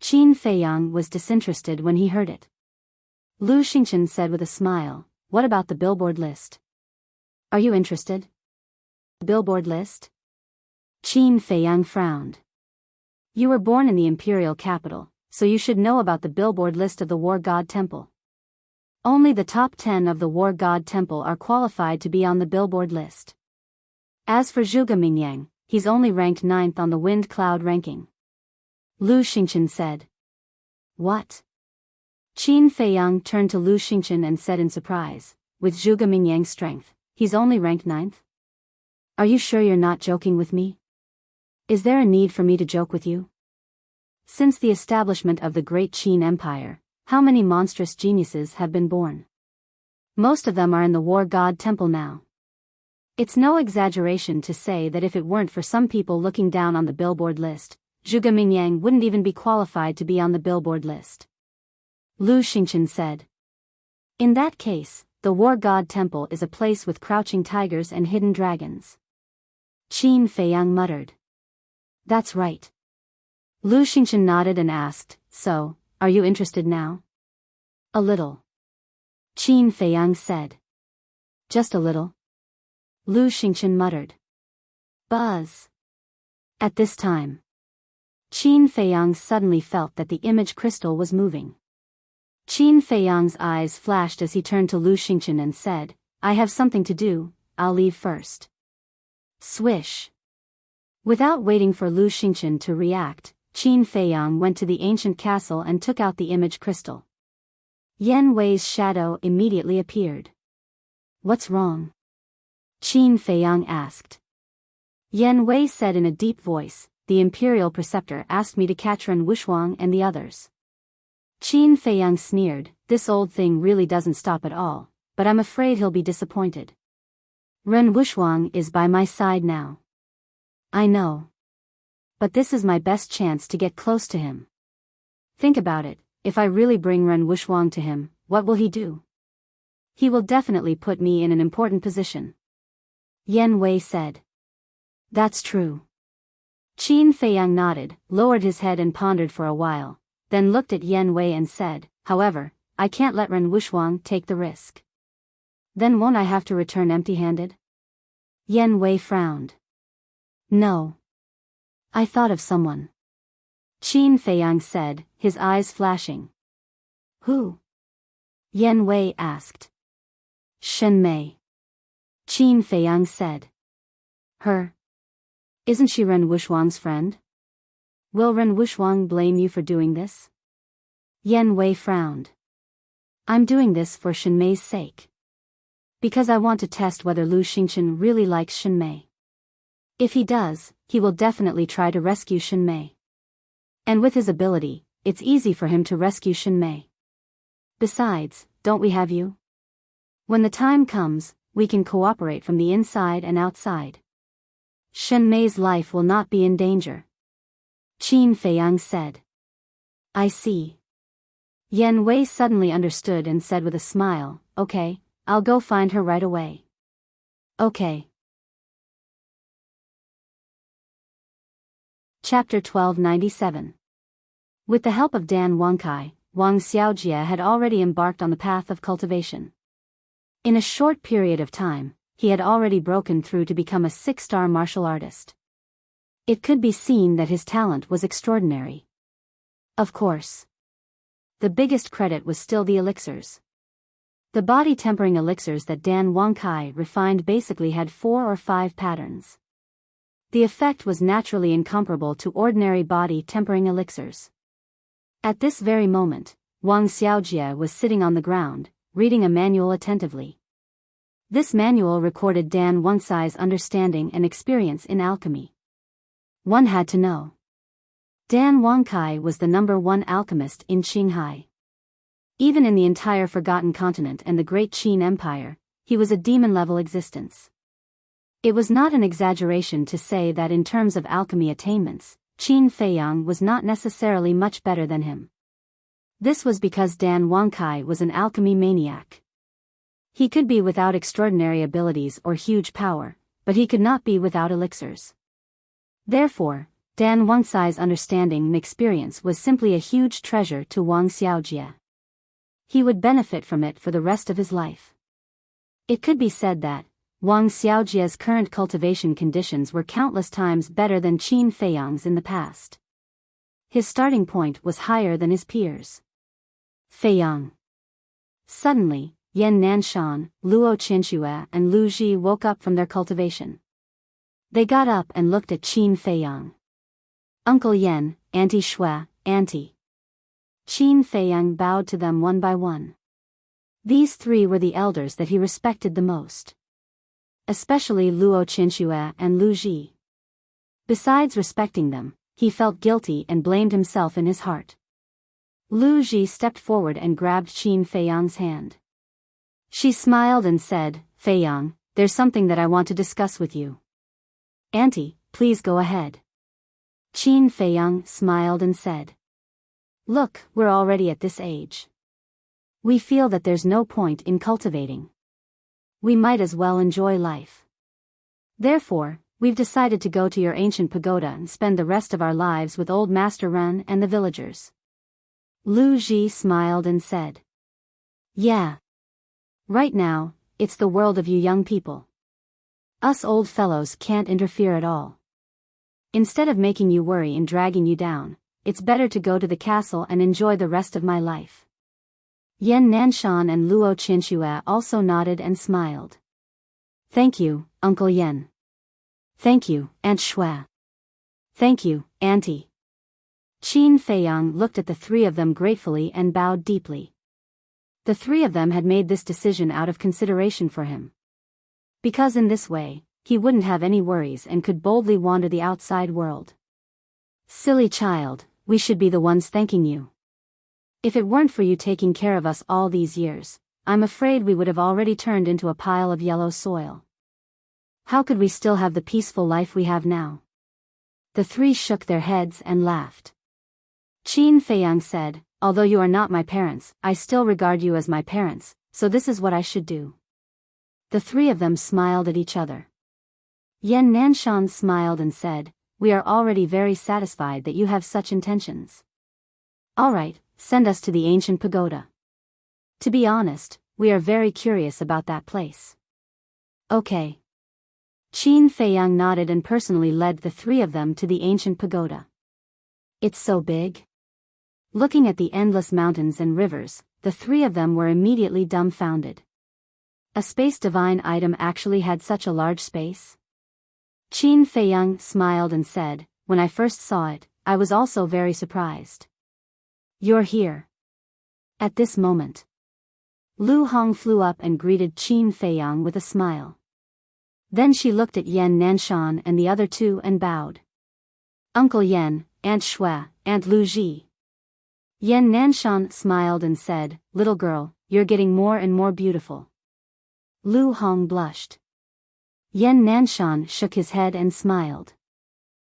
Qin Feiyang was disinterested when he heard it. Lu Xingchen said with a smile, what about the billboard list? Are you interested? Billboard list? Qin Feiyang frowned. You were born in the imperial capital, so you should know about the billboard list of the War God Temple. Only the top 10 of the War God Temple are qualified to be on the billboard list. As for Zhuge Mingyang, he's only ranked 9th on the Wind Cloud ranking. Lu Xingchen said. What? Qin Feiyang turned to Lu Xingchen and said in surprise, with Zhuge Mingyang's strength, he's only ranked 9th? Are you sure you're not joking with me? Is there a need for me to joke with you? Since the establishment of the Great Qin Empire, how many monstrous geniuses have been born? Most of them are in the War God Temple now. It's no exaggeration to say that if it weren't for some people looking down on the billboard list, Zhuge Mingyang wouldn't even be qualified to be on the billboard list. Lu Xingchen said. In that case, the War God Temple is a place with crouching tigers and hidden dragons. Qin Feiyang muttered. That's right. Lu Xingchen nodded and asked, so, are you interested now? A little. Qin Feiyang said. Just a little. Lu Xingchen muttered. Buzz. At this time, Qin Feiyang suddenly felt that the image crystal was moving. Qin Feiyang's eyes flashed as he turned to Lu Xingchen and said, I have something to do, I'll leave first. Swish. Without waiting for Lu Xingchen to react, Qin Feiyang went to the ancient castle and took out the image crystal. Yan Wei's shadow immediately appeared. What's wrong? Qin Feiyang asked. Yan Wei said in a deep voice, the imperial preceptor asked me to catch Ren Wuxuang and the others. Qin Feiyang sneered, this old thing really doesn't stop at all, but I'm afraid he'll be disappointed. Ren Wuxuang is by my side now. I know. But this is my best chance to get close to him. Think about it, if I really bring Ren Wuxuang to him, what will he do? He will definitely put me in an important position. Yan Wei said. That's true. Qin Feiyang nodded, lowered his head and pondered for a while, then looked at Yan Wei and said, however, I can't let Ren Wuxuang take the risk. Then won't I have to return empty-handed? Yan Wei frowned. No. I thought of someone. Qin Feiyang said, his eyes flashing. Who? Yan Wei asked. Shen Mei. Qin Feiyang said. Her? Isn't she Ren Wuxuang's friend? Will Ren Wuxuang blame you for doing this? Yan Wei frowned. I'm doing this for Shen Mei's sake. Because I want to test whether Lu Xingchen really likes Shen Mei. If he does, he will definitely try to rescue Shen Mei. And with his ability, it's easy for him to rescue Shen Mei. Besides, don't we have you? When the time comes, we can cooperate from the inside and outside. Shen Mei's life will not be in danger. Qin Feiyang said. I see. Yan Wei suddenly understood and said with a smile, "Okay, I'll go find her right away." "Okay." Chapter 1297. With the help of Dan Wangkai, Wang Xiaojie had already embarked on the path of cultivation. In a short period of time, he had already broken through to become a 6-star martial artist. It could be seen that his talent was extraordinary. Of course, the biggest credit was still the elixirs. The body-tempering elixirs that Dan Wangkai refined basically had 4 or 5 patterns. The effect was naturally incomparable to ordinary body-tempering elixirs. At this very moment, Wang Xiaojie was sitting on the ground, reading a manual attentively. This manual recorded Dan Wangcai's understanding and experience in alchemy. One had to know. Dan Wangkai was the #1 alchemist in Qinghai. Even in the entire Forgotten Continent and the Great Qin Empire, he was a demon-level existence. It was not an exaggeration to say that in terms of alchemy attainments, Qin Feiyang was not necessarily much better than him. This was because Dan Wangkai was an alchemy maniac. He could be without extraordinary abilities or huge power, but he could not be without elixirs. Therefore, Dan Wangcai's understanding and experience was simply a huge treasure to Wang Xiaojie. He would benefit from it for the rest of his life. It could be said that Wang Xiaojie's current cultivation conditions were countless times better than Qin Feiyang's in the past. His starting point was higher than his peers. Feiyang. Suddenly, Yan Nanshan, Luo Qianxue and Lu Ji woke up from their cultivation. They got up and looked at Qin Feiyang. "Uncle Yan, Auntie Shui, Auntie." Qin Feiyang bowed to them one by one. These 3 were the elders that he respected the most. Especially Luo Qianxue and Lu Ji. Besides respecting them, he felt guilty and blamed himself in his heart. Lu Ji stepped forward and grabbed Qin Feiyang's hand. She smiled and said, "Feiyang, there's something that I want to discuss with you." "Auntie, please go ahead." Qin Feiyang smiled and said, "Look, we're already at this age. We feel that there's no point in cultivating. We might as well enjoy life. Therefore, we've decided to go to your ancient pagoda and spend the rest of our lives with old Master Ren and the villagers." Lu Ji smiled and said, "Yeah. Right now, it's the world of you young people. Us old fellows can't interfere at all. Instead of making you worry and dragging you down, it's better to go to the castle and enjoy the rest of my life." Yan Nanshan and Luo Qianxue also nodded and smiled. "Thank you, Uncle Yan. Thank you, Aunt Shui. Thank you, Auntie." Qin Feiyang looked at the 3 of them gratefully and bowed deeply. The 3 of them had made this decision out of consideration for him. Because in this way, he wouldn't have any worries and could boldly wander the outside world. "Silly child, we should be the ones thanking you. If it weren't for you taking care of us all these years, I'm afraid we would have already turned into a pile of yellow soil. How could we still have the peaceful life we have now?" The 3 shook their heads and laughed. Qin Feiyang said, "Although you are not my parents, I still regard you as my parents, so this is what I should do." The 3 of them smiled at each other. Yan Nanshan smiled and said, "We are already very satisfied that you have such intentions. All right, send us to the ancient pagoda. To be honest, we are very curious about that place." "Okay." Qin Feiyang nodded and personally led the 3 of them to the ancient pagoda. "It's so big." Looking at the endless mountains and rivers, the 3 of them were immediately dumbfounded. A space divine item actually had such a large space? Qin Feiyang smiled and said, "When I first saw it, I was also very surprised." "You're here." At this moment, Lu Hong flew up and greeted Qin Feiyang with a smile. Then she looked at Yan Nanshan and the other 2 and bowed. "Uncle Yan, Aunt Shui, Aunt Lu Ji." Yan Nanshan smiled and said, "Little girl, you're getting more and more beautiful." Lu Hong blushed. Yan Nanshan shook his head and smiled.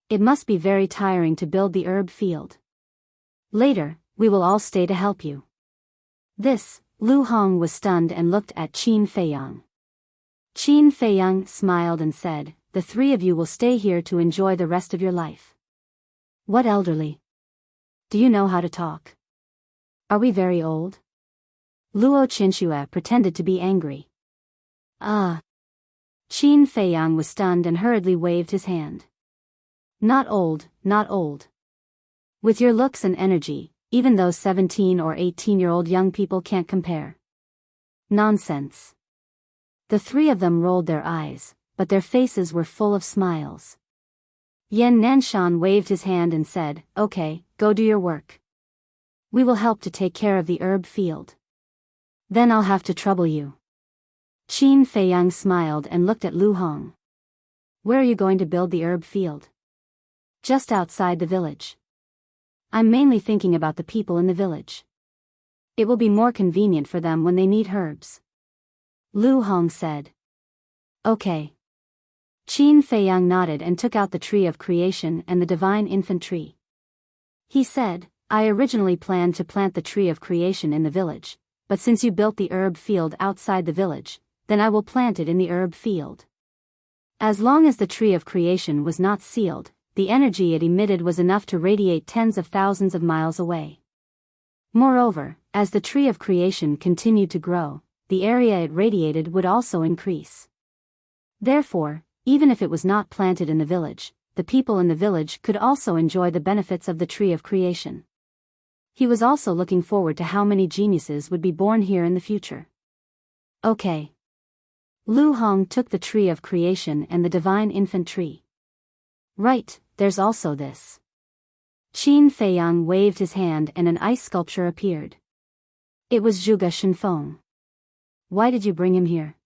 "It must be very tiring to build the herb field. Later, we will all stay to help you." This, Lu Hong was stunned and looked at Qin Feiyang. Qin Feiyang smiled and said, "The three of you will stay here to enjoy the rest of your life." "What elderly? Do you know how to talk? Are we very old?" Luo Qinxue pretended to be angry. "Ah." Qin Feiyang was stunned and hurriedly waved his hand. "Not old, not old. With your looks and energy, even those 17 or 18-year-old young people can't compare." "Nonsense." The three of them rolled their eyes, but their faces were full of smiles. Yan Nanshan waved his hand and said, "Okay, go do your work. We will help to take care of the herb field. Then I'll have to trouble you." Qin Feiyang smiled and looked at Lu Hong. "Where are you going to build the herb field?" "Just outside the village. I'm mainly thinking about the people in the village. It will be more convenient for them when they need herbs." Lu Hong said. "Okay." Qin Feiyang nodded and took out the tree of creation and the divine infant tree. He said, "I originally planned to plant the tree of creation in the village, but since you built the herb field outside the village, then I will plant it in the herb field." As long as the tree of creation was not sealed, the energy it emitted was enough to radiate tens of thousands of miles away. Moreover, as the tree of creation continued to grow, the area it radiated would also increase. Therefore, even if it was not planted in the village, the people in the village could also enjoy the benefits of the tree of creation. He was also looking forward to how many geniuses would be born here in the future. "Okay." Lu Hong took the tree of creation and the divine infant tree. "Right, there's also this." Qin Feiyang waved his hand and an ice sculpture appeared. It was Zhuge Shenfeng. "Why did you bring him here?"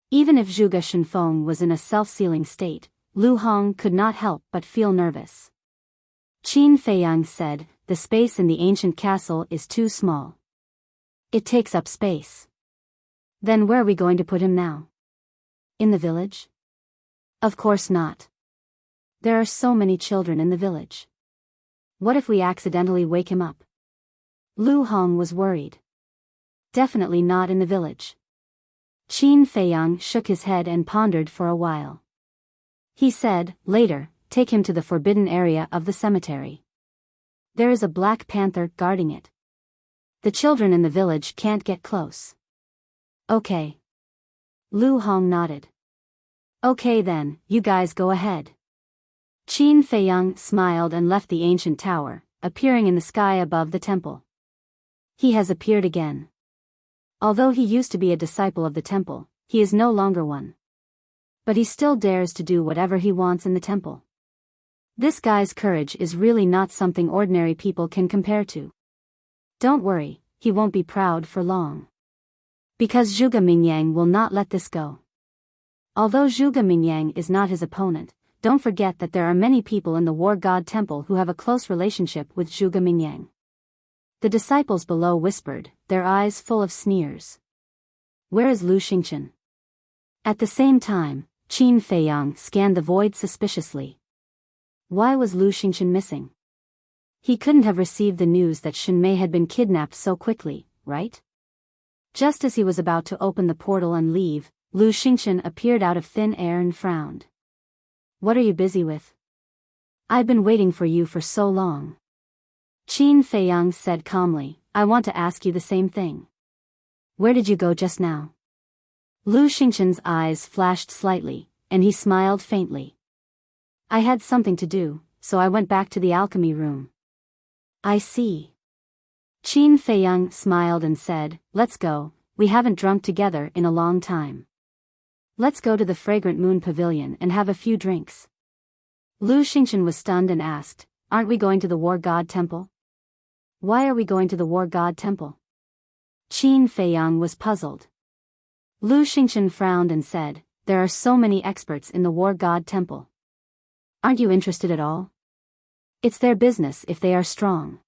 Even if Zhuge Shenfeng was in a self-sealing state, Lu Hong could not help but feel nervous. Qin Feiyang said, "The space in the ancient castle is too small. It takes up space." "Then where are we going to put him now? In the village?" "Of course not. There are so many children in the village. What if we accidentally wake him up?" Lu Hong was worried. "Definitely not in the village." Qin Feiyang shook his head and pondered for a while. He said, "Later, take him to the forbidden area of the cemetery. There is a black panther guarding it. The children in the village can't get close." "Okay." Lu Hong nodded. "Okay then, you guys go ahead." Qin Feiyang smiled and left the ancient tower, appearing in the sky above the temple. He has appeared again. Although he used to be a disciple of the temple, he is no longer one. But he still dares to do whatever he wants in the temple. This guy's courage is really not something ordinary people can compare to. Don't worry, he won't be proud for long. Because Zhuge Mingyang will not let this go. Although Zhuge Mingyang is not his opponent, don't forget that there are many people in the War God Temple who have a close relationship with Zhuge Mingyang. The disciples below whispered, their eyes full of sneers. "Where is Lu Xingqian?" At the same time, Qin Feiyang scanned the void suspiciously. Why was Lu Xingqian missing? He couldn't have received the news that Shenmei had been kidnapped so quickly, right? Just as he was about to open the portal and leave, Lu Xingqian appeared out of thin air and frowned. "What are you busy with? I've been waiting for you for so long." Qin Feiyang said calmly, "I want to ask you the same thing. Where did you go just now?" Lu Xingqian's eyes flashed slightly, and he smiled faintly. "I had something to do, so I went back to the alchemy room." "I see." Qin Feiyang smiled and said, "Let's go, we haven't drunk together in a long time. Let's go to the Fragrant Moon Pavilion and have a few drinks." Lu Xingqian was stunned and asked, "Aren't we going to the War God Temple?" "Why are we going to the War God Temple?" Qin Feiyang was puzzled. Lu Xingqian frowned and said, "There are so many experts in the War God Temple. Aren't you interested at all? It's their business if they are strong.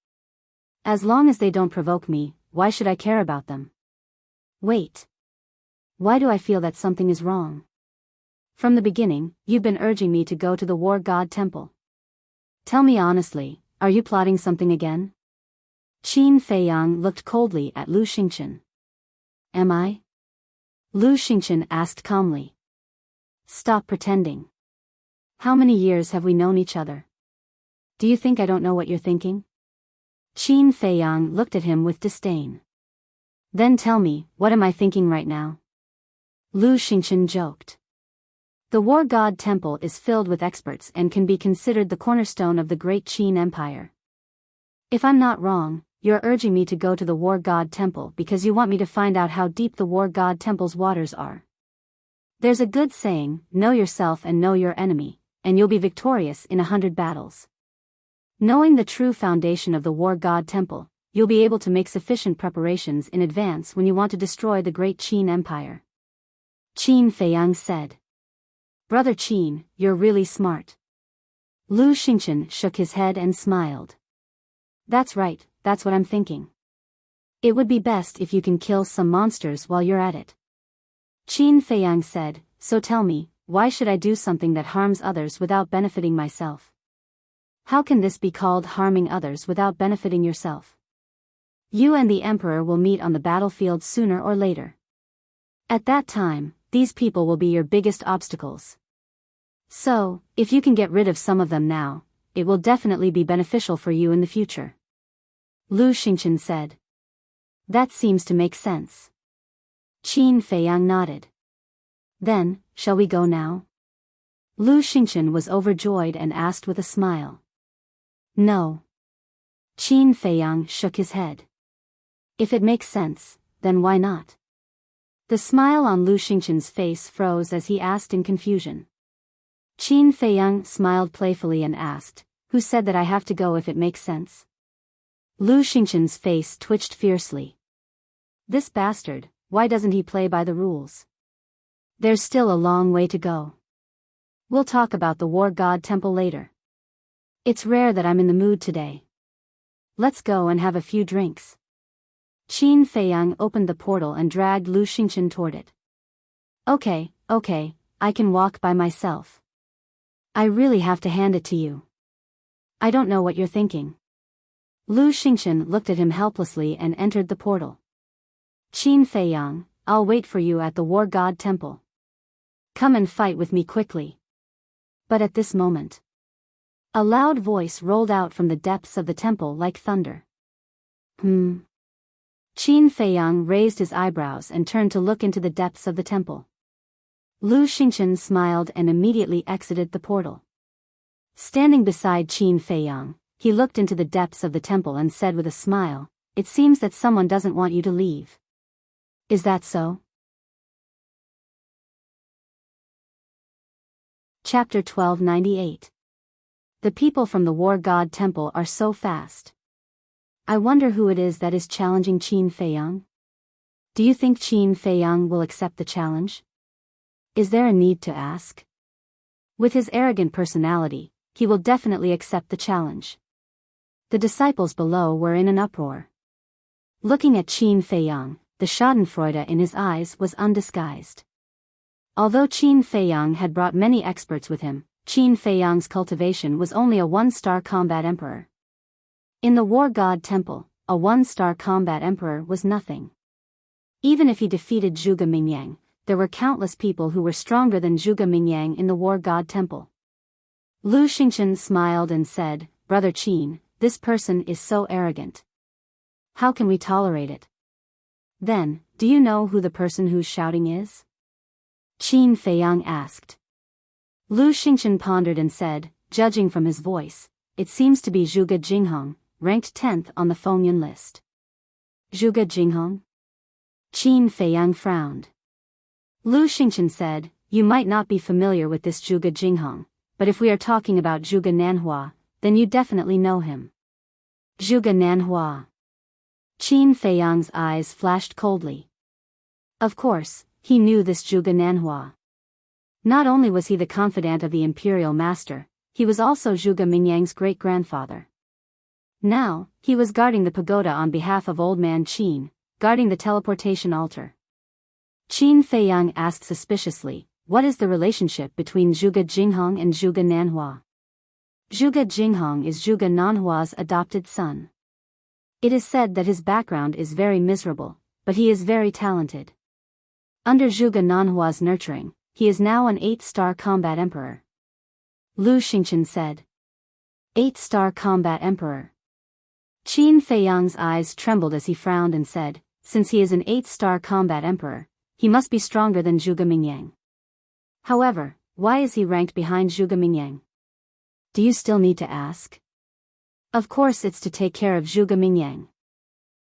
As long as they don't provoke me, why should I care about them?" "Wait. Why do I feel that something is wrong? From the beginning, you've been urging me to go to the War God Temple. Tell me honestly, are you plotting something again?" Qin Feiyang looked coldly at Lu Xingchen. Am I? Lu Xingchen asked calmly. Stop pretending. How many years have we known each other? Do you think I don't know what you're thinking? Qin Feiyang looked at him with disdain. Then tell me, what am I thinking right now? Lu Xingchen joked. The War God Temple is filled with experts and can be considered the cornerstone of the great Qin Empire. If I'm not wrong, you're urging me to go to the War God Temple because you want me to find out how deep the War God Temple's waters are. There's a good saying, know yourself and know your enemy, and you'll be victorious in 100 battles. Knowing the true foundation of the War God Temple, you'll be able to make sufficient preparations in advance when you want to destroy the great Qin Empire. Qin Feiyang said. Brother Qin, you're really smart. Lu Xingchen shook his head and smiled. That's right, that's what I'm thinking. It would be best if you can kill some monsters while you're at it. Qin Feiyang said, so tell me, why should I do something that harms others without benefiting myself? How can this be called harming others without benefiting yourself? You and the Emperor will meet on the battlefield sooner or later. At that time, these people will be your biggest obstacles. So, if you can get rid of some of them now, it will definitely be beneficial for you in the future. Lu Xingchen said. That seems to make sense. Qin Feiyang nodded. Then, shall we go now? Lu Xingchen was overjoyed and asked with a smile. No. Qin Feiyang shook his head. If it makes sense, then why not? The smile on Lu Xingchen's face froze as he asked in confusion. Qin Feiyang smiled playfully and asked, who said that I have to go if it makes sense? Lu Xingchen's face twitched fiercely. This bastard, why doesn't he play by the rules? There's still a long way to go. We'll talk about the War God Temple later. It's rare that I'm in the mood today. Let's go and have a few drinks. Qin Feiyang opened the portal and dragged Lu Xingchen toward it. Okay, I can walk by myself. I really have to hand it to you. I don't know what you're thinking. Lu Xingchen looked at him helplessly and entered the portal. Qin Feiyang, I'll wait for you at the War God Temple. Come and fight with me quickly. But at this moment, a loud voice rolled out from the depths of the temple like thunder. Qin Feiyang raised his eyebrows and turned to look into the depths of the temple. Lu Xingchen smiled and immediately exited the portal. Standing beside Qin Feiyang, he looked into the depths of the temple and said with a smile, it seems that someone doesn't want you to leave. Is that so? Chapter 1298. The people from the War God Temple are so fast. I wonder who it is that is challenging Qin Feiyang? Do you think Qin Feiyang will accept the challenge? Is there a need to ask? With his arrogant personality, he will definitely accept the challenge. The disciples below were in an uproar. Looking at Qin Feiyang, the schadenfreude in his eyes was undisguised. Although Qin Feiyang had brought many experts with him, Qin Feiyang's cultivation was only a one-star combat emperor. In the War God Temple, a one-star combat emperor was nothing. Even if he defeated Zhuge Mingyang, there were countless people who were stronger than Zhuge Mingyang in the War God Temple. Lu Xingchen smiled and said, Brother Qin, this person is so arrogant. How can we tolerate it? Then, do you know who the person who's shouting is? Qin Feiyang asked. Lu Xingchen pondered and said, judging from his voice, it seems to be Zhuge Jinghong, ranked 10th on the Fengyun list. Zhuge Jinghong? Qin Feiyang frowned. Lu Xingchen said, you might not be familiar with this Zhuge Jinghong, but if we are talking about Zhuge Nanhua, then you definitely know him. Zhuge Nanhua. Qin Feiyang's eyes flashed coldly. Of course, he knew this Zhuge Nanhua. Not only was he the confidant of the imperial master, he was also Zhuge Mingyang's great-grandfather. Now, he was guarding the pagoda on behalf of old man Qin, guarding the teleportation altar. Qin Feiyang asked suspiciously, what is the relationship between Zhuge Jinghong and Zhuge Nanhua? Zhuge Jinghong is Zhuge Nanhua's adopted son. It is said that his background is very miserable, but he is very talented. Under Zhuge Nanhua's nurturing, he is now an 8-star combat emperor. Lu Xingchen said. 8-star combat emperor. Qin Feiyang's eyes trembled as he frowned and said, since he is an 8-star combat emperor, he must be stronger than Zhuge Mingyang. However, why is he ranked behind Zhuge Mingyang? Do you still need to ask? Of course it's to take care of Zhuge Mingyang.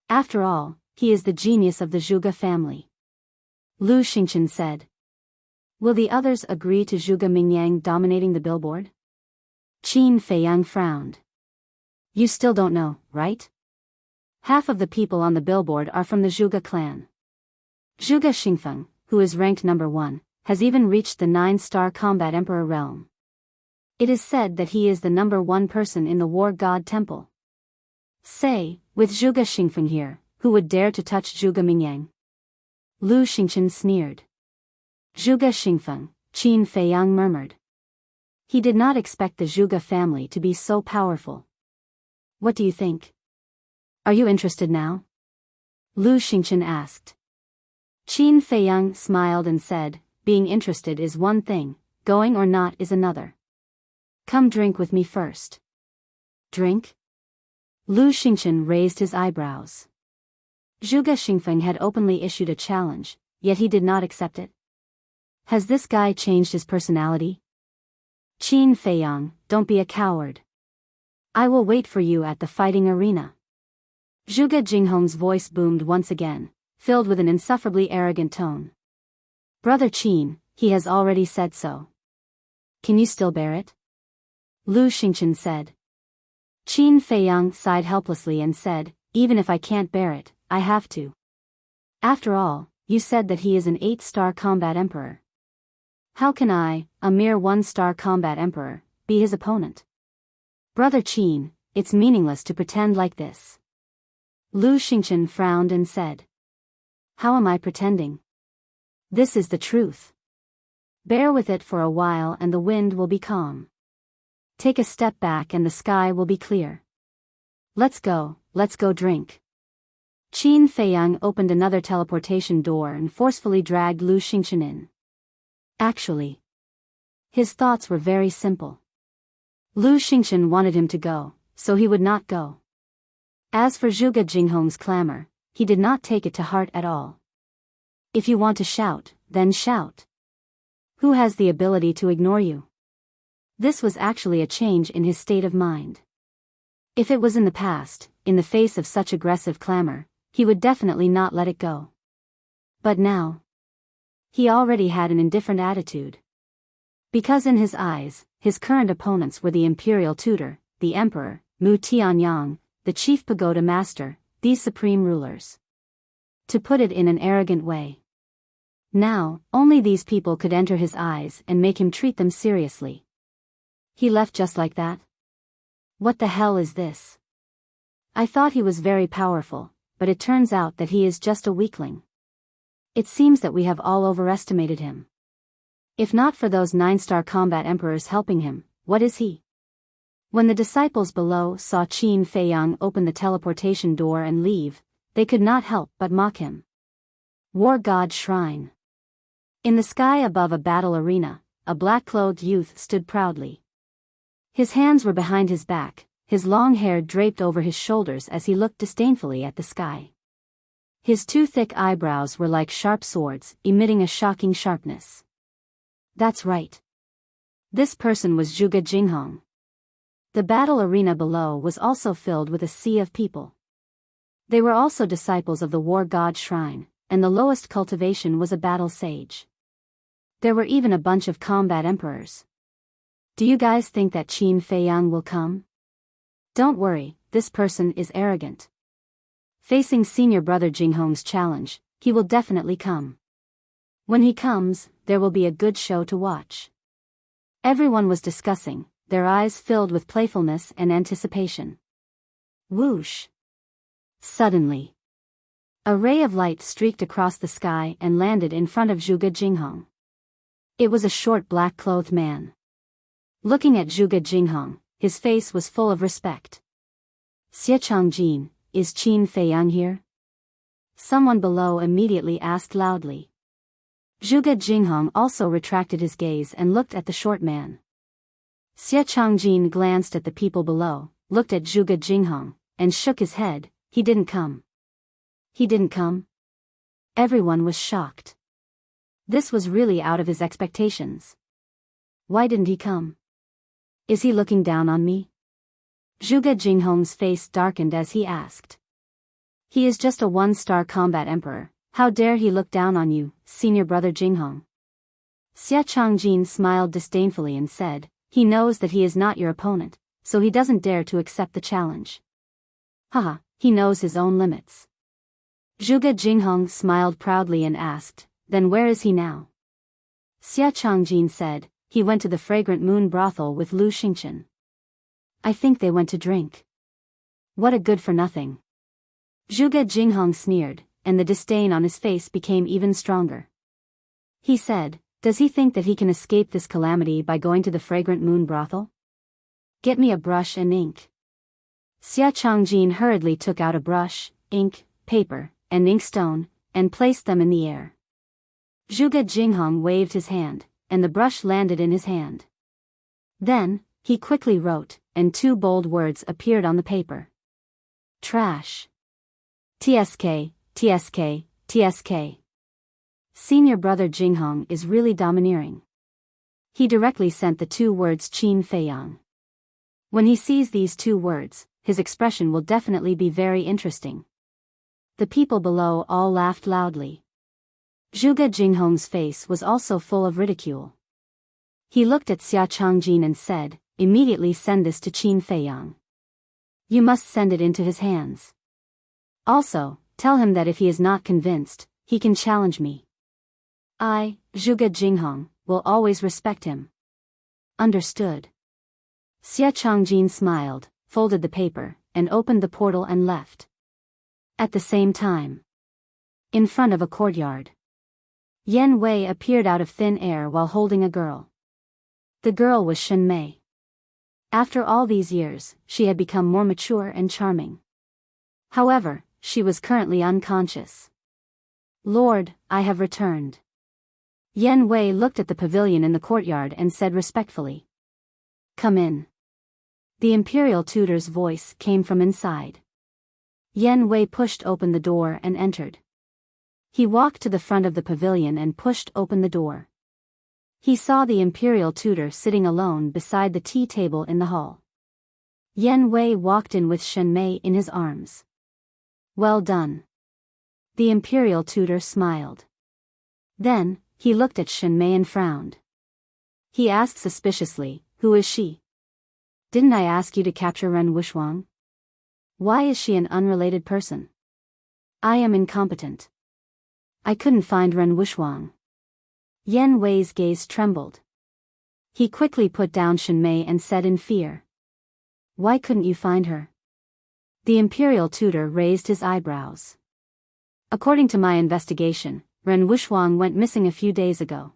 After all, he is the genius of the Zhuge family. Lu Xingchen said. Will the others agree to Zhuge Mingyang dominating the billboard? Qin Feiyang frowned. You still don't know, right? Half of the people on the billboard are from the Zhuge clan. Zhuge Xingfeng, who is ranked number 1, has even reached the 9-star combat emperor realm. It is said that he is the number 1 person in the war god temple. Say, with Zhuge Xingfeng here, who would dare to touch Zhuge Mingyang? Lu Xingchen sneered. Zhuge Xingfeng, Qin Feiyang murmured. He did not expect the Zhuge family to be so powerful. What do you think? Are you interested now? Lu Xingchen asked. Qin Feiyang smiled and said, being interested is one thing, going or not is another. Come drink with me first. Drink? Lu Xingchen raised his eyebrows. Zhuge Xingfeng had openly issued a challenge, yet he did not accept it. Has this guy changed his personality? Qin Feiyang, don't be a coward. I will wait for you at the fighting arena. Zhuge Jinghong's voice boomed once again, filled with an insufferably arrogant tone. Brother Qin, he has already said so. Can you still bear it? Lu Xingchen said. Qin Feiyang sighed helplessly and said, even if I can't bear it, I have to. After all, you said that he is an 8-star combat emperor. How can I, a mere 1-star combat emperor, be his opponent? Brother Qin, it's meaningless to pretend like this. Lu Xingchen frowned and said. How am I pretending? This is the truth. Bear with it for a while and the wind will be calm. Take a step back and the sky will be clear. Let's go drink. Qin Feiyang opened another teleportation door and forcefully dragged Lu Xingchen in. Actually, his thoughts were very simple. Lu Xingchen wanted him to go, so he would not go. As for Zhuge Jinghong's clamor, he did not take it to heart at all. If you want to shout, then shout. Who has the ability to ignore you? This was actually a change in his state of mind. If it was in the past, in the face of such aggressive clamor, he would definitely not let it go. But now, he already had an indifferent attitude. Because in his eyes, his current opponents were the imperial tutor, the emperor, Mu Tianyang, the chief pagoda master, these supreme rulers. To put it in an arrogant way. Now, only these people could enter his eyes and make him treat them seriously. He left just like that? What the hell is this? I thought he was very powerful, but it turns out that he is just a weakling. It seems that we have all overestimated him. If not for those 9-star combat emperors helping him, what is he? When the disciples below saw Qin Feiyang open the teleportation door and leave, they could not help but mock him. War God Shrine. In the sky above a battle arena, a black-clothed youth stood proudly. His hands were behind his back, his long hair draped over his shoulders as he looked disdainfully at the sky. His 2 thick eyebrows were like sharp swords, emitting a shocking sharpness. That's right. This person was Zhuge Jinghong. The battle arena below was also filled with a sea of people. They were also disciples of the war god Shrine, and the lowest cultivation was a battle sage. There were even a bunch of combat emperors. Do you guys think that Qin Feiyang will come? Don't worry, this person is arrogant. Facing senior brother Jinghong's challenge, he will definitely come. When he comes, there will be a good show to watch. Everyone was discussing, their eyes filled with playfulness and anticipation. Whoosh! Suddenly, a ray of light streaked across the sky and landed in front of Zhuge Jinghong. It was a short black-clothed man. Looking at Zhuge Jinghong, his face was full of respect. Xie Changjin, is Qin Feiyang here? Someone below immediately asked loudly. Zhuge Jinghong also retracted his gaze and looked at the short man. Xie Changjin glanced at the people below, looked at Zhuge Jinghong, and shook his head. He didn't come. He didn't come? Everyone was shocked. This was really out of his expectations. Why didn't he come? Is he looking down on me? Zhuge Jinghong's face darkened as he asked. He is just a one-star combat emperor. How dare he look down on you, senior brother Jinghong? Xie Changjin smiled disdainfully and said, he knows that he is not your opponent, so he doesn't dare to accept the challenge. Haha, he knows his own limits. Zhuge Jinghong smiled proudly and asked, then where is he now? Xie Changjin said, he went to the Fragrant Moon brothel with Lu Xingchen. I think they went to drink. What a good-for-nothing. Zhuge Jinghong sneered, and the disdain on his face became even stronger. He said, does he think that he can escape this calamity by going to the Fragrant Moon brothel? Get me a brush and ink. Xie Changjin hurriedly took out a brush, ink, paper, and inkstone, and placed them in the air. Zhuge Jinghong waved his hand, and the brush landed in his hand. Then, he quickly wrote, and two bold words appeared on the paper. Trash. TSK, TSK, TSK. Senior brother Jinghong is really domineering. He directly sent the two words Qin Feiyang. When he sees these two words, his expression will definitely be very interesting. The people below all laughed loudly. Zhuge Jinghong's face was also full of ridicule. He looked at Xie Changjin and said, immediately send this to Qin Feiyang. You must send it into his hands. Also, tell him that if he is not convinced, he can challenge me. I, Zhuge Jinghong, will always respect him. Understood. Xie Changjin smiled, folded the paper, and opened the portal and left. At the same time, in front of a courtyard, Yan Wei appeared out of thin air while holding a girl. The girl was Shen Mei. After all these years, she had become more mature and charming. However, she was currently unconscious. Lord, I have returned. Yan Wei looked at the pavilion in the courtyard and said respectfully. Come in. The imperial tutor's voice came from inside. Yan Wei pushed open the door and entered. He walked to the front of the pavilion and pushed open the door. He saw the imperial tutor sitting alone beside the tea table in the hall. Yan Wei walked in with Shen Mei in his arms. Well done. The imperial tutor smiled. Then, he looked at Shen Mei and frowned. He asked suspiciously, who is she? Didn't I ask you to capture Ren Wuxuang? Why is she an unrelated person? I am incompetent. I couldn't find Ren Wuxuang. Yan Wei's gaze trembled. He quickly put down Shen Mei and said in fear. Why couldn't you find her? The imperial tutor raised his eyebrows. According to my investigation, Ren Wuxuang went missing a few days ago.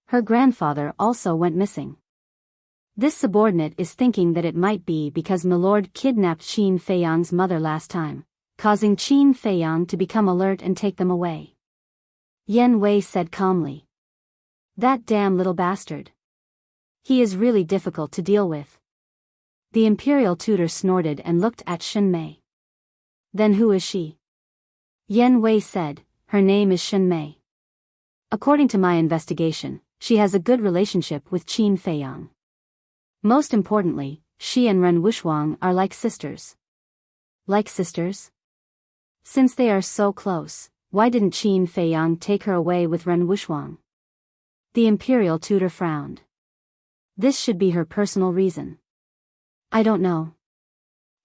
Her grandfather also went missing. This subordinate is thinking that it might be because Milord kidnapped Qin Feiyang's mother last time, causing Qin Feiyang to become alert and take them away. Yan Wei said calmly. That damn little bastard. He is really difficult to deal with. The imperial tutor snorted and looked at Shen Mei. Then who is she? Yan Wei said, her name is Shen Mei. According to my investigation, she has a good relationship with Qin Feiyang. Most importantly, she and Ren Wuxuang are like sisters. Like sisters? Since they are so close, why didn't Qin Feiyang take her away with Ren Wuxuang? The imperial tutor frowned. This should be her personal reason. I don't know.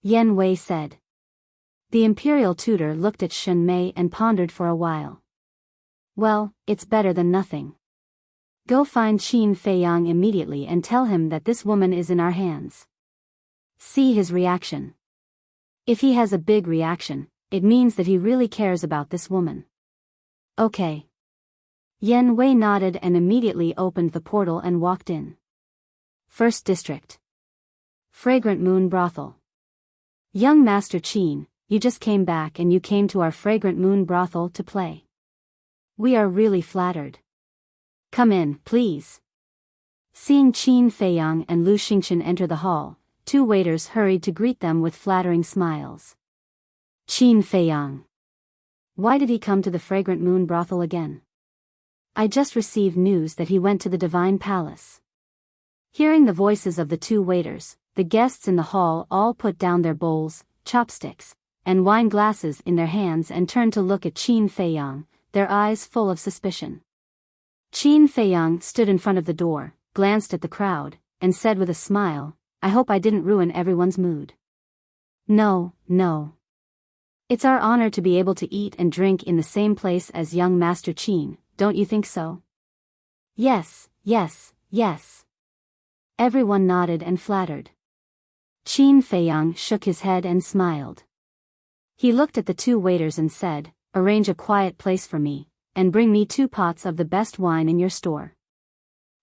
Yan Wei said. The imperial tutor looked at Shen Mei and pondered for a while. Well, it's better than nothing. Go find Qin Feiyang immediately and tell him that this woman is in our hands. See his reaction. If he has a big reaction, it means that he really cares about this woman. Okay. Yan Wei nodded and immediately opened the portal and walked in. First District. Fragrant Moon Brothel. Young Master Qin, you just came back and you came to our fragrant moon brothel to play. We are really flattered. Come in, please. Seeing Qin Feiyang and Lu Xingchen enter the hall, two waiters hurried to greet them with flattering smiles. Qin Feiyang. Why did he come to the fragrant moon brothel again? I just received news that he went to the divine palace. Hearing the voices of the two waiters, the guests in the hall all put down their bowls, chopsticks, and wine glasses in their hands and turned to look at Qin Feiyang, their eyes full of suspicion. Qin Feiyang stood in front of the door, glanced at the crowd, and said with a smile, I hope I didn't ruin everyone's mood. No, no. It's our honor to be able to eat and drink in the same place as young Master Qin, don't you think so? Yes, yes, yes. Everyone nodded and flattered. Qin Feiyang shook his head and smiled. He looked at the two waiters and said, arrange a quiet place for me, and bring me 2 pots of the best wine in your store.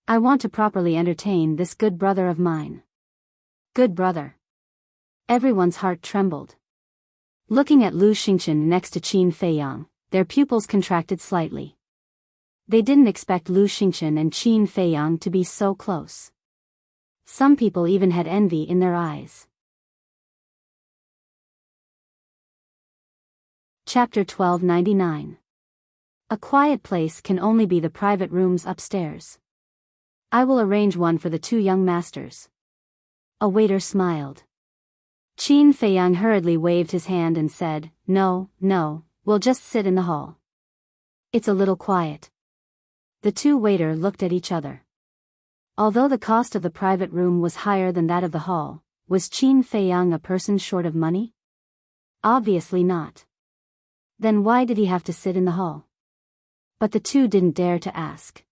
I want to properly entertain this good brother of mine. Good brother. Everyone's heart trembled. Looking at Lu Xingchen next to Qin Feiyang, their pupils contracted slightly. They didn't expect Lu Xingchen and Qin Feiyang to be so close. Some people even had envy in their eyes. Chapter 1299. A quiet place can only be the private rooms upstairs. I will arrange one for the 2 young masters. A waiter smiled. Qin Feiyang hurriedly waved his hand and said, no, no, we'll just sit in the hall. It's a little quiet. The 2 waiters looked at each other. Although the cost of the private room was higher than that of the hall, was Qin Feiyang a person short of money? Obviously not. Then why did he have to sit in the hall? But the 2 didn't dare to ask.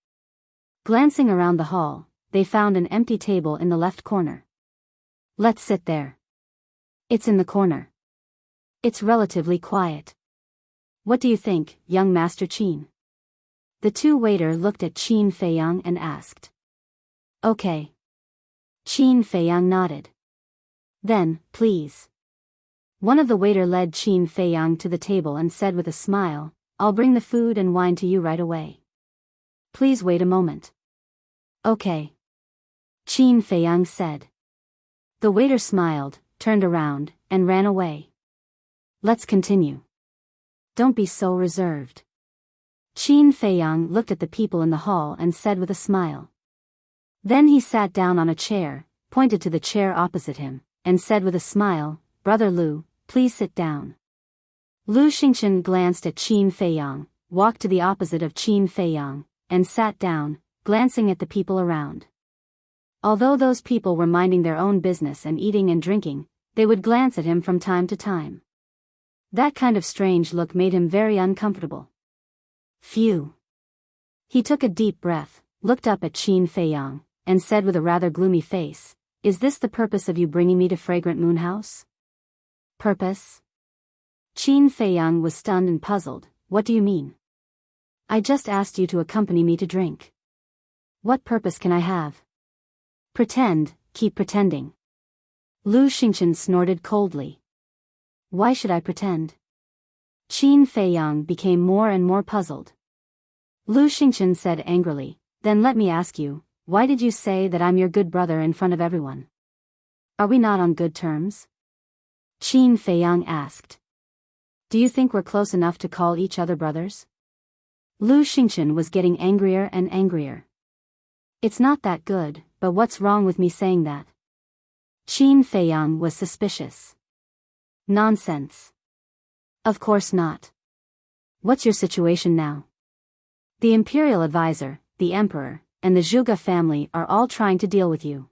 Glancing around the hall, they found an empty table in the left corner. Let's sit there. It's in the corner. It's relatively quiet. What do you think, young Master Qin? The 2 waiters looked at Qin Feiyang and asked. Okay. Qin Feiyang nodded. Then, please. One of the waiters led Qin Feiyang to the table and said with a smile, I'll bring the food and wine to you right away. Please wait a moment. Okay. Qin Feiyang said. The waiter smiled, turned around, and ran away. Let's continue. Don't be so reserved. Qin Feiyang looked at the people in the hall and said with a smile. Then he sat down on a chair, pointed to the chair opposite him, and said with a smile, Brother Lu, please sit down. Lu Xingchen glanced at Qin Feiyang, walked to the opposite of Qin Feiyang, and sat down, glancing at the people around. Although those people were minding their own business and eating and drinking, they would glance at him from time to time. That kind of strange look made him very uncomfortable. Phew. He took a deep breath, looked up at Qin Feiyang, and said with a rather gloomy face, Is this the purpose of you bringing me to Fragrant Moon House? Purpose? Qin Feiyang was stunned and puzzled. What do you mean? I just asked you to accompany me to drink. What purpose can I have? Pretend, keep pretending. Lu Xingchen snorted coldly. Why should I pretend? Qin Feiyang became more and more puzzled. Lu Xingchen said angrily, Then let me ask you, why did you say that I'm your good brother in front of everyone? Are we not on good terms? Qin Feiyang asked. Do you think we're close enough to call each other brothers? Lu Xingchen was getting angrier and angrier. It's not that good, but what's wrong with me saying that? Qin Feiyang was suspicious. Nonsense. Of course not. What's your situation now? The imperial advisor, the emperor, and the Zhuge family are all trying to deal with you.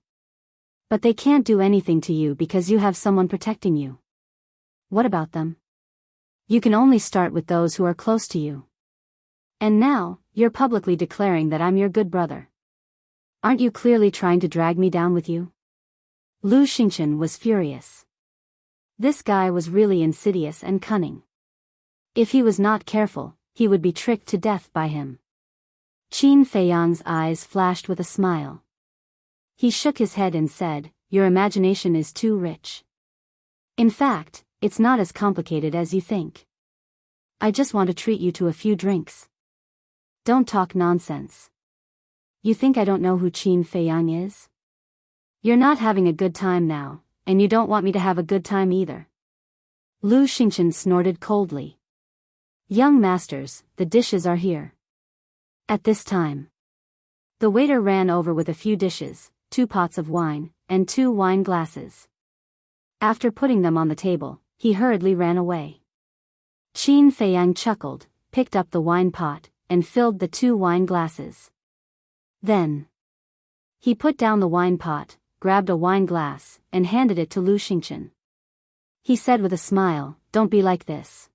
But they can't do anything to you because you have someone protecting you. What about them? You can only start with those who are close to you. And now, you're publicly declaring that I'm your good brother. Aren't you clearly trying to drag me down with you? Lu Xingchen was furious. This guy was really insidious and cunning. If he was not careful, he would be tricked to death by him. Qin Feiyang's eyes flashed with a smile. He shook his head and said, Your imagination is too rich. In fact, It's not as complicated as you think. I just want to treat you to a few drinks. Don't talk nonsense. You think I don't know who Qin Feiyang is? You're not having a good time now, and you don't want me to have a good time either. Lu Xingchen snorted coldly. Young masters, the dishes are here. At this time, the waiter ran over with a few dishes, 2 pots of wine, and 2 wine glasses. After putting them on the table, he hurriedly ran away. Qin Feiyang chuckled, picked up the wine pot, and filled the 2 wine glasses. Then, he put down the wine pot, grabbed a wine glass, and handed it to Lu Xingchen. He said with a smile, "Don't be like this.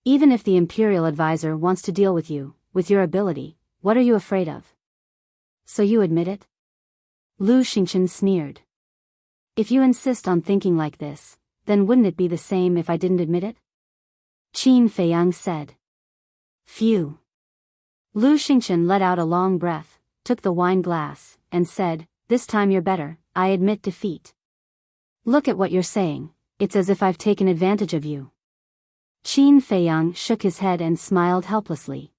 Even if the imperial advisor wants to deal with you, with your ability, what are you afraid of? So you admit it?" Lu Xingchen sneered. "If you insist on thinking like this, then wouldn't it be the same if I didn't admit it?" Qin Feiyang said. "Phew." Lu Xingchen let out a long breath, took the wine glass, and said, "This time you're better, I admit defeat. Look at what you're saying, it's as if I've taken advantage of you." Qin Feiyang shook his head and smiled helplessly.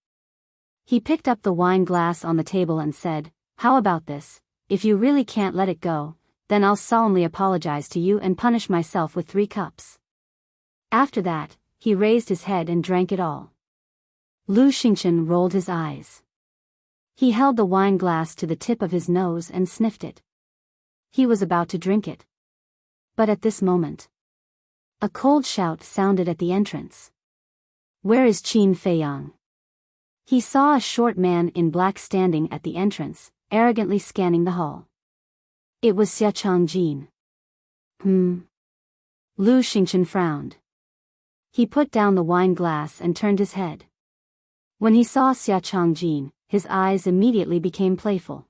He picked up the wine glass on the table and said, "How about this? If you really can't let it go, then I'll solemnly apologize to you and punish myself with 3 cups." After that, he raised his head and drank it all. Lu Xingchen rolled his eyes. He held the wine glass to the tip of his nose and sniffed it. He was about to drink it. But at this moment, a cold shout sounded at the entrance. "Where is Qin Feiyang?" He saw a short man in black standing at the entrance, arrogantly scanning the hall. It was Xia Changjin. Lu Xingchen frowned. He put down the wine glass and turned his head. When he saw Xia Changjin, his eyes immediately became playful.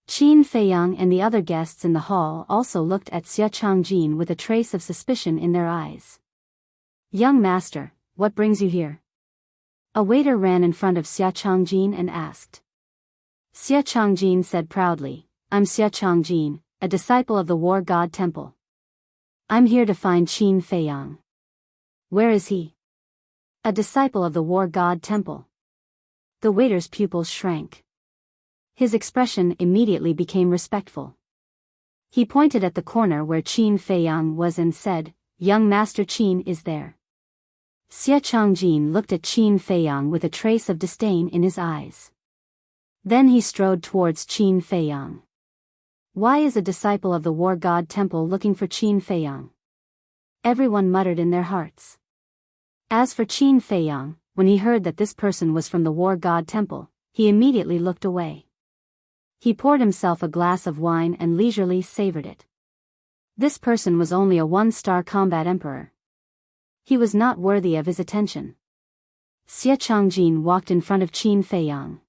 Qin Feiyang and the other guests in the hall also looked at Xia Changjin with a trace of suspicion in their eyes. "Young master, what brings you here?" A waiter ran in front of Xia Changjin and asked. Xia Changjin said proudly, "I'm Xia Changjin, a disciple of the War God Temple. I'm here to find Qin Feiyang." "Where is he?" "A disciple of the War God Temple." The waiter's pupils shrank. His expression immediately became respectful. He pointed at the corner where Qin Feiyang was and said, "Young Master Qin is there." Xia Changjin looked at Qin Feiyang with a trace of disdain in his eyes. Then he strode towards Qin Feiyang. Why is a disciple of the War God Temple looking for Qin Feiyang? Everyone muttered in their hearts. As for Qin Feiyang, when he heard that this person was from the War God Temple, he immediately looked away. He poured himself a glass of wine and leisurely savored it. This person was only a 1-star combat emperor. He was not worthy of his attention. Xia Changjin walked in front of Qin Feiyang.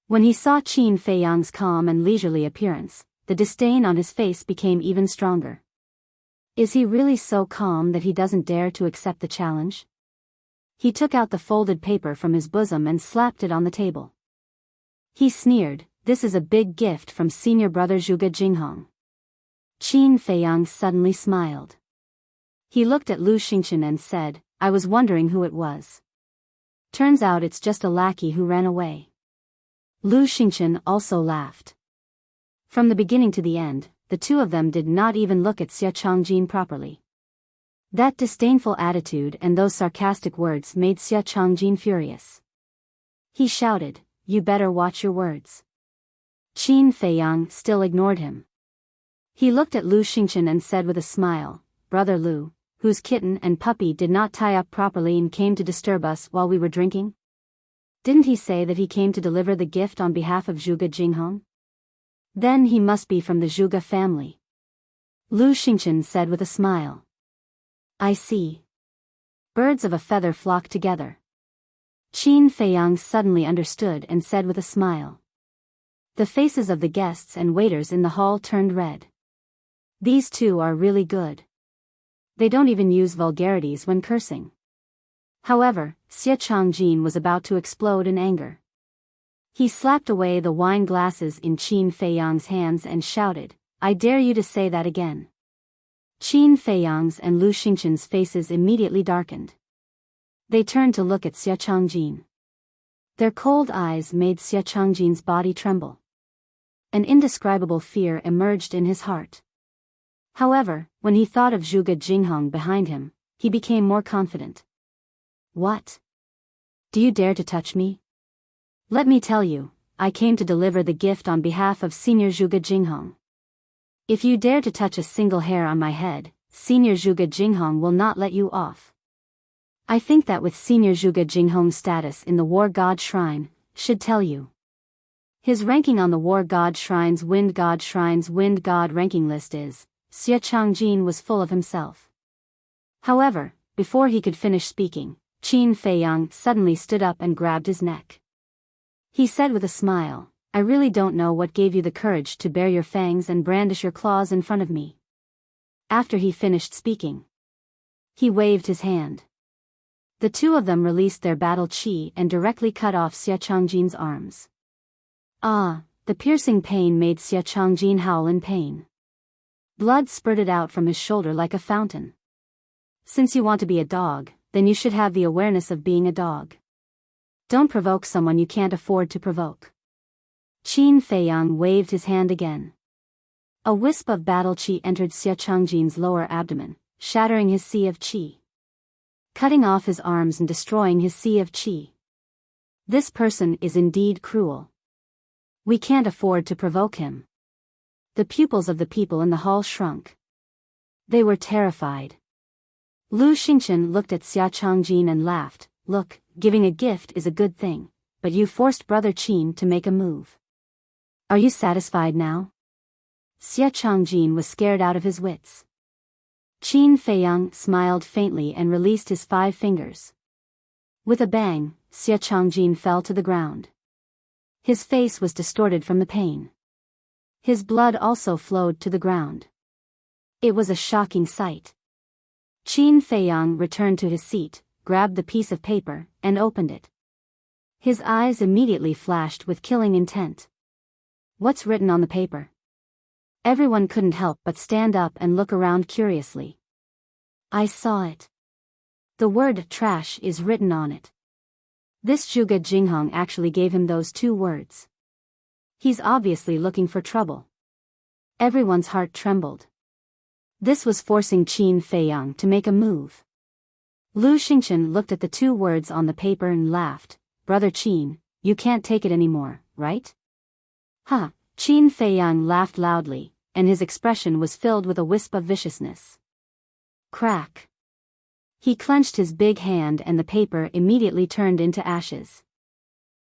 When he saw Qin Feiyang's calm and leisurely appearance, the disdain on his face became even stronger. Is he really so calm that he doesn't dare to accept the challenge? He took out the folded paper from his bosom and slapped it on the table. He sneered, "This is a big gift from senior brother Zhuge Jinghong." Qin Feiyang suddenly smiled. He looked at Lu Xingchen and said, "I was wondering who it was. Turns out it's just a lackey who ran away." Lu Xingchen also laughed. From the beginning to the end, the two of them did not even look at Xia Changjin properly. That disdainful attitude and those sarcastic words made Xia Changjin furious. He shouted, "You better watch your words." Qin Feiyang still ignored him. He looked at Lu Xingchen and said with a smile, "Brother Lu, whose kitten and puppy did not tie up properly and came to disturb us while we were drinking? Didn't he say that he came to deliver the gift on behalf of Zhuge Jinghong? Then he must be from the Zhuge family." Lu Xingchen said with a smile. "I see. Birds of a feather flock together." Qin Feiyang suddenly understood and said with a smile. The faces of the guests and waiters in the hall turned red. These two are really good. They don't even use vulgarities when cursing. However, Xia Changjin was about to explode in anger. He slapped away the wine glasses in Qin Feiyang's hands and shouted, "I dare you to say that again." Qin Feiyang's and Lu Xingchen's faces immediately darkened. They turned to look at Xia Changjin. Their cold eyes made Xia Changjin's body tremble. An indescribable fear emerged in his heart. However, when he thought of Zhuge Jinghong behind him, he became more confident. What? Do you dare to touch me? Let me tell you, I came to deliver the gift on behalf of Senior Zhuge Jinghong. If you dare to touch a single hair on my head, Senior Zhuge Jinghong will not let you off. I think that with Senior Zhuge Jinghong's status in the War God Shrine, should tell you. His ranking on the War God Shrine's Wind God ranking list is, Xia Changjin was full of himself. However, before he could finish speaking, Qin Feiyang suddenly stood up and grabbed his neck. He said with a smile, I really don't know what gave you the courage to bare your fangs and brandish your claws in front of me. After he finished speaking, he waved his hand. The two of them released their battle chi and directly cut off Xia Changjin's arms. Ah, the piercing pain made Xia Changjin howl in pain. Blood spurted out from his shoulder like a fountain. Since you want to be a dog, then you should have the awareness of being a dog. Don't provoke someone you can't afford to provoke. Qin Feiyang waved his hand again. A wisp of battle chi entered Xia Changjin's lower abdomen, shattering his sea of chi. Cutting off his arms and destroying his sea of chi. This person is indeed cruel. We can't afford to provoke him. The pupils of the people in the hall shrunk. They were terrified. Lu Xingchen looked at Xia Changjin and laughed. Look, giving a gift is a good thing, but you forced Brother Qin to make a move. Are you satisfied now? Xia Changjin was scared out of his wits. Qin Feiyang smiled faintly and released his 5 fingers. With a bang, Xia Changjin fell to the ground. His face was distorted from the pain. His blood also flowed to the ground. It was a shocking sight. Qin Feiyang returned to his seat, grabbed the piece of paper, and opened it. His eyes immediately flashed with killing intent. What's written on the paper? Everyone couldn't help but stand up and look around curiously. I saw it. The word trash is written on it. This Zhuge Jinghong actually gave him those 2 words. He's obviously looking for trouble. Everyone's heart trembled. This was forcing Qin Feiyang to make a move. Lu Xingchen looked at the 2 words on the paper and laughed. Brother Qin, you can't take it anymore, right? Huh. Qin Feiyang laughed loudly, and his expression was filled with a wisp of viciousness. Crack. He clenched his big hand and the paper immediately turned into ashes.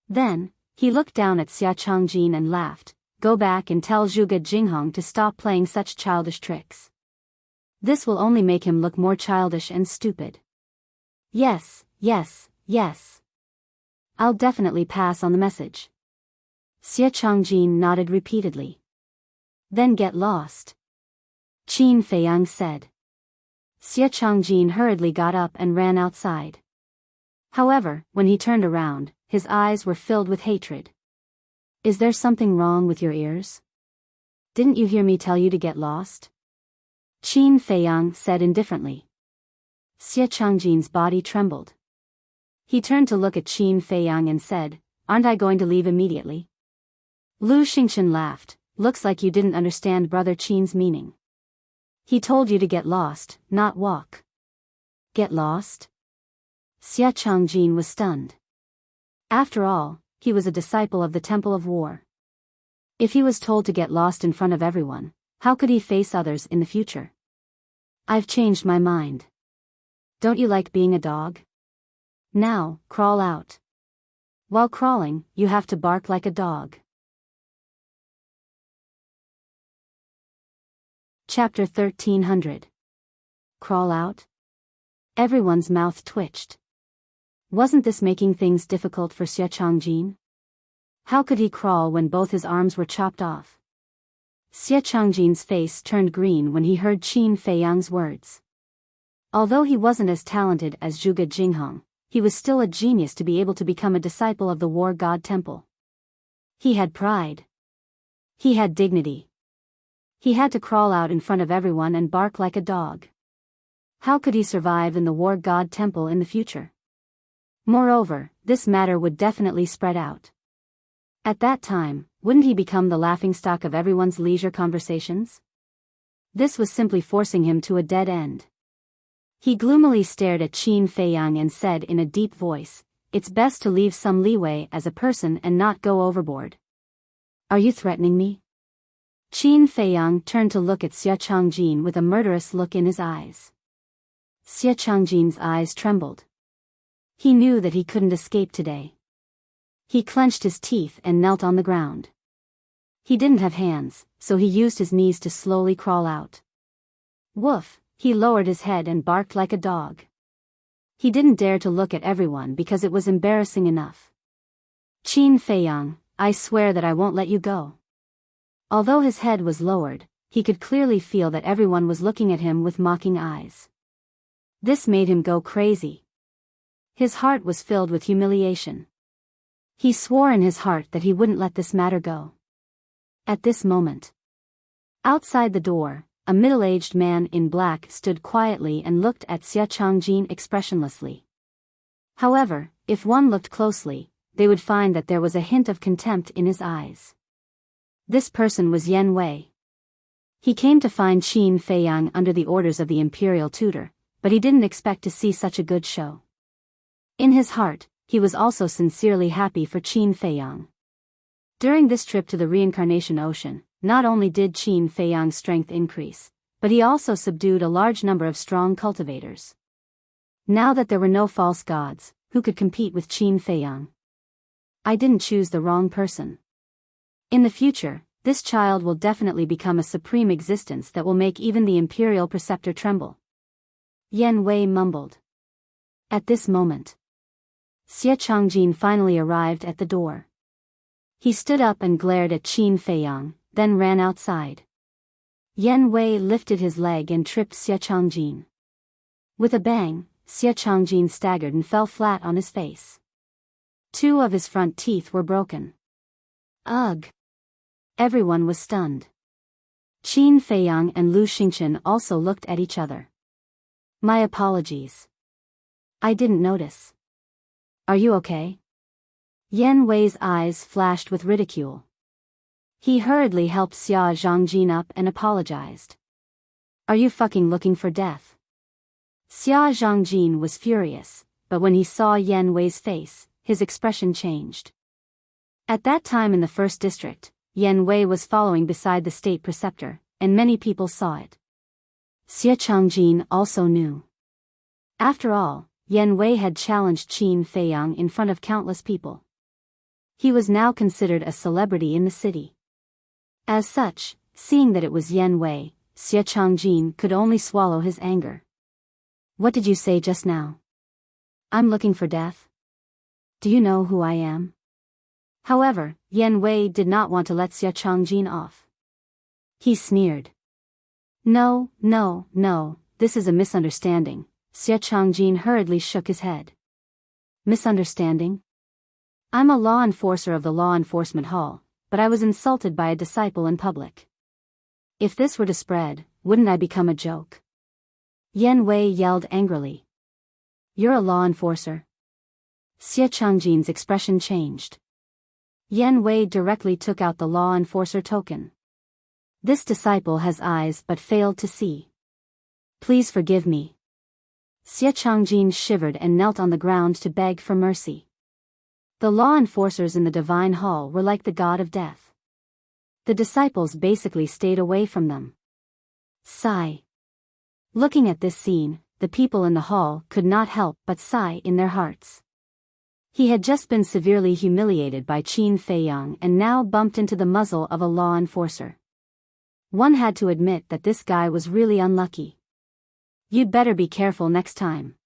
Then, he looked down at Xia Changjin and laughed. Go back and tell Zhuge Jinghong to stop playing such childish tricks. This will only make him look more childish and stupid. Yes, yes, yes. I'll definitely pass on the message. Xia Changjin nodded repeatedly. Then get lost. Qin Feiyang said. Xia Changjin hurriedly got up and ran outside. However, when he turned around, his eyes were filled with hatred. Is there something wrong with your ears? Didn't you hear me tell you to get lost? Qin Feiyang said indifferently. Xia Changjin's body trembled. He turned to look at Qin Feiyang and said, Aren't I going to leave immediately? Lu Xingchen laughed. Looks like you didn't understand Brother Qin's meaning. He told you to get lost, not walk. Get lost? Xia Changjin was stunned. After all, he was a disciple of the Temple of War. If he was told to get lost in front of everyone, how could he face others in the future? I've changed my mind. Don't you like being a dog? Now, crawl out. While crawling, you have to bark like a dog. Chapter 1300. Crawl out? Everyone's mouth twitched. Wasn't this making things difficult for Xia Changjin? How could he crawl when both his arms were chopped off? Xia Changjin's face turned green when he heard Qin Feiyang's words. Although he wasn't as talented as Zhuge Jinghong, he was still a genius to be able to become a disciple of the War God Temple. He had pride. He had dignity. He had to crawl out in front of everyone and bark like a dog. How could he survive in the war god temple in the future? Moreover, this matter would definitely spread out. At that time, wouldn't he become the laughingstock of everyone's leisure conversations? This was simply forcing him to a dead end. He gloomily stared at Qin Feiyang and said in a deep voice, "It's best to leave some leeway as a person and not go overboard." "Are you threatening me?" Qin Feiyang turned to look at Xie Changjin with a murderous look in his eyes. Xie Changjin's eyes trembled. He knew that he couldn't escape today. He clenched his teeth and knelt on the ground. He didn't have hands, so he used his knees to slowly crawl out. Woof, he lowered his head and barked like a dog. He didn't dare to look at everyone because it was embarrassing enough. "Qin Feiyang, I swear that I won't let you go." Although his head was lowered, he could clearly feel that everyone was looking at him with mocking eyes. This made him go crazy. His heart was filled with humiliation. He swore in his heart that he wouldn't let this matter go. At this moment, outside the door, a middle-aged man in black stood quietly and looked at Xie Changjin expressionlessly. However, if one looked closely, they would find that there was a hint of contempt in his eyes. This person was Yen Wei. He came to find Qin Feiyang under the orders of the imperial tutor, but he didn't expect to see such a good show. In his heart, he was also sincerely happy for Qin Feiyang. During this trip to the reincarnation ocean, not only did Qin Feiyang's strength increase, but he also subdued a large number of strong cultivators. Now that there were no false gods, who could compete with Qin Feiyang? I didn't choose the wrong person. In the future, this child will definitely become a supreme existence that will make even the imperial preceptor tremble. Yen Wei mumbled. At this moment, Xie Changjin finally arrived at the door. He stood up and glared at Qin Feiyang, then ran outside. Yen Wei lifted his leg and tripped Xie Changjin. With a bang, Xie Changjin staggered and fell flat on his face. 2 of his front teeth were broken. Ugh! Everyone was stunned. Qin Feiyang and Lu Xingchen also looked at each other. "My apologies. I didn't notice. Are you okay?" Yen Wei's eyes flashed with ridicule. He hurriedly helped Xia Zhangjin up and apologized. "Are you fucking looking for death?" Xia Zhangjin was furious, but when he saw Yen Wei's face, his expression changed. At that time in the first district, Yen Wei was following beside the state preceptor, and many people saw it. Xie Changjin also knew. After all, Yen Wei had challenged Qin Feiyang in front of countless people. He was now considered a celebrity in the city. As such, seeing that it was Yen Wei, Xie Changjin could only swallow his anger. "What did you say just now? I'm looking for death? Do you know who I am?" However, Yen Wei did not want to let Xie Changjin off. He sneered. No, this is a misunderstanding." Xie Changjin hurriedly shook his head. "Misunderstanding? I'm a law enforcer of the law enforcement hall, but I was insulted by a disciple in public. If this were to spread, wouldn't I become a joke?" Yen Wei yelled angrily. "You're a law enforcer?" Xie Changjin's expression changed. Yen Wei directly took out the law enforcer token. "This disciple has eyes but failed to see. Please forgive me." Xie Changjin shivered and knelt on the ground to beg for mercy. The law enforcers in the divine hall were like the god of death. The disciples basically stayed away from them. Sigh. Looking at this scene, the people in the hall could not help but sigh in their hearts. He had just been severely humiliated by Qin Feiyang and now bumped into the muzzle of a law enforcer. One had to admit that this guy was really unlucky. "You'd better be careful next time."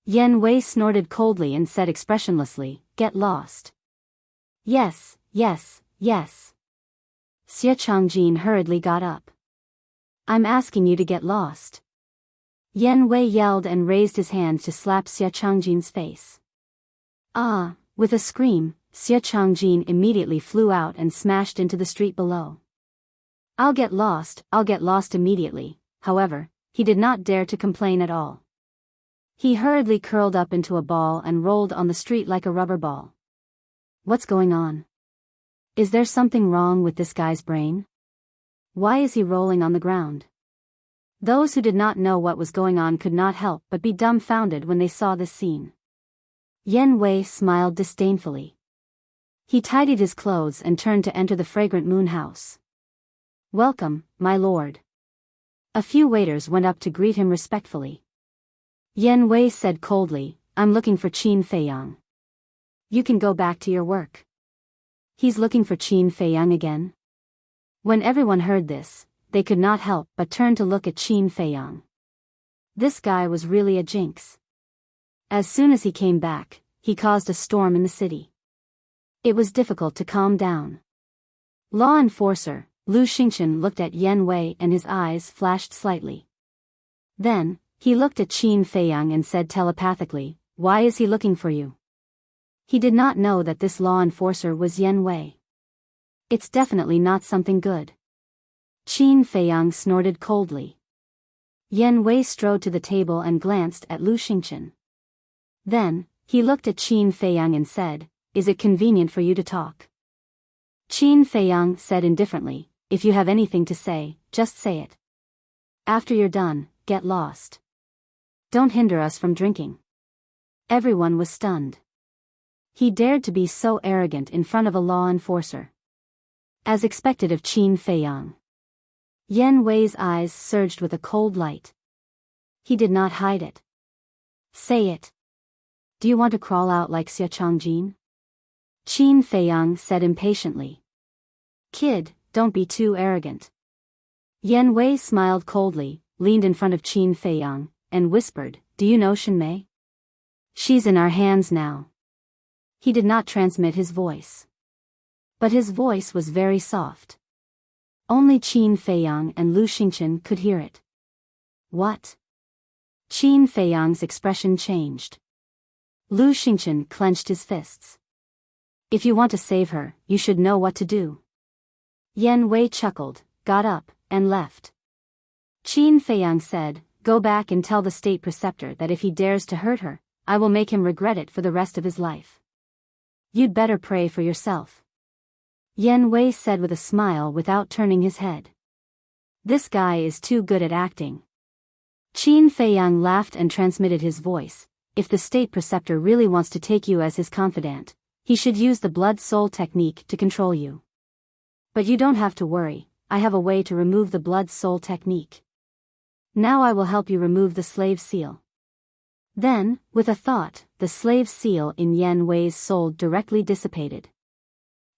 Yen Wei snorted coldly and said expressionlessly, "Get lost." Yes. Xie Changjin hurriedly got up. "I'm asking you to get lost." Yen Wei yelled and raised his hand to slap Xie Changjin's face. Ah! With a scream, Xie Changjin immediately flew out and smashed into the street below. I'll get lost immediately." However, he did not dare to complain at all. He hurriedly curled up into a ball and rolled on the street like a rubber ball. What's going on? Is there something wrong with this guy's brain? Why is he rolling on the ground? Those who did not know what was going on could not help but be dumbfounded when they saw this scene. Yen Wei smiled disdainfully. He tidied his clothes and turned to enter the fragrant moon house. "Welcome, my lord." A few waiters went up to greet him respectfully. Yen Wei said coldly, "I'm looking for Qin Feiyang." "You can go back to your work." He's looking for Qin Feiyang again? When everyone heard this, they could not help but turn to look at Qin Feiyang. This guy was really a jinx. As soon as he came back, he caused a storm in the city. It was difficult to calm down. Law enforcer, Lu Xingchen looked at Yen Wei and his eyes flashed slightly. Then, he looked at Qin Feiyang and said telepathically, "Why is he looking for you?" He did not know that this law enforcer was Yen Wei. It's definitely not something good. Qin Feiyang snorted coldly. Yen Wei strode to the table and glanced at Lu Xingchen. Then, he looked at Qin Feiyang and said, "Is it convenient for you to talk?" Qin Feiyang said indifferently, "If you have anything to say, just say it. After you're done, get lost. Don't hinder us from drinking." Everyone was stunned. He dared to be so arrogant in front of a law enforcer. As expected of Qin Feiyang, Yen Wei's eyes surged with a cold light. He did not hide it. "Say it. Do you want to crawl out like Xia Changjin?" Qin Feiyang said impatiently. "Kid, don't be too arrogant." Yen Wei smiled coldly, leaned in front of Qin Feiyang, and whispered, "Do you know Shenmei? She's in our hands now." He did not transmit his voice. But his voice was very soft. Only Qin Feiyang and Lu Xingchen could hear it. "What?" Qin Feiyang's expression changed. Lu Xingchen clenched his fists. "If you want to save her, you should know what to do." Yen Wei chuckled, got up, and left. Qin Feiyang said, "Go back and tell the state preceptor that if he dares to hurt her, I will make him regret it for the rest of his life. You'd better pray for yourself." Yen Wei said with a smile without turning his head. "This guy is too good at acting." Qin Feiyang laughed and transmitted his voice, "If the state preceptor really wants to take you as his confidant, he should use the blood-soul technique to control you. But you don't have to worry, I have a way to remove the blood-soul technique. Now I will help you remove the slave seal." Then, with a thought, the slave seal in Yen Wei's soul directly dissipated.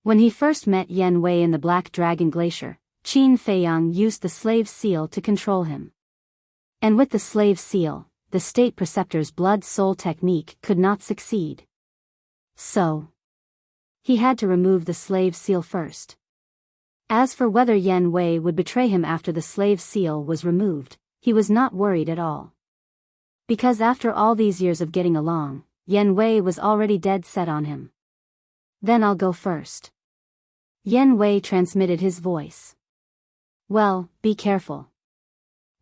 When he first met Yen Wei in the Black Dragon Glacier, Qin Feiyang used the slave seal to control him. And with the slave seal, the state preceptor's blood-soul technique could not succeed. So, he had to remove the slave seal first. As for whether Yen Wei would betray him after the slave seal was removed, he was not worried at all. Because after all these years of getting along, Yen Wei was already dead set on him. "Then I'll go first." Yen Wei transmitted his voice. "Well, be careful.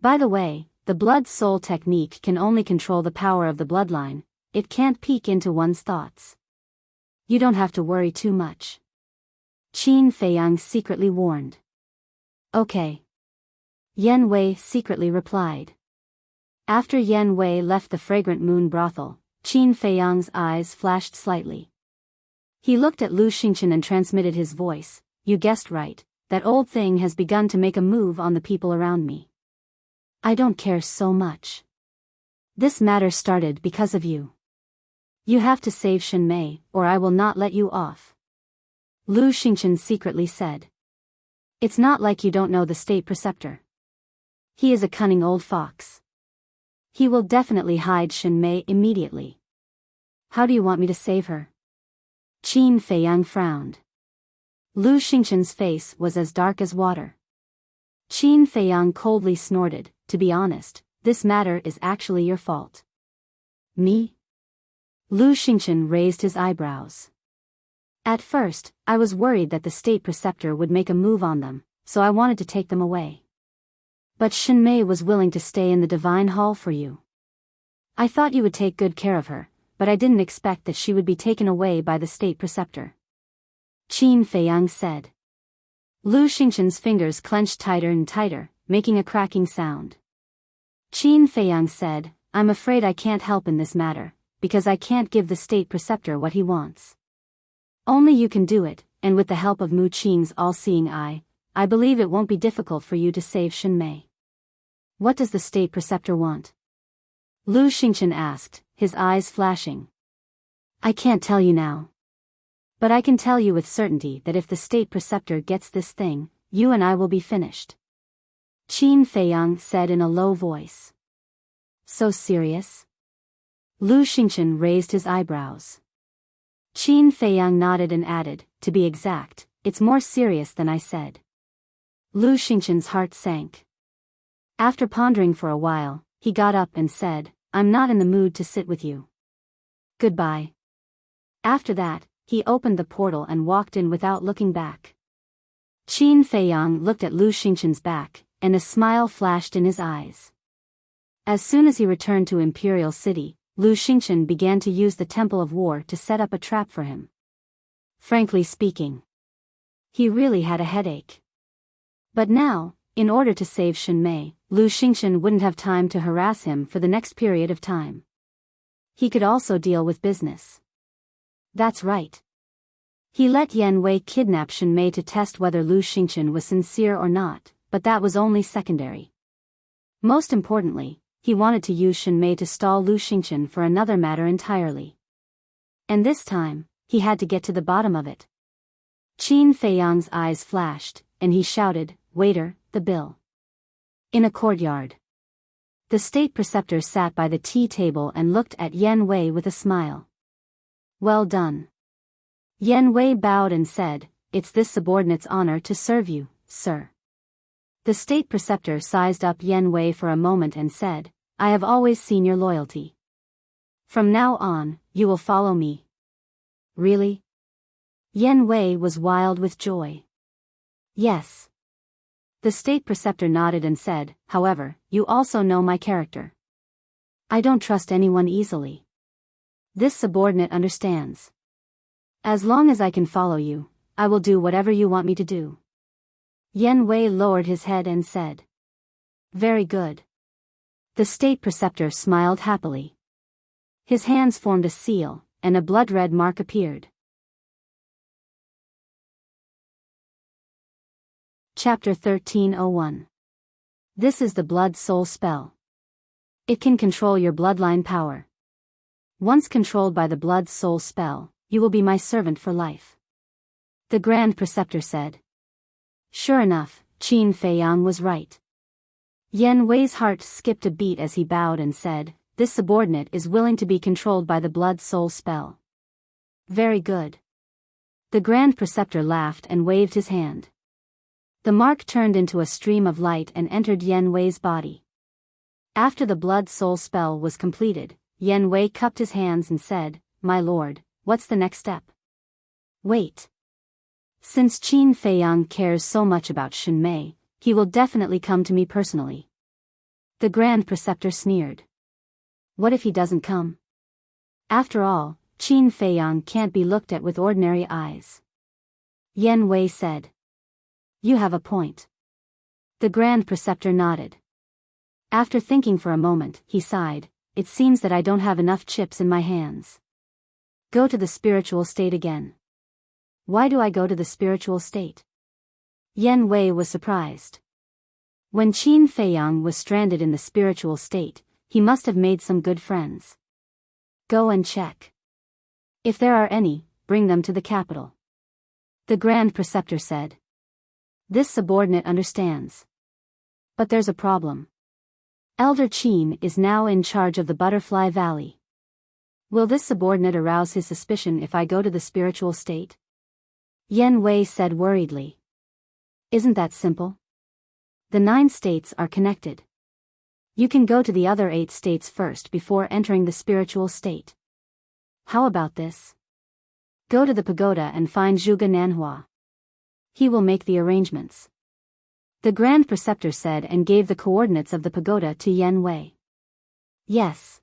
By the way, the blood-soul technique can only control the power of the bloodline, it can't peek into one's thoughts. You don't have to worry too much." Qin Feiyang secretly warned. "Okay." Yen Wei secretly replied. After Yen Wei left the fragrant moon brothel, Qin Feiyang's eyes flashed slightly. He looked at Lu Xingchen and transmitted his voice, "You guessed right, that old thing has begun to make a move on the people around me. I don't care so much. This matter started because of you. You have to save Shenmei, or I will not let you off." Lu Xingchen secretly said. "It's not like you don't know the state preceptor. He is a cunning old fox. He will definitely hide Shenmei immediately. How do you want me to save her?" Qin Feiyang frowned. Lu Xingchen's face was as dark as water. Qin Feiyang coldly snorted, "To be honest, this matter is actually your fault." "Me?" Lu Xingchen raised his eyebrows. "At first, I was worried that the state preceptor would make a move on them, so I wanted to take them away. But Shinmei was willing to stay in the divine hall for you. I thought you would take good care of her, but I didn't expect that she would be taken away by the state preceptor. Qin Feiyang said. Lu Xingqian's fingers clenched tighter and tighter, making a cracking sound. Qin Feiyang said, I'm afraid I can't help in this matter, because I can't give the state preceptor what he wants. Only you can do it, and with the help of Mu Qing's all-seeing eye, I believe it won't be difficult for you to save Shinmei. What does the state preceptor want? Lu Xingqian asked, his eyes flashing. I can't tell you now. But I can tell you with certainty that if the state preceptor gets this thing, you and I will be finished. Qin Feiyang said in a low voice. So serious? Lu Xingqian raised his eyebrows. Qin Feiyang nodded and added, to be exact, it's more serious than I said. Lu Xingqian's heart sank. After pondering for a while, he got up and said, I'm not in the mood to sit with you. Goodbye. After that, he opened the portal and walked in without looking back. Qin Feiyang looked at Lu Xingqian's back, and a smile flashed in his eyes. As soon as he returned to Imperial City, Lu Xingqian began to use the Temple of War to set up a trap for him. Frankly speaking, he really had a headache. But now, in order to save Shinmei, Lu Xingqian wouldn't have time to harass him for the next period of time. He could also deal with business. That's right. He let Yan Wei kidnap Shinmei to test whether Lu Xingqian was sincere or not, but that was only secondary. Most importantly, he wanted to use Shinmei to stall Lu Xingqian for another matter entirely. And this time, he had to get to the bottom of it. Qin Feiyang's eyes flashed, and he shouted, Waiter, the bill. In a courtyard. The state preceptor sat by the tea table and looked at Yan Wei with a smile. Well done. Yan Wei bowed and said, It's this subordinate's honor to serve you, sir. The state preceptor sized up Yan Wei for a moment and said, I have always seen your loyalty. From now on, you will follow me. Really? Yan Wei was wild with joy. Yes. The state preceptor nodded and said, However, you also know my character. I don't trust anyone easily. This subordinate understands. As long as I can follow you, I will do whatever you want me to do. Yan Wei lowered his head and said. Very good. The state preceptor smiled happily. His hands formed a seal, and a blood-red mark appeared. Chapter 1301. This is the Blood Soul spell. It can control your bloodline power. Once controlled by the Blood Soul spell, you will be my servant for life. The Grand Preceptor said. Sure enough, Qin Feiyang was right. Yan Wei's heart skipped a beat as he bowed and said, This subordinate is willing to be controlled by the Blood Soul spell. Very good. The Grand Preceptor laughed and waved his hand. The mark turned into a stream of light and entered Yan Wei's body. After the Blood Soul spell was completed, Yan Wei cupped his hands and said, My lord, what's the next step? Wait. Since Qin Feiyang cares so much about Shinmei, he will definitely come to me personally. The Grand Preceptor sneered. What if he doesn't come? After all, Qin Feiyang can't be looked at with ordinary eyes. Yan Wei said. You have a point. The Grand Preceptor nodded. After thinking for a moment, he sighed, It seems that I don't have enough chips in my hands. Go to the spiritual state again. Why do I go to the spiritual state? Yan Wei was surprised. When Qin Feiyang was stranded in the spiritual state, he must have made some good friends. Go and check. If there are any, bring them to the capital. The Grand Preceptor said. This subordinate understands. But there's a problem. Elder Qin is now in charge of the Butterfly Valley. Will this subordinate arouse his suspicion if I go to the spiritual state? Yan Wei said worriedly. Isn't that simple? The 9 states are connected. You can go to the other 8 states first before entering the spiritual state. How about this? Go to the pagoda and find Zhuge Nanhua. He will make the arrangements. The Grand Preceptor said and gave the coordinates of the pagoda to Yen Wei. Yes.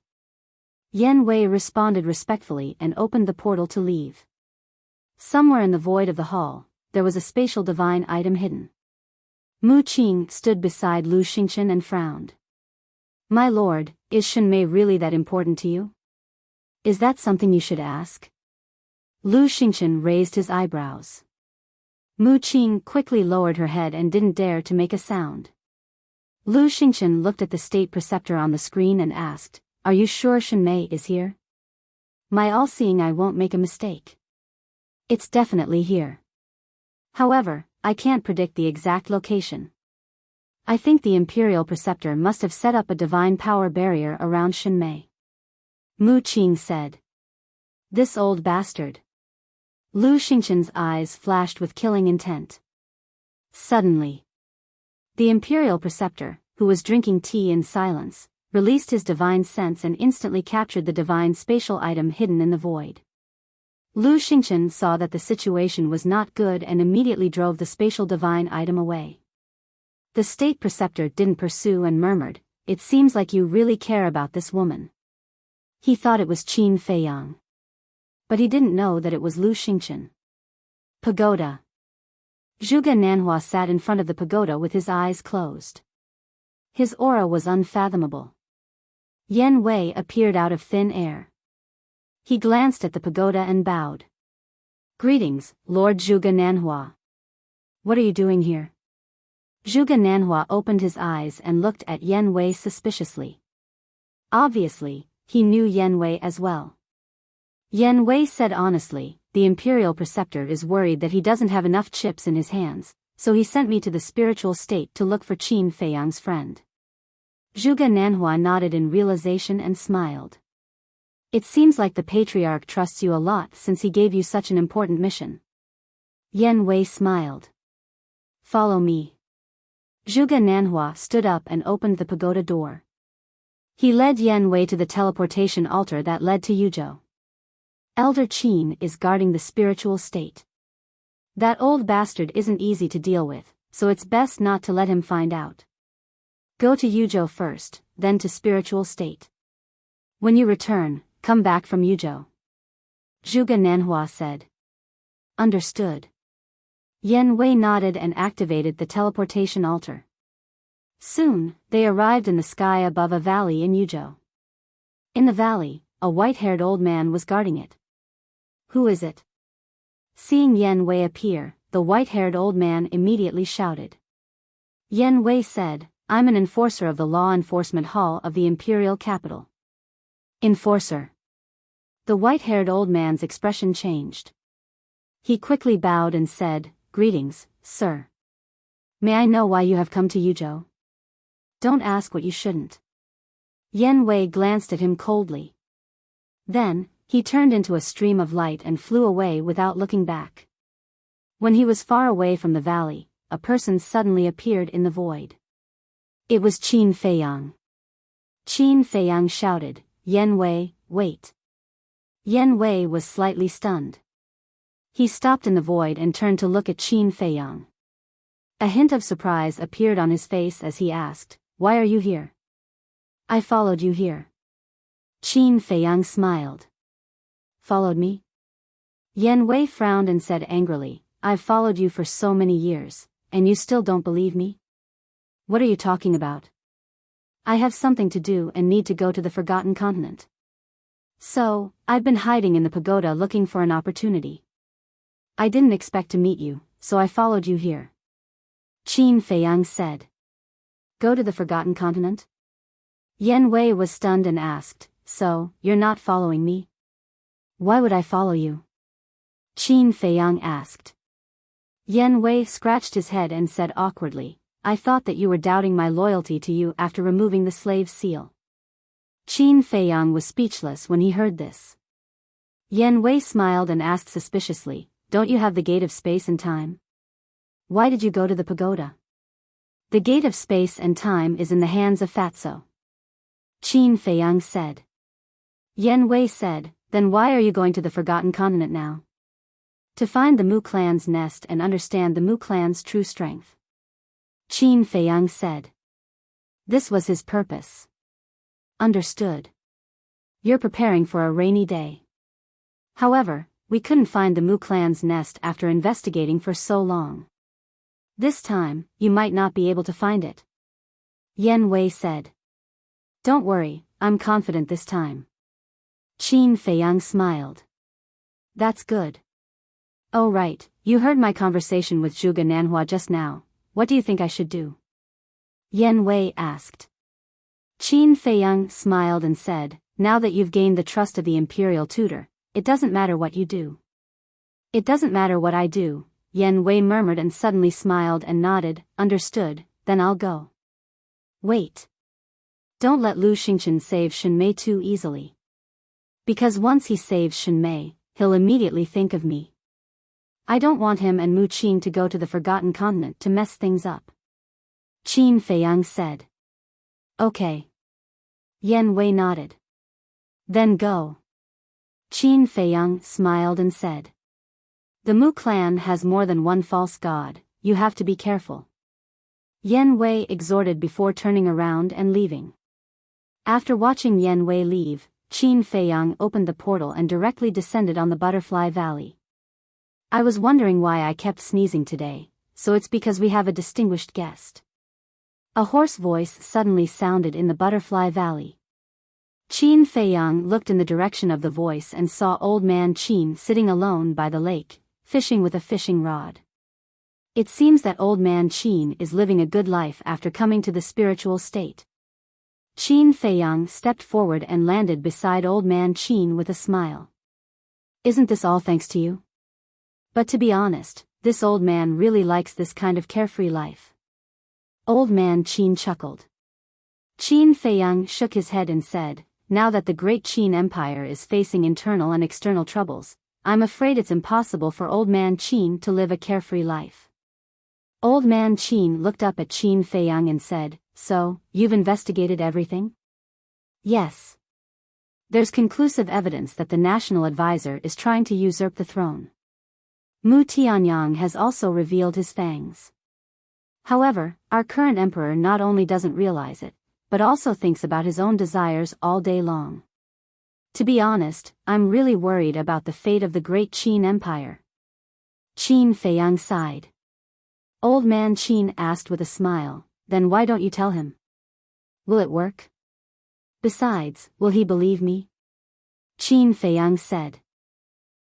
Yen Wei responded respectfully and opened the portal to leave. Somewhere in the void of the hall, there was a spatial divine item hidden. Mu Qing stood beside Lu Xingchen and frowned. My lord, is Shenmei really that important to you? Is that something you should ask? Lu Xingchen raised his eyebrows. Mu Qing quickly lowered her head and didn't dare to make a sound. Lu Xingchen looked at the state preceptor on the screen and asked, Are you sure Shenmei is here? My all-seeing eye won't make a mistake. It's definitely here. However, I can't predict the exact location. I think the Imperial Preceptor must have set up a divine power barrier around Shenmei. Mu Qing said. This old bastard. Lu Xingchen's eyes flashed with killing intent. Suddenly, the Imperial Preceptor, who was drinking tea in silence, released his divine sense and instantly captured the divine spatial item hidden in the void. Lu Xingchen saw that the situation was not good and immediately drove the spatial divine item away. The state preceptor didn't pursue and murmured, It seems like you really care about this woman. He thought it was Qin Feiyang. But he didn't know that it was Lu Xingchen. Pagoda. Zhuge Nanhua sat in front of the pagoda with his eyes closed. His aura was unfathomable. Yen Wei appeared out of thin air. He glanced at the pagoda and bowed. Greetings, Lord Zhuge Nanhua. What are you doing here? Zhuge Nanhua opened his eyes and looked at Yen Wei suspiciously. Obviously, he knew Yen Wei as well. Yen Wei said honestly, The Imperial Preceptor is worried that he doesn't have enough chips in his hands, so he sent me to the spiritual state to look for Qin Feiyang's friend. Zhuge Nanhua nodded in realization and smiled. It seems like the Patriarch trusts you a lot since he gave you such an important mission. Yen Wei smiled. Follow me. Zhuge Nanhua stood up and opened the pagoda door. He led Yen Wei to the teleportation altar that led to Yuzhou. Elder Qin is guarding the spiritual state. That old bastard isn't easy to deal with, so it's best not to let him find out. Go to Yuzhou first, then to spiritual state. When you return, come back from Yuzhou. Zhuge Nanhua said. Understood. Yen Wei nodded and activated the teleportation altar. Soon, they arrived in the sky above a valley in Yuzhou. In the valley, a white-haired old man was guarding it. Who is it? Seeing Yen Wei appear, the white-haired old man immediately shouted. Yen Wei said, I'm an enforcer of the Law Enforcement Hall of the Imperial Capital. Enforcer. The white-haired old man's expression changed. He quickly bowed and said, Greetings, sir. May I know why you have come to Yuzhou? Don't ask what you shouldn't. Yen Wei glanced at him coldly. Then, he turned into a stream of light and flew away without looking back. When he was far away from the valley, a person suddenly appeared in the void. It was Qin Feiyang. Qin Feiyang shouted, Yen Wei, wait. Yen Wei was slightly stunned. He stopped in the void and turned to look at Qin Feiyang. A hint of surprise appeared on his face as he asked, Why are you here? I followed you here. Qin Feiyang smiled. Followed me? Yen Wei frowned and said angrily, I've followed you for so many years, and you still don't believe me? What are you talking about? I have something to do and need to go to the Forgotten Continent. So, I've been hiding in the pagoda looking for an opportunity. I didn't expect to meet you, so I followed you here. Qin Feiyang said. Go to the Forgotten Continent? Yen Wei was stunned and asked, So, you're not following me? Why would I follow you? Qin Feiyang asked. Yen Wei scratched his head and said awkwardly, I thought that you were doubting my loyalty to you after removing the slave seal. Qin Feiyang was speechless when he heard this. Yen Wei smiled and asked suspiciously, Don't you have the gate of space and time? Why did you go to the pagoda? The gate of space and time is in the hands of Fatso. Qin Feiyang said. Yen Wei said, Then why are you going to the Forgotten Continent now? To find the Mu clan's nest and understand the Mu clan's true strength. Qin Feiyang said. This was his purpose. Understood. You're preparing for a rainy day. However, we couldn't find the Mu clan's nest after investigating for so long. This time, you might not be able to find it. Yan Wei said. Don't worry, I'm confident this time. Qin Feiyang smiled. That's good. Oh right, you heard my conversation with Zhuge Nanhua just now. What do you think I should do? Yan Wei asked. Qin Feiyang smiled and said, now that you've gained the trust of the imperial tutor, it doesn't matter what you do. It doesn't matter what I do, Yan Wei murmured and suddenly smiled and nodded. Understood, then I'll go. Wait. Don't let Lu Xingchen save Shen Mei too easily. Because once he saves Shen Mei, he'll immediately think of me. I don't want him and Mu Qin to go to the Forgotten Continent to mess things up. Qin Feiyang said. Okay. Yan Wei nodded. Then go. Qin Feiyang smiled and said. The Mu clan has more than one false god, you have to be careful. Yan Wei exhorted before turning around and leaving. After watching Yan Wei leave, Qin Feiyang opened the portal and directly descended on the Butterfly Valley. I was wondering why I kept sneezing today, so it's because we have a distinguished guest. A hoarse voice suddenly sounded in the Butterfly Valley. Qin Feiyang looked in the direction of the voice and saw Old Man Qin sitting alone by the lake, fishing with a fishing rod. It seems that Old Man Qin is living a good life after coming to the spiritual state. Qin Feiyang stepped forward and landed beside Old Man Qin with a smile. Isn't this all thanks to you? But to be honest, this old man really likes this kind of carefree life. Old Man Qin chuckled. Qin Feiyang shook his head and said, now that the great Qin Empire is facing internal and external troubles, I'm afraid it's impossible for Old Man Qin to live a carefree life. Old Man Qin looked up at Qin Feiyang and said, so, you've investigated everything? Yes. There's conclusive evidence that the national advisor is trying to usurp the throne. Mu Tianyang has also revealed his fangs. However, our current emperor not only doesn't realize it, but also thinks about his own desires all day long. To be honest, I'm really worried about the fate of the great Qin Empire. Qin Feiyang sighed. Old Man Qin asked with a smile, then why don't you tell him? Will it work? Besides, will he believe me? Qin Feiyang said.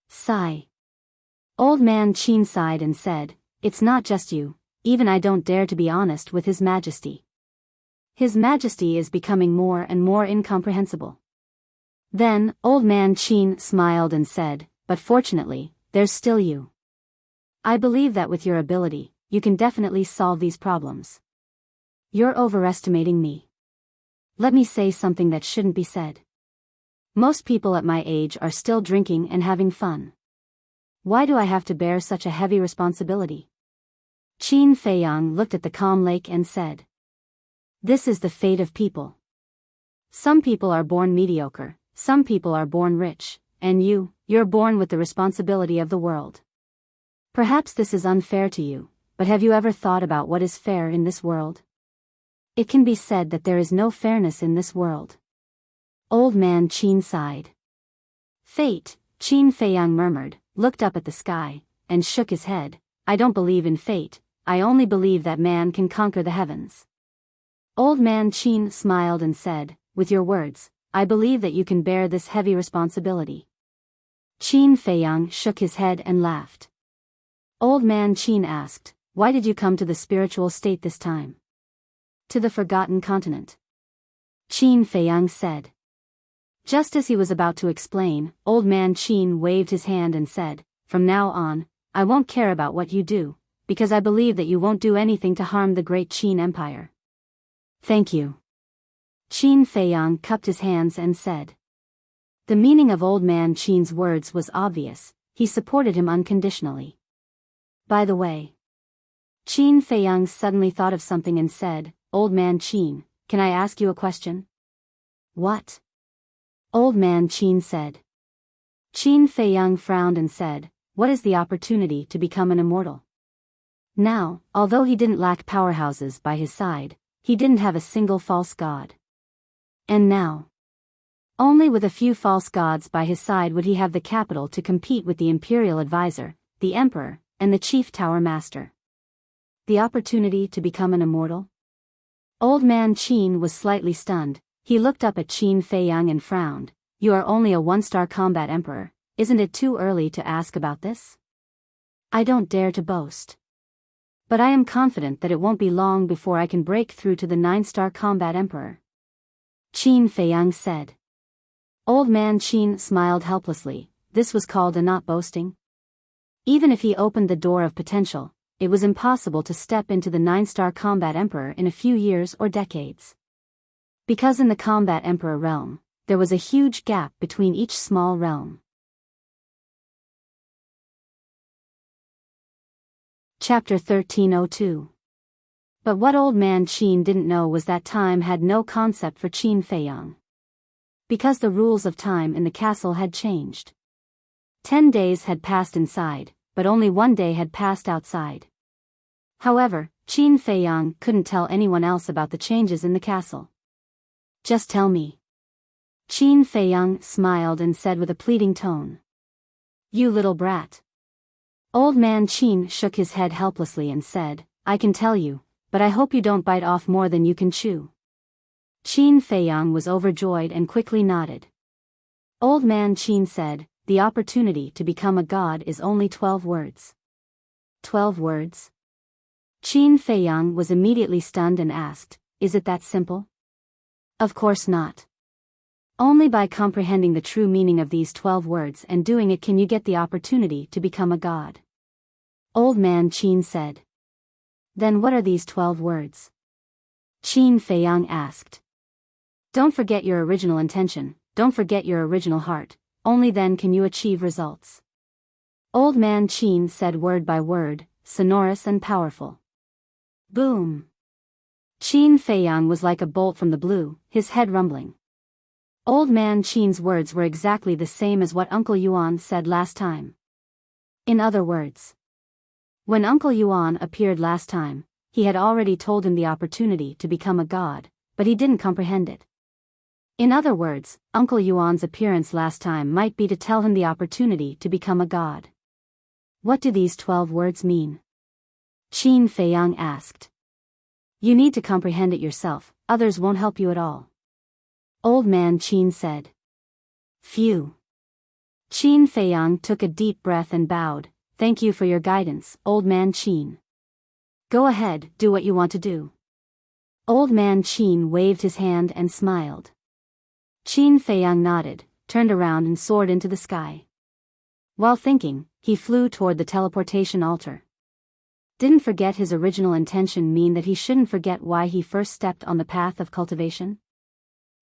Sigh. Old Man Qin sighed and said, it's not just you, even I don't dare to be honest with His Majesty. His Majesty is becoming more and more incomprehensible. Then, Old Man Qin smiled and said, but fortunately, there's still you. I believe that with your ability, you can definitely solve these problems. You're overestimating me. Let me say something that shouldn't be said. Most people at my age are still drinking and having fun. Why do I have to bear such a heavy responsibility? Qin Feiyang looked at the calm lake and said. This is the fate of people. Some people are born mediocre, some people are born rich, and you're born with the responsibility of the world. Perhaps this is unfair to you, but have you ever thought about what is fair in this world? It can be said that there is no fairness in this world. Old Man Qin sighed. Fate, Qin Feiyang murmured, looked up at the sky, and shook his head. I don't believe in fate, I only believe that man can conquer the heavens. Old Man Qin smiled and said, with your words, I believe that you can bear this heavy responsibility. Qin Feiyang shook his head and laughed. Old Man Qin asked, why did you come to the spiritual state this time? To the Forgotten Continent. Qin Feiyang said. Just as he was about to explain, Old Man Qin waved his hand and said, from now on, I won't care about what you do, because I believe that you won't do anything to harm the great Qin Empire. Thank you. Qin Feiyang cupped his hands and said. The meaning of Old Man Qin's words was obvious, he supported him unconditionally. By the way. Qin Feiyang suddenly thought of something and said, Old Man Qin, can I ask you a question? What? Old Man Qin said. Qin Feiyang frowned and said, what is the opportunity to become an immortal? Now, although he didn't lack powerhouses by his side, he didn't have a single false god. And now, only with a few false gods by his side would he have the capital to compete with the imperial advisor, the emperor, and the chief tower master. The opportunity to become an immortal? Old man Qin was slightly stunned. He looked up at Qin Feiyang and frowned. You are only a one-star combat emperor, isn't it too early to ask about this? I don't dare to boast. But I am confident that it won't be long before I can break through to the 9-star combat emperor. Qin Feiyang said. Old man Qin smiled helplessly. This was called a not boasting? Even if he opened the door of potential, it was impossible to step into the 9-star combat emperor in a few years or decades. Because in the combat emperor realm, there was a huge gap between each small realm. Chapter 1302. But what old man Qin didn't know was that time had no concept for Qin Feiyang. Because the rules of time in the castle had changed. 10 days had passed inside, but only 1 day had passed outside. However, Qin Feiyang couldn't tell anyone else about the changes in the castle. Just tell me. Qin Feiyang smiled and said with a pleading tone. You little brat. Old man Qin shook his head helplessly and said, I can tell you, but I hope you don't bite off more than you can chew. Qin Feiyang was overjoyed and quickly nodded. Old man Qin said, the opportunity to become a god is only 12 words. 12 words? Qin Feiyang was immediately stunned and asked, is it that simple? Of course not. Only by comprehending the true meaning of these 12 words and doing it can you get the opportunity to become a god. Old man Qin said. Then what are these 12 words? Qin Feiyang asked. Don't forget your original intention, don't forget your original heart, only then can you achieve results. Old man Qin said word by word, sonorous and powerful. Boom. Qin Feiyang was like a bolt from the blue, his head rumbling. Old man Qin's words were exactly the same as what Uncle Yuan said last time. In other words, when Uncle Yuan appeared last time, he had already told him the opportunity to become a god, but he didn't comprehend it. In other words, Uncle Yuan's appearance last time might be to tell him the opportunity to become a god. What do these 12 words mean? Qin Feiyang asked. You need to comprehend it yourself, others won't help you at all. Old man Qin said. Phew. Qin Feiyang took a deep breath and bowed. Thank you for your guidance, old man Qin. Go ahead, do what you want to do. Old man Qin waved his hand and smiled. Qin Feiyang nodded, turned around and soared into the sky. While thinking, he flew toward the teleportation altar. Didn't forget his original intention mean that he shouldn't forget why he first stepped on the path of cultivation?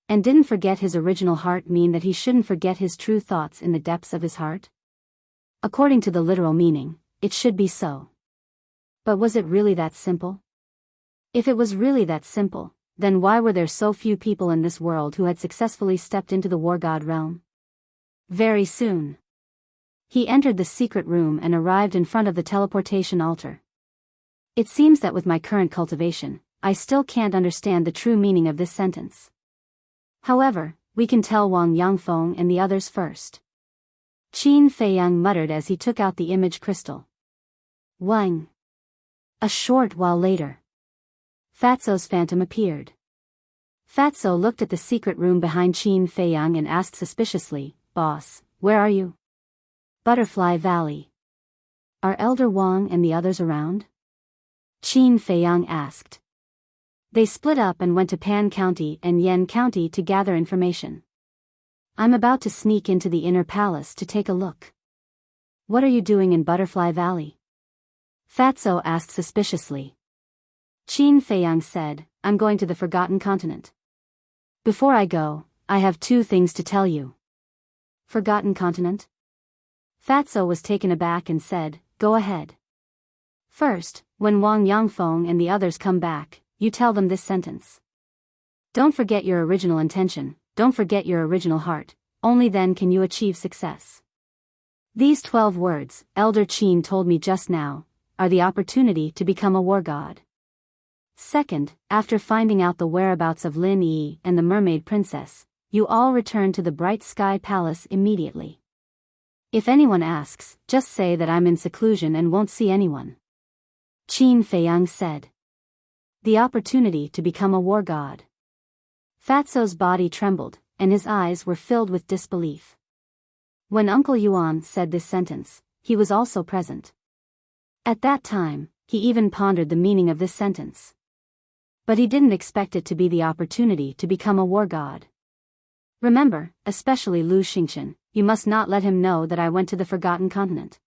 And didn't forget his original heart mean that he shouldn't forget his true thoughts in the depths of his heart? According to the literal meaning, it should be so. But was it really that simple? If it was really that simple, then why were there so few people in this world who had successfully stepped into the war god realm? Very soon, he entered the secret room and arrived in front of the teleportation altar. It seems that with my current cultivation, I still can't understand the true meaning of this sentence. However, we can tell Wang Yangfeng and the others first. Qin Feiyang muttered as he took out the image crystal. Wang. A short while later, Fatso's phantom appeared. Fatso looked at the secret room behind Qin Feiyang and asked suspiciously, Boss, where are you? Butterfly Valley. Are Elder Wang and the others around? Qin Feiyang asked. They split up and went to Pan County and Yen County to gather information. I'm about to sneak into the inner palace to take a look. What are you doing in Butterfly Valley? Fatso asked suspiciously. Qin Feiyang said, I'm going to the Forgotten Continent. Before I go, I have 2 things to tell you. Forgotten Continent? Fatso was taken aback and said, Go ahead. First, when Wang Yangfeng and the others come back, you tell them this sentence. Don't forget your original intention, don't forget your original heart, only then can you achieve success. These 12 words, Elder Qin told me just now, are the opportunity to become a war god. Second, after finding out the whereabouts of Lin Yi and the mermaid princess, you all return to the bright sky palace immediately. If anyone asks, just say that I'm in seclusion and won't see anyone. Qin Feiyang said. The opportunity to become a war god. Fatso's body trembled, and his eyes were filled with disbelief. When Uncle Yuan said this sentence, he was also present. At that time, he even pondered the meaning of this sentence. But he didn't expect it to be the opportunity to become a war god. Remember, especially Lu Xingchen, you must not let him know that I went to the Forgotten Continent.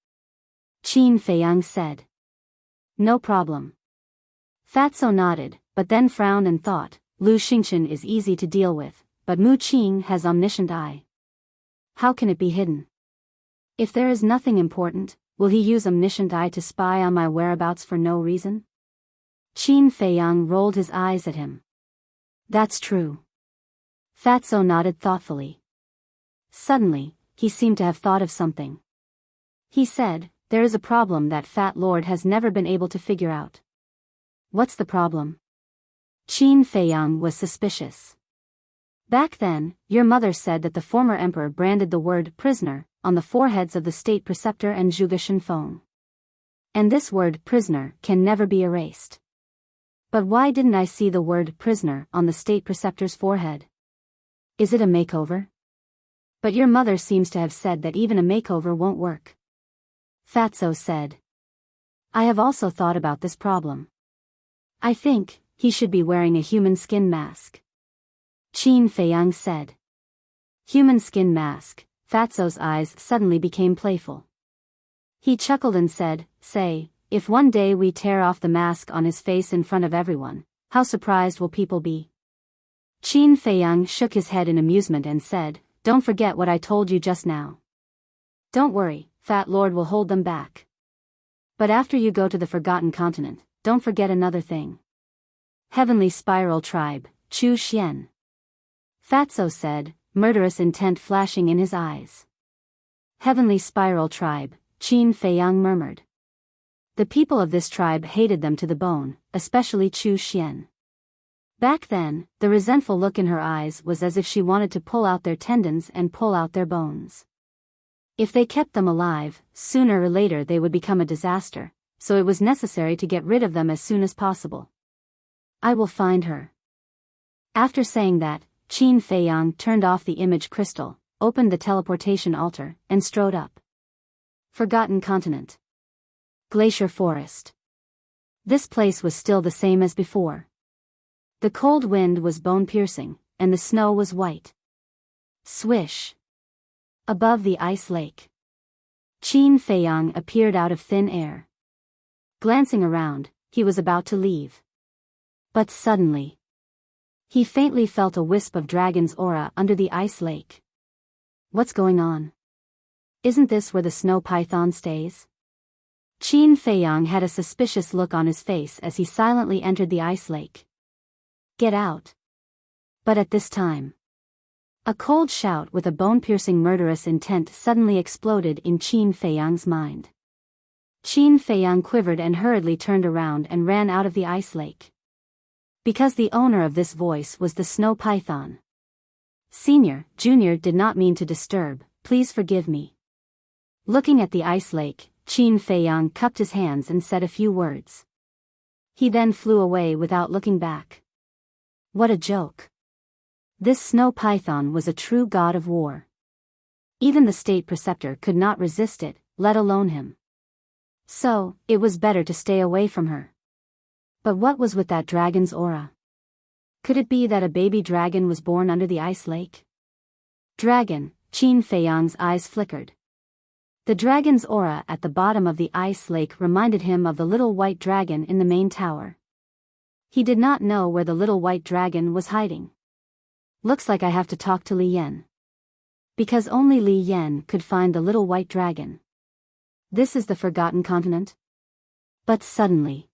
Qin Feiyang said. No problem. Fatso nodded, but then frowned and thought, Lu Xingchen is easy to deal with, but Mu Qing has omniscient eye. How can it be hidden? If there is nothing important, will he use omniscient eye to spy on my whereabouts for no reason? Qin Feiyang rolled his eyes at him. That's true. Fatso nodded thoughtfully. Suddenly, he seemed to have thought of something. He said, there is a problem that Fat Lord has never been able to figure out. What's the problem? Qin Feiyang was suspicious. Back then, your mother said that the former emperor branded the word prisoner on the foreheads of the state preceptor and Zhuge Shenfeng. And this word prisoner can never be erased. But why didn't I see the word prisoner on the state preceptor's forehead? Is it a makeover? But your mother seems to have said that even a makeover won't work. Fatso said. I have also thought about this problem. I think he should be wearing a human skin mask. Qin Feiyang said. Human skin mask. Fatso's eyes suddenly became playful. He chuckled and said, say, if one day we tear off the mask on his face in front of everyone, how surprised will people be? Qin Feiyang shook his head in amusement and said, don't forget what I told you just now. Don't worry, Fat Lord will hold them back. But after you go to the Forgotten Continent, don't forget another thing. Heavenly Spiral Tribe, Chu Xian. Fatso said, murderous intent flashing in his eyes. Heavenly Spiral Tribe, Qin Feiyang murmured. The people of this tribe hated them to the bone, especially Chu Xian. Back then, the resentful look in her eyes was as if she wanted to pull out their tendons and pull out their bones. If they kept them alive, sooner or later they would become a disaster, so it was necessary to get rid of them as soon as possible. I will find her. After saying that, Qin Feiyang turned off the image crystal, opened the teleportation altar, and strode up. Forgotten Continent. Glacier Forest. This place was still the same as before. The cold wind was bone-piercing, and the snow was white. Swish. Above the ice lake. Qin Feiyang appeared out of thin air. Glancing around, he was about to leave. But suddenly, he faintly felt a wisp of dragon's aura under the ice lake. What's going on? Isn't this where the snow python stays? Qin Feiyang had a suspicious look on his face as he silently entered the ice lake. Get out. But at this time, a cold shout with a bone-piercing murderous intent suddenly exploded in Qin Feiyang's mind. Qin Feiyang quivered and hurriedly turned around and ran out of the ice lake. Because the owner of this voice was the snow python. Senior, Junior did not mean to disturb, please forgive me. Looking at the ice lake, Qin Feiyang cupped his hands and said a few words. He then flew away without looking back. What a joke. This snow python was a true god of war. Even the state preceptor could not resist it, let alone him. So, it was better to stay away from her. But what was with that dragon's aura? Could it be that a baby dragon was born under the ice lake? Dragon, Qin Feiyang's eyes flickered. The dragon's aura at the bottom of the ice lake reminded him of the little white dragon in the main tower. He did not know where the little white dragon was hiding. Looks like I have to talk to Li Yan. Because only Li Yan could find the little white dragon. This is the Forgotten Continent? But suddenly,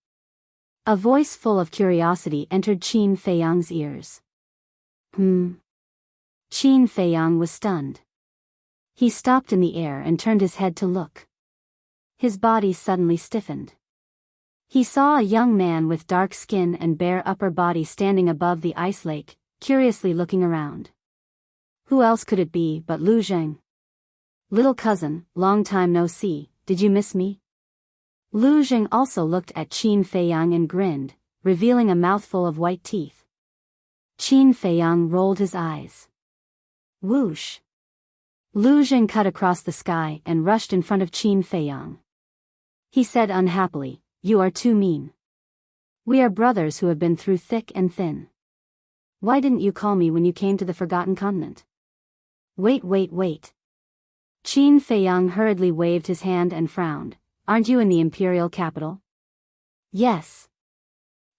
a voice full of curiosity entered Qin Feiyang's ears. Qin Feiyang was stunned. He stopped in the air and turned his head to look. His body suddenly stiffened. He saw a young man with dark skin and bare upper body standing above the ice lake, curiously looking around. Who else could it be but Lu Zheng? Little cousin, long time no see, did you miss me? Lu Zheng also looked at Qin Feiyang and grinned, revealing a mouthful of white teeth. Qin Feiyang rolled his eyes. Whoosh! Lu Zheng cut across the sky and rushed in front of Qin Feiyang. He said unhappily, "You are too mean. We are brothers who have been through thick and thin. Why didn't you call me when you came to the Forgotten Continent?" Wait. Qin Feiyang hurriedly waved his hand and frowned. Aren't you in the imperial capital? Yes.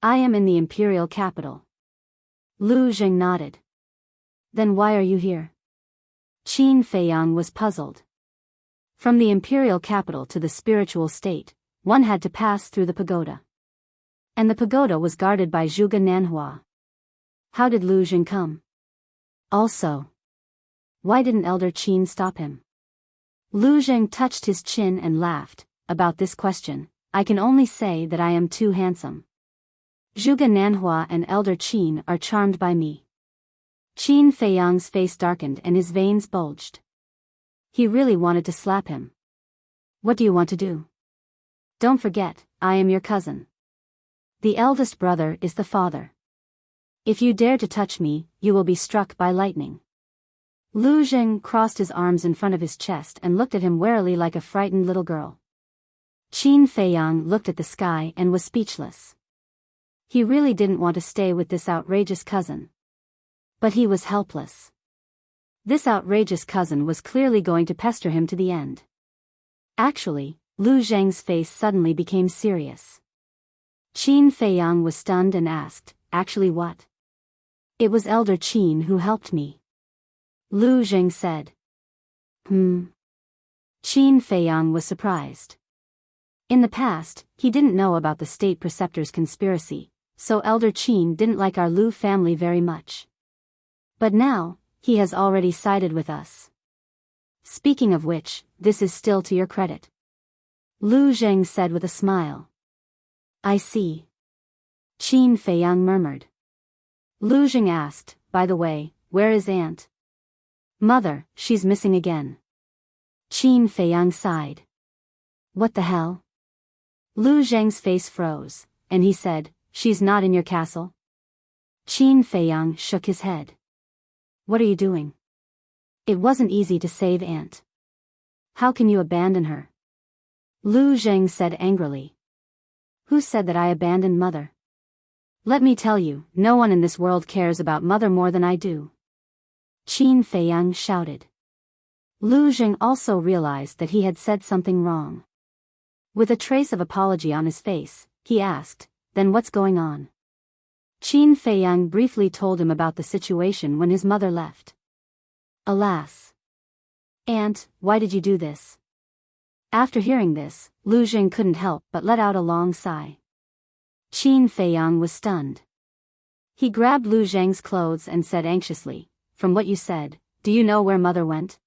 I am in the imperial capital. Lu Zheng nodded. Then why are you here? Qin Feiyang was puzzled. From the imperial capital to the spiritual state, one had to pass through the pagoda. And the pagoda was guarded by Zhuge Nanhua. How did Lu Zheng come? Also, why didn't Elder Qin stop him? Lu Zheng touched his chin and laughed. About this question, I can only say that I am too handsome. Zhuge Nanhua and Elder Qin are charmed by me. Qin Feiyang's face darkened and his veins bulged. He really wanted to slap him. What do you want to do? Don't forget, I am your cousin. The eldest brother is the father. If you dare to touch me, you will be struck by lightning. Lu Zheng crossed his arms in front of his chest and looked at him warily like a frightened little girl. Qin Feiyang looked at the sky and was speechless. He really didn't want to stay with this outrageous cousin. But he was helpless. This outrageous cousin was clearly going to pester him to the end. Actually, Lu Zheng's face suddenly became serious. Qin Feiyang was stunned and asked, "Actually what?" "It was Elder Qin who helped me," Lu Zheng said. Qin Feiyang was surprised. In the past, he didn't know about the state preceptor's conspiracy, so Elder Qin didn't like our Lu family very much. But now, he has already sided with us. Speaking of which, this is still to your credit, Lu Zheng said with a smile. I see. Qin Feiyang murmured. Lu Zheng asked, by the way, where is Aunt? Mother, she's missing again. Qin Feiyang sighed. What the hell? Lu Zheng's face froze, and he said, she's not in your castle? Qin Feiyang shook his head. What are you doing? It wasn't easy to save Aunt. How can you abandon her? Lu Zheng said angrily. Who said that I abandoned Mother? Let me tell you, no one in this world cares about Mother more than I do. Qin Feiyang shouted. Lu Zheng also realized that he had said something wrong. With a trace of apology on his face, he asked, then what's going on? Qin Feiyang briefly told him about the situation when his mother left. Alas. Aunt, why did you do this? After hearing this, Lu Zheng couldn't help but let out a long sigh. Qin Feiyang was stunned. He grabbed Lu Zheng's clothes and said anxiously, from what you said, do you know where Mother went?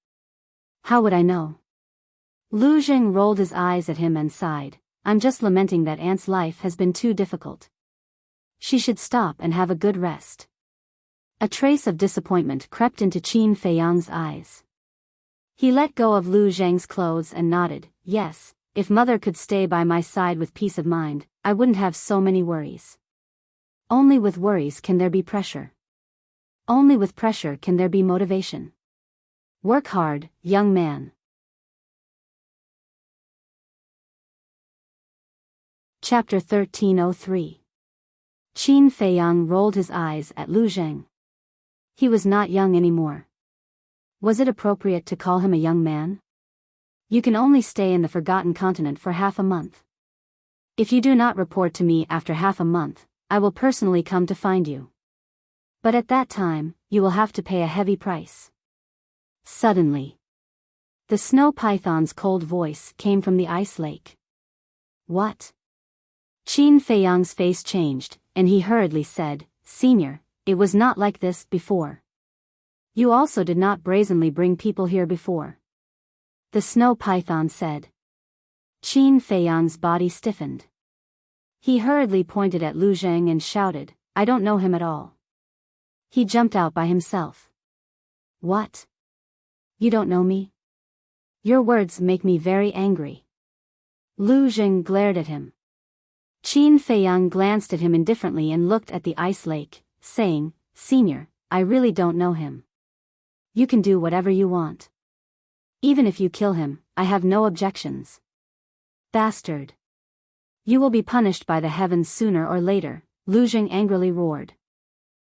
How would I know? Lu Zheng rolled his eyes at him and sighed, I'm just lamenting that Aunt's life has been too difficult. She should stop and have a good rest. A trace of disappointment crept into Qin Feiyang's eyes. He let go of Lu Zheng's clothes and nodded, yes, if Mother could stay by my side with peace of mind, I wouldn't have so many worries. Only with worries can there be pressure. Only with pressure can there be motivation. Work hard, young man. Chapter 1303. Qin Feiyang rolled his eyes at Lu Zheng. He was not young anymore. Was it appropriate to call him a young man? You can only stay in the Forgotten Continent for half a month. If you do not report to me after half a month, I will personally come to find you. But at that time, you will have to pay a heavy price. Suddenly, the snow python's cold voice came from the ice lake. What? Qin Feiyang's face changed, and he hurriedly said, Senior, it was not like this before. You also did not brazenly bring people here before. The snow python said. Qin Feiyang's body stiffened. He hurriedly pointed at Lu Zheng and shouted, "I don't know him at all." He jumped out by himself. "What? You don't know me? Your words make me very angry." Lu Zheng glared at him. Qin Feiyang glanced at him indifferently and looked at the ice lake, saying, "Senior, I really don't know him. You can do whatever you want. Even if you kill him, I have no objections." "Bastard. You will be punished by the heavens sooner or later," Lu Zheng angrily roared.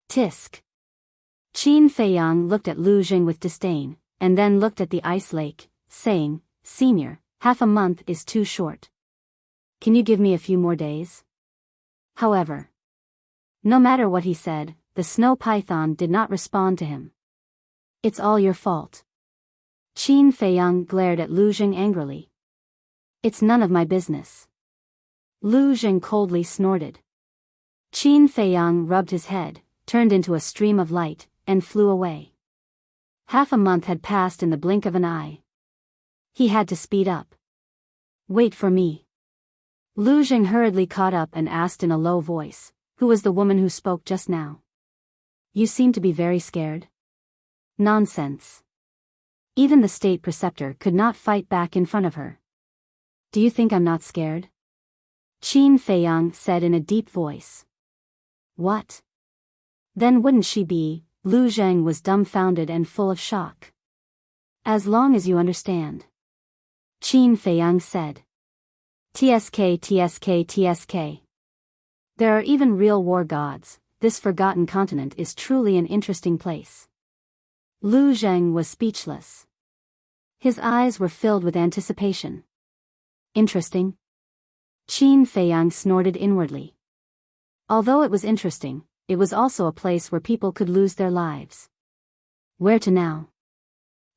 "Tisk." Qin Feiyang looked at Lu Zheng with disdain, and then looked at the ice lake, saying, "Senior, half a month is too short. Can you give me a few more days?" However, no matter what he said, the snow python did not respond to him. "It's all your fault." Qin Feiyang glared at Lu Zheng angrily. "It's none of my business." Lu Zheng coldly snorted. Qin Feiyang rubbed his head, turned into a stream of light, and flew away. Half a month had passed in the blink of an eye. He had to speed up. "Wait for me." Lu Zheng hurriedly caught up and asked in a low voice, "Who was the woman who spoke just now? You seem to be very scared." "Nonsense. Even the state preceptor could not fight back in front of her. Do you think I'm not scared?" Qin Feiyang said in a deep voice. "What? Then wouldn't she be?" Lu Zheng was dumbfounded and full of shock. "As long as you understand," Qin Feiyang said. "TSK TSK TSK. There are even real war gods. This forgotten continent is truly an interesting place." Lu Zheng was speechless. His eyes were filled with anticipation. "Interesting?" Qin Feiyang snorted inwardly. Although it was interesting, it was also a place where people could lose their lives. "Where to now?"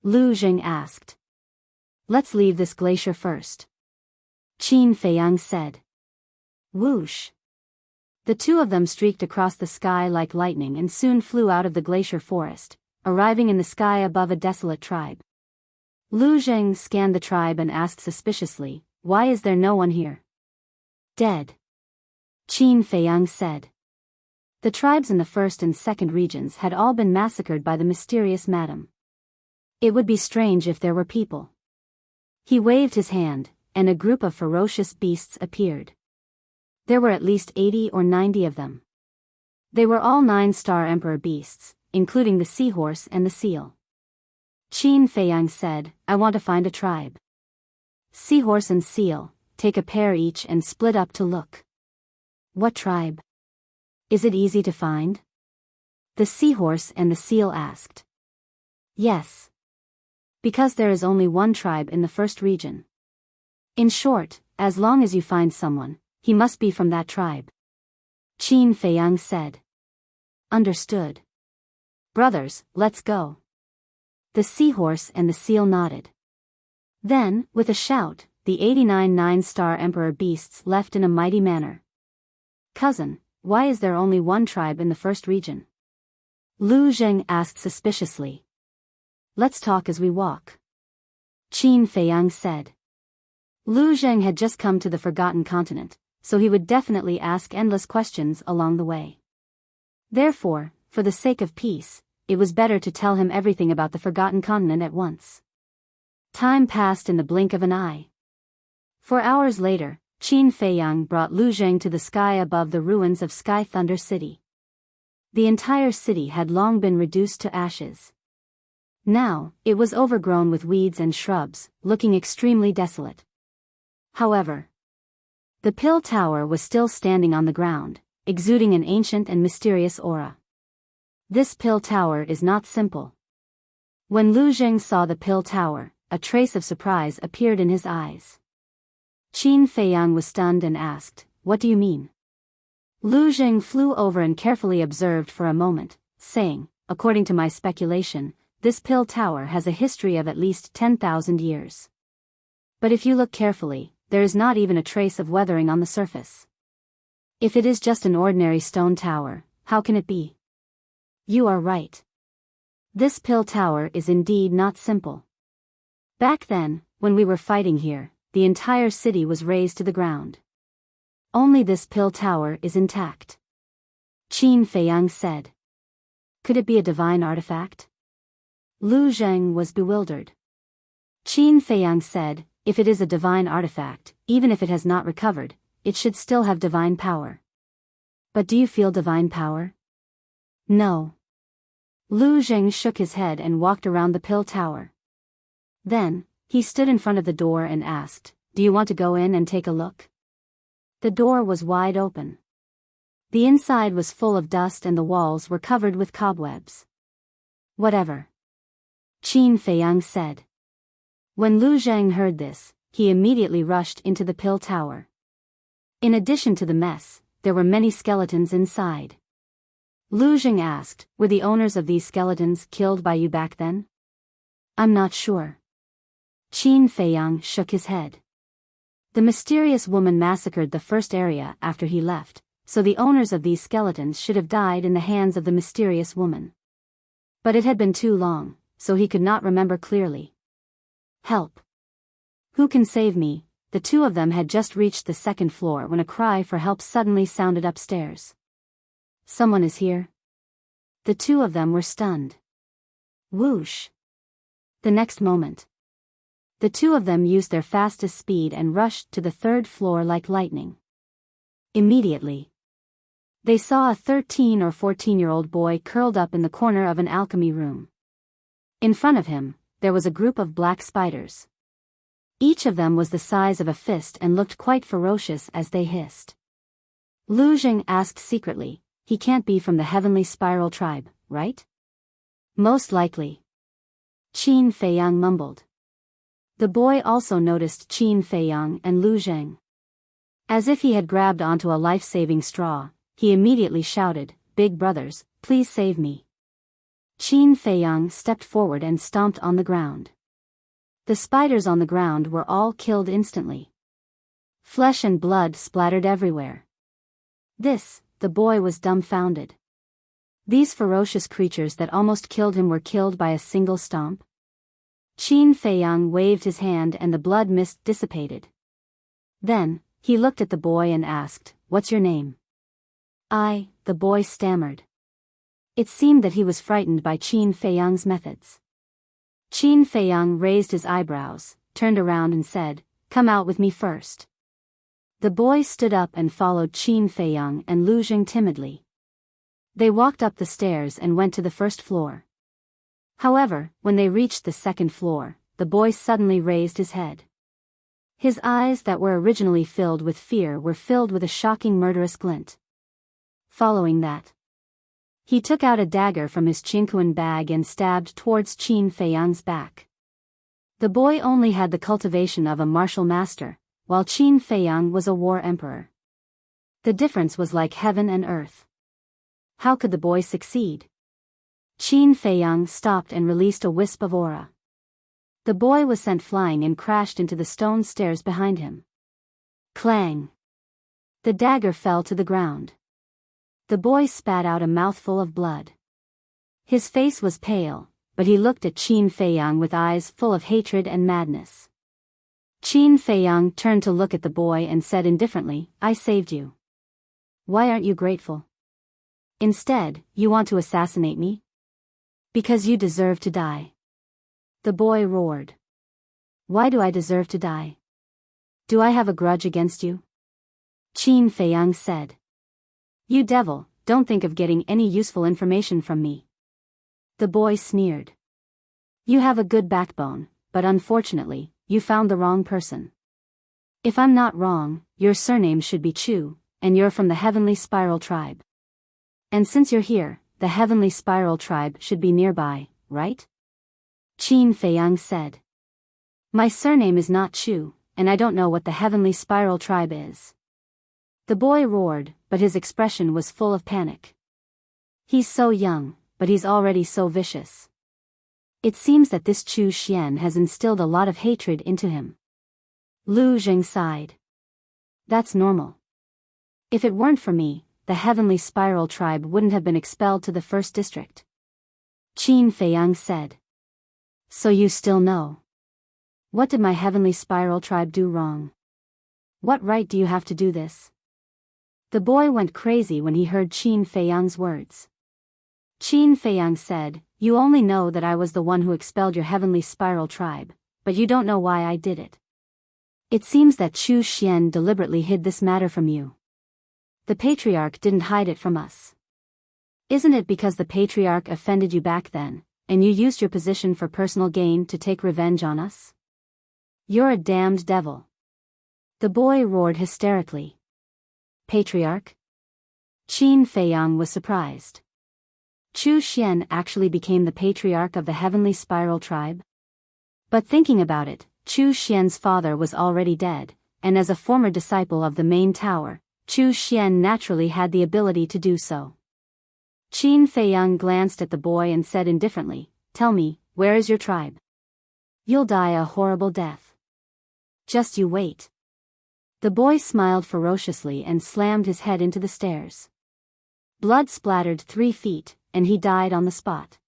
Lu Zheng asked. "Let's leave this glacier first," Qin Feiyang said. Whoosh! The two of them streaked across the sky like lightning and soon flew out of the glacier forest, arriving in the sky above a desolate tribe. Lu Zheng scanned the tribe and asked suspiciously, "Why is there no one here?" "Dead," Qin Feiyang said. The tribes in the first and second regions had all been massacred by the mysterious madam. It would be strange if there were people. He waved his hand, and a group of ferocious beasts appeared. There were at least 80 or 90 of them. They were all 9-star emperor beasts, including the seahorse and the seal. Qin Feiyang said, "I want to find a tribe. Seahorse and seal, take a pair each and split up to look." "What tribe? Is it easy to find?" the seahorse and the seal asked. "Yes. Because there is only one tribe in the first region. In short, as long as you find someone, he must be from that tribe," Qin Feiyang said. "Understood. Brothers, let's go." The seahorse and the seal nodded. Then, with a shout, the 89 9-star emperor beasts left in a mighty manner. "Cousin, why is there only one tribe in the first region?" Lu Zheng asked suspiciously. "Let's talk as we walk," Qin Feiyang said. Lu Zheng had just come to the Forgotten Continent, so he would definitely ask endless questions along the way. Therefore, for the sake of peace, it was better to tell him everything about the Forgotten Continent at once. Time passed in the blink of an eye. 4 hours later, Qin Feiyang brought Lu Zheng to the sky above the ruins of Sky Thunder City. The entire city had long been reduced to ashes. Now, it was overgrown with weeds and shrubs, looking extremely desolate. However, the Pill Tower was still standing on the ground, exuding an ancient and mysterious aura. This Pill Tower is not simple. When Lu Zheng saw the Pill Tower, a trace of surprise appeared in his eyes. Qin Feiyang was stunned and asked, "What do you mean?" Lu Zheng flew over and carefully observed for a moment, saying, "According to my speculation, this Pill Tower has a history of at least 10,000 years. But if you look carefully, there is not even a trace of weathering on the surface. If it is just an ordinary stone tower, how can it be?" "You are right. This Pill Tower is indeed not simple. Back then, when we were fighting here, the entire city was razed to the ground. Only this pill tower is intact. Qin Feiyang said. Could it be a divine artifact? Lu Zheng was bewildered. Qin Feiyang said, if it is a divine artifact, even if it has not recovered, it should still have divine power. But do you feel divine power? No. Lu Zheng shook his head and walked around the pill tower. Then, he stood in front of the door and asked, do you want to go in and take a look? The door was wide open. The inside was full of dust and the walls were covered with cobwebs. Whatever. Qin Feiyang said. When Lu Zheng heard this, he immediately rushed into the pill tower. In addition to the mess, there were many skeletons inside. Lu Zheng asked, were the owners of these skeletons killed by you back then? I'm not sure. Qin Feiyang shook his head. The mysterious woman massacred the first area after he left, so the owners of these skeletons should have died in the hands of the mysterious woman. But it had been too long, so he could not remember clearly. Help! Who can save me? The two of them had just reached the second floor when a cry for help suddenly sounded upstairs. Someone is here. The two of them were stunned. Whoosh! The next moment, the two of them used their fastest speed and rushed to the third floor like lightning. Immediately, they saw a 13 or 14-year-old boy curled up in the corner of an alchemy room. In front of him, there was a group of black spiders. Each of them was the size of a fist and looked quite ferocious as they hissed. Lu Zheng asked secretly, he can't be from the Heavenly Spiral tribe, right? Most likely. Qin Feiyang mumbled. The boy also noticed Qin Feiyang and Lu Zheng. As if he had grabbed onto a life-saving straw, he immediately shouted, Big brothers, please save me. Qin Feiyang stepped forward and stomped on the ground. The spiders on the ground were all killed instantly. Flesh and blood splattered everywhere. The boy was dumbfounded. These ferocious creatures that almost killed him were killed by a single stomp? Qin Feiyang waved his hand and the blood mist dissipated. Then, he looked at the boy and asked, what's your name? The boy stammered. It seemed that he was frightened by Qin Feiyang's methods. Qin Feiyang raised his eyebrows, turned around and said, come out with me first. The boy stood up and followed Qin Feiyang and Lu Zheng timidly. They walked up the stairs and went to the first floor. However, when they reached the second floor, the boy suddenly raised his head. His eyes that were originally filled with fear were filled with a shocking murderous glint. Following that, he took out a dagger from his chinquan bag and stabbed towards Qin Feiyang's back. The boy only had the cultivation of a martial master, while Qin Feiyang was a war emperor. The difference was like heaven and earth. How could the boy succeed? Qin Feiyang stopped and released a wisp of aura. The boy was sent flying and crashed into the stone stairs behind him. Clang! The dagger fell to the ground. The boy spat out a mouthful of blood. His face was pale, but he looked at Qin Feiyang with eyes full of hatred and madness. Qin Feiyang turned to look at the boy and said indifferently, I saved you. Why aren't you grateful? Instead, you want to assassinate me? Because you deserve to die. The boy roared. Why do I deserve to die? Do I have a grudge against you? Qin Feiyang said. You devil, don't think of getting any useful information from me. The boy sneered. You have a good backbone, but unfortunately, you found the wrong person. If I'm not wrong, your surname should be Chu, and you're from the Heavenly Spiral tribe. And since you're here, the Heavenly Spiral tribe should be nearby, right? Qin Feiyang said. My surname is not Chu, and I don't know what the Heavenly Spiral tribe is. The boy roared, but his expression was full of panic. He's so young, but he's already so vicious. It seems that this Chu Xian has instilled a lot of hatred into him. Lu Zheng sighed. That's normal. If it weren't for me, the Heavenly Spiral tribe wouldn't have been expelled to the first district. Qin Feiyang said. So you still know. What did my Heavenly Spiral tribe do wrong? What right do you have to do this? The boy went crazy when he heard Qin Feiyang's words. Qin Feiyang said, "You only know that I was the one who expelled your heavenly spiral tribe, but you don't know why I did it. It seems that Chu Xian deliberately hid this matter from you. The patriarch didn't hide it from us. Isn't it because the patriarch offended you back then, and you used your position for personal gain to take revenge on us? You're a damned devil." The boy roared hysterically. Patriarch? Qin Feiyang was surprised. Chu Xian actually became the patriarch of the heavenly spiral tribe? But thinking about it, Chu Xian's father was already dead, and as a former disciple of the main tower, Chu Xian naturally had the ability to do so. Qin Feiyang glanced at the boy and said indifferently, "Tell me, where is your tribe? You'll die a horrible death. Just you wait." The boy smiled ferociously and slammed his head into the stairs. Blood splattered 3 feet, and he died on the spot.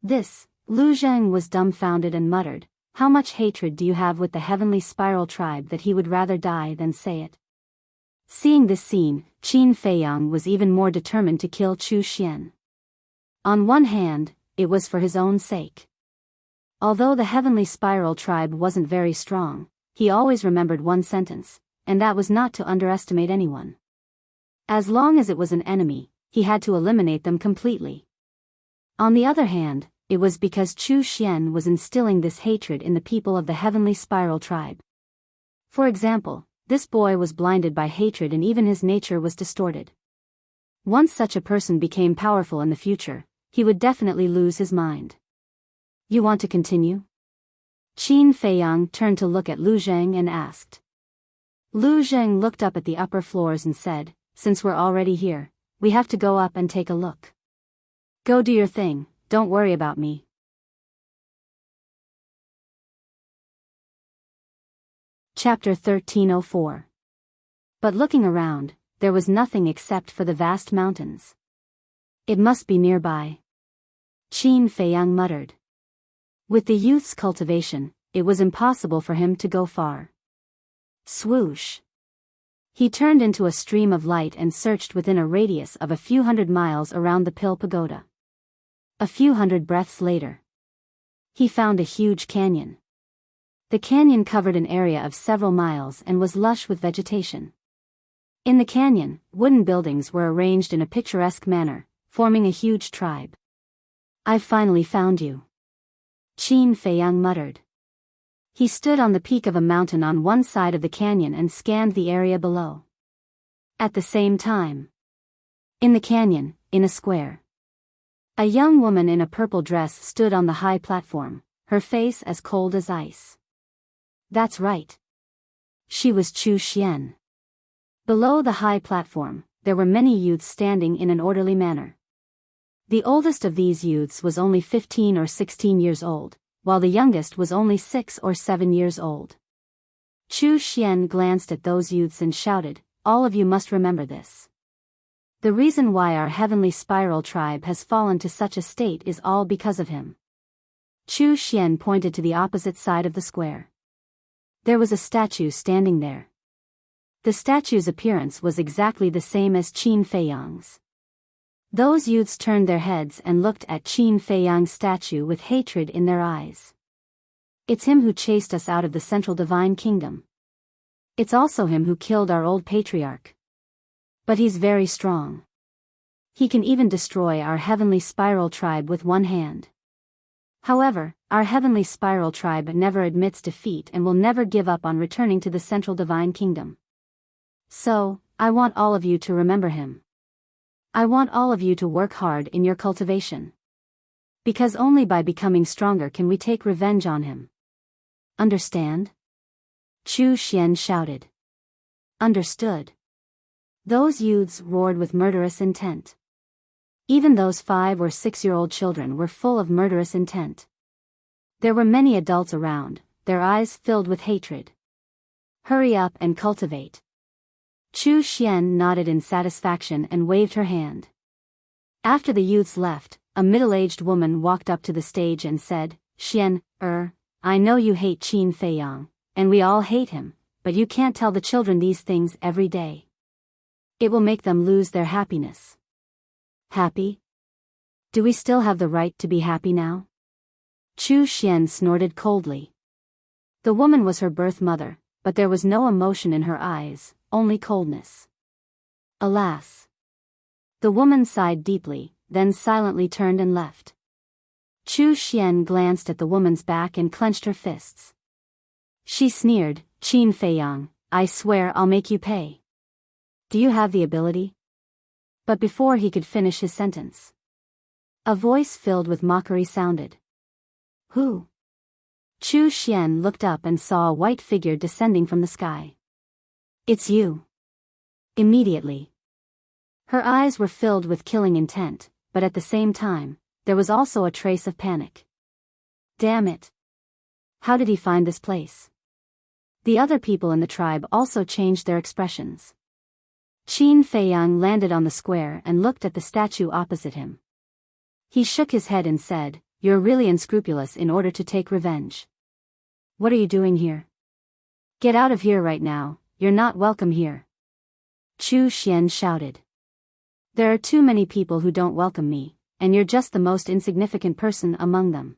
Lu Zheng was dumbfounded and muttered, "How much hatred do you have with the heavenly spiral tribe that he would rather die than say it?" Seeing this scene, Qin Feiyang was even more determined to kill Chu Xian. On one hand, it was for his own sake. Although the heavenly spiral tribe wasn't very strong, he always remembered one sentence, and that was not to underestimate anyone. As long as it was an enemy, he had to eliminate them completely. On the other hand, it was because Chu Xian was instilling this hatred in the people of the heavenly spiral tribe. For example, this boy was blinded by hatred and even his nature was distorted. Once such a person became powerful in the future, he would definitely lose his mind. "You want to continue?" Qin Feiyang turned to look at Lu Zheng and asked. Lu Zheng looked up at the upper floors and said, "Since we're already here, we have to go up and take a look. Go do your thing, don't worry about me." Chapter 1304. But looking around, there was nothing except for the vast mountains. "It must be nearby," Qin Feiyang muttered. With the youth's cultivation, it was impossible for him to go far. Swoosh! He turned into a stream of light and searched within a radius of a few hundred miles around the Pill Pagoda. A few hundred breaths later, he found a huge canyon. The canyon covered an area of several miles and was lush with vegetation. In the canyon, wooden buildings were arranged in a picturesque manner, forming a huge tribe. "I've finally found you," Qin Feiyang muttered. He stood on the peak of a mountain on one side of the canyon and scanned the area below. At the same time, in the canyon, in a square, a young woman in a purple dress stood on the high platform, her face as cold as ice. That's right. She was Chu Xian. Below the high platform, there were many youths standing in an orderly manner. The oldest of these youths was only 15 or 16 years old, while the youngest was only 6 or 7 years old. Chu Xian glanced at those youths and shouted, "All of you must remember this. The reason why our heavenly spiral tribe has fallen to such a state is all because of him." Chu Xian pointed to the opposite side of the square. There was a statue standing there. The statue's appearance was exactly the same as Qin Feiyang's. Those youths turned their heads and looked at Qin Feiyang's statue with hatred in their eyes. "It's him who chased us out of the central divine kingdom. It's also him who killed our old patriarch. But he's very strong. He can even destroy our heavenly spiral tribe with one hand. However, our heavenly spiral tribe never admits defeat and will never give up on returning to the central divine kingdom. So, I want all of you to remember him. I want all of you to work hard in your cultivation. Because only by becoming stronger can we take revenge on him. Understand?" Chu Xian shouted. "Understood." Those youths roared with murderous intent. Even those 5 or 6-year-old children were full of murderous intent. There were many adults around, their eyes filled with hatred. "Hurry up and cultivate." Chu Xian nodded in satisfaction and waved her hand. After the youths left, a middle-aged woman walked up to the stage and said, "Xian, I know you hate Qin Feiyang, and we all hate him, but you can't tell the children these things every day. It will make them lose their happiness. Happy? Do we still have the right to be happy now? Chu Xian snorted coldly. The woman was her birth mother, but there was no emotion in her eyes, only coldness. Alas. The woman sighed deeply, then silently turned and left. Chu Xian glanced at the woman's back and clenched her fists. She sneered, "Qin Feiyang, I swear I'll make you pay. Do you have the ability?" But before he could finish his sentence, a voice filled with mockery sounded. Who? Chu Xian looked up and saw a white figure descending from the sky. It's you. Immediately. Her eyes were filled with killing intent, but at the same time, there was also a trace of panic. Damn it. How did he find this place? The other people in the tribe also changed their expressions. Qin Feiyang landed on the square and looked at the statue opposite him. He shook his head and said, "You're really unscrupulous in order to take revenge. What are you doing here? Get out of here right now, you're not welcome here." Chu Xian shouted. "There are too many people who don't welcome me, and you're just the most insignificant person among them."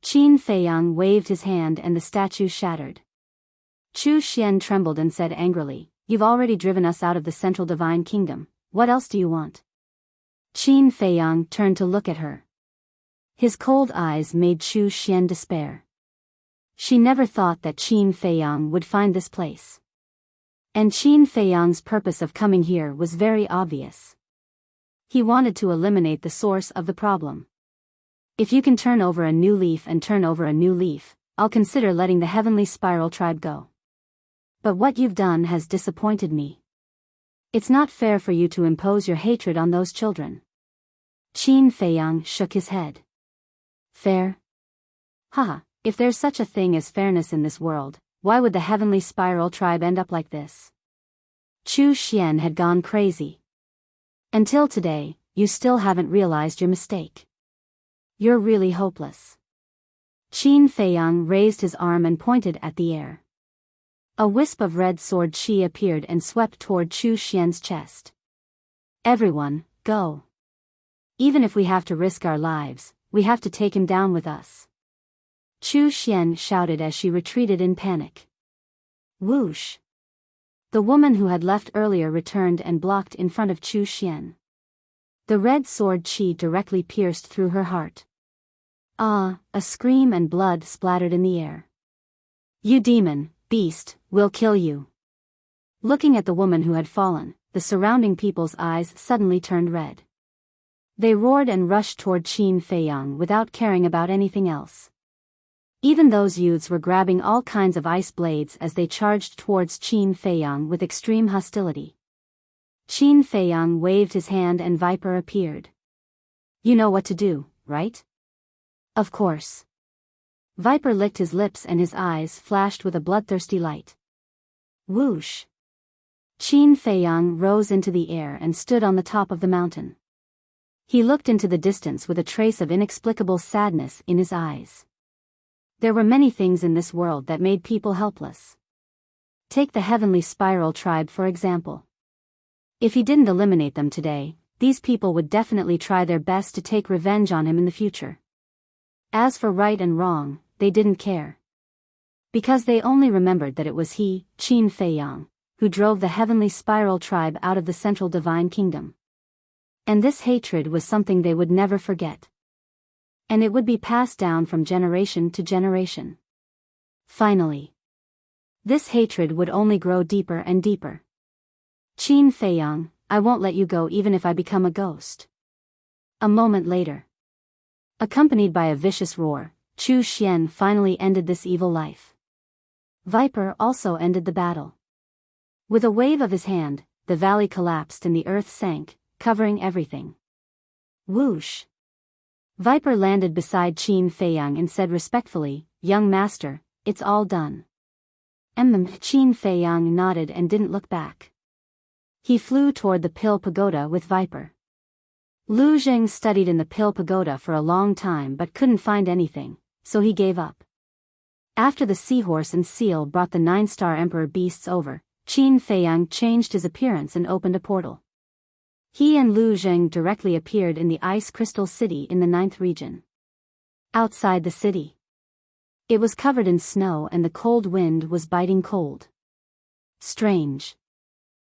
Qin Feiyang waved his hand and the statue shattered. Chu Xian trembled and said angrily, "You've already driven us out of the central divine kingdom, what else do you want?" Qin Feiyang turned to look at her. His cold eyes made Chu Xian despair. She never thought that Qin Feiyang would find this place. And Qin Feiyang's purpose of coming here was very obvious. He wanted to eliminate the source of the problem. If you can turn over a new leaf and turn over a new leaf, I'll consider letting the Heavenly Spiral tribe go. But what you've done has disappointed me. It's not fair for you to impose your hatred on those children. Qin Feiyang shook his head. Fair? Haha, if there's such a thing as fairness in this world, why would the Heavenly Spiral tribe end up like this? Chu Xian had gone crazy. Until today, you still haven't realized your mistake. You're really hopeless. Qin Feiyang raised his arm and pointed at the air. A wisp of red sword chi appeared and swept toward Chu Xian's chest. Everyone, go. Even if we have to risk our lives, we have to take him down with us. Chu Xian shouted as she retreated in panic. Whoosh. The woman who had left earlier returned and blocked in front of Chu Xian. The red sword chi directly pierced through her heart. Ah, a scream and blood splattered in the air. You demon, beast, we'll kill you. Looking at the woman who had fallen, the surrounding people's eyes suddenly turned red. They roared and rushed toward Qin Feiyang without caring about anything else. Even those youths were grabbing all kinds of ice blades as they charged towards Qin Feiyang with extreme hostility. Qin Feiyang waved his hand and Viper appeared. You know what to do, right? Of course. Viper licked his lips and his eyes flashed with a bloodthirsty light. Whoosh. Qin Feiyang rose into the air and stood on the top of the mountain. He looked into the distance with a trace of inexplicable sadness in his eyes. There were many things in this world that made people helpless. Take the Heavenly Spiral tribe for example. If he didn't eliminate them today, these people would definitely try their best to take revenge on him in the future. As for right and wrong, they didn't care. Because they only remembered that it was he, Qin Feiyang, who drove the Heavenly Spiral tribe out of the Central Divine Kingdom. And this hatred was something they would never forget. And it would be passed down from generation to generation. Finally, this hatred would only grow deeper and deeper. Qin Feiyang, I won't let you go even if I become a ghost. A moment later, accompanied by a vicious roar, Chu Xian finally ended this evil life. Viper also ended the battle. With a wave of his hand, the valley collapsed and the earth sank, covering everything. Whoosh. Viper landed beside Qin Feiyang and said respectfully, Young master, it's all done. Qin Feiyang nodded and didn't look back. He flew toward the Pill Pagoda with Viper. Lu Zheng studied in the Pill Pagoda for a long time but couldn't find anything, so he gave up. After the seahorse and seal brought the 9-star Emperor beasts over, Qin Feiyang changed his appearance and opened a portal. He and Lu Zheng directly appeared in the Ice Crystal City in the 9th region. Outside the city, it was covered in snow and the cold wind was biting cold. Strange.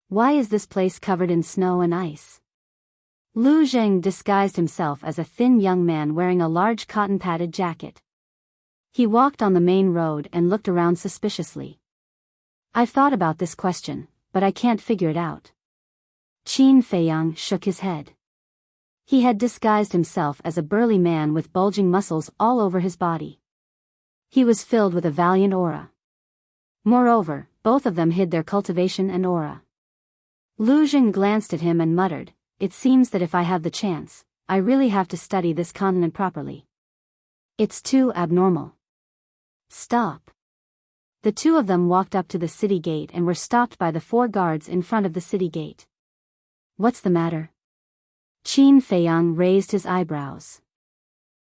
Why is this place covered in snow and ice? Lu Zheng disguised himself as a thin young man wearing a large cotton-padded jacket. He walked on the main road and looked around suspiciously. I've thought about this question, but I can't figure it out. Qin Feiyang shook his head. He had disguised himself as a burly man with bulging muscles all over his body. He was filled with a valiant aura. Moreover, both of them hid their cultivation and aura. Lu Zheng glanced at him and muttered, "It seems that if I have the chance, I really have to study this continent properly. It's too abnormal." Stop. The two of them walked up to the city gate and were stopped by the 4 guards in front of the city gate. What's the matter? Qin Feiyang raised his eyebrows.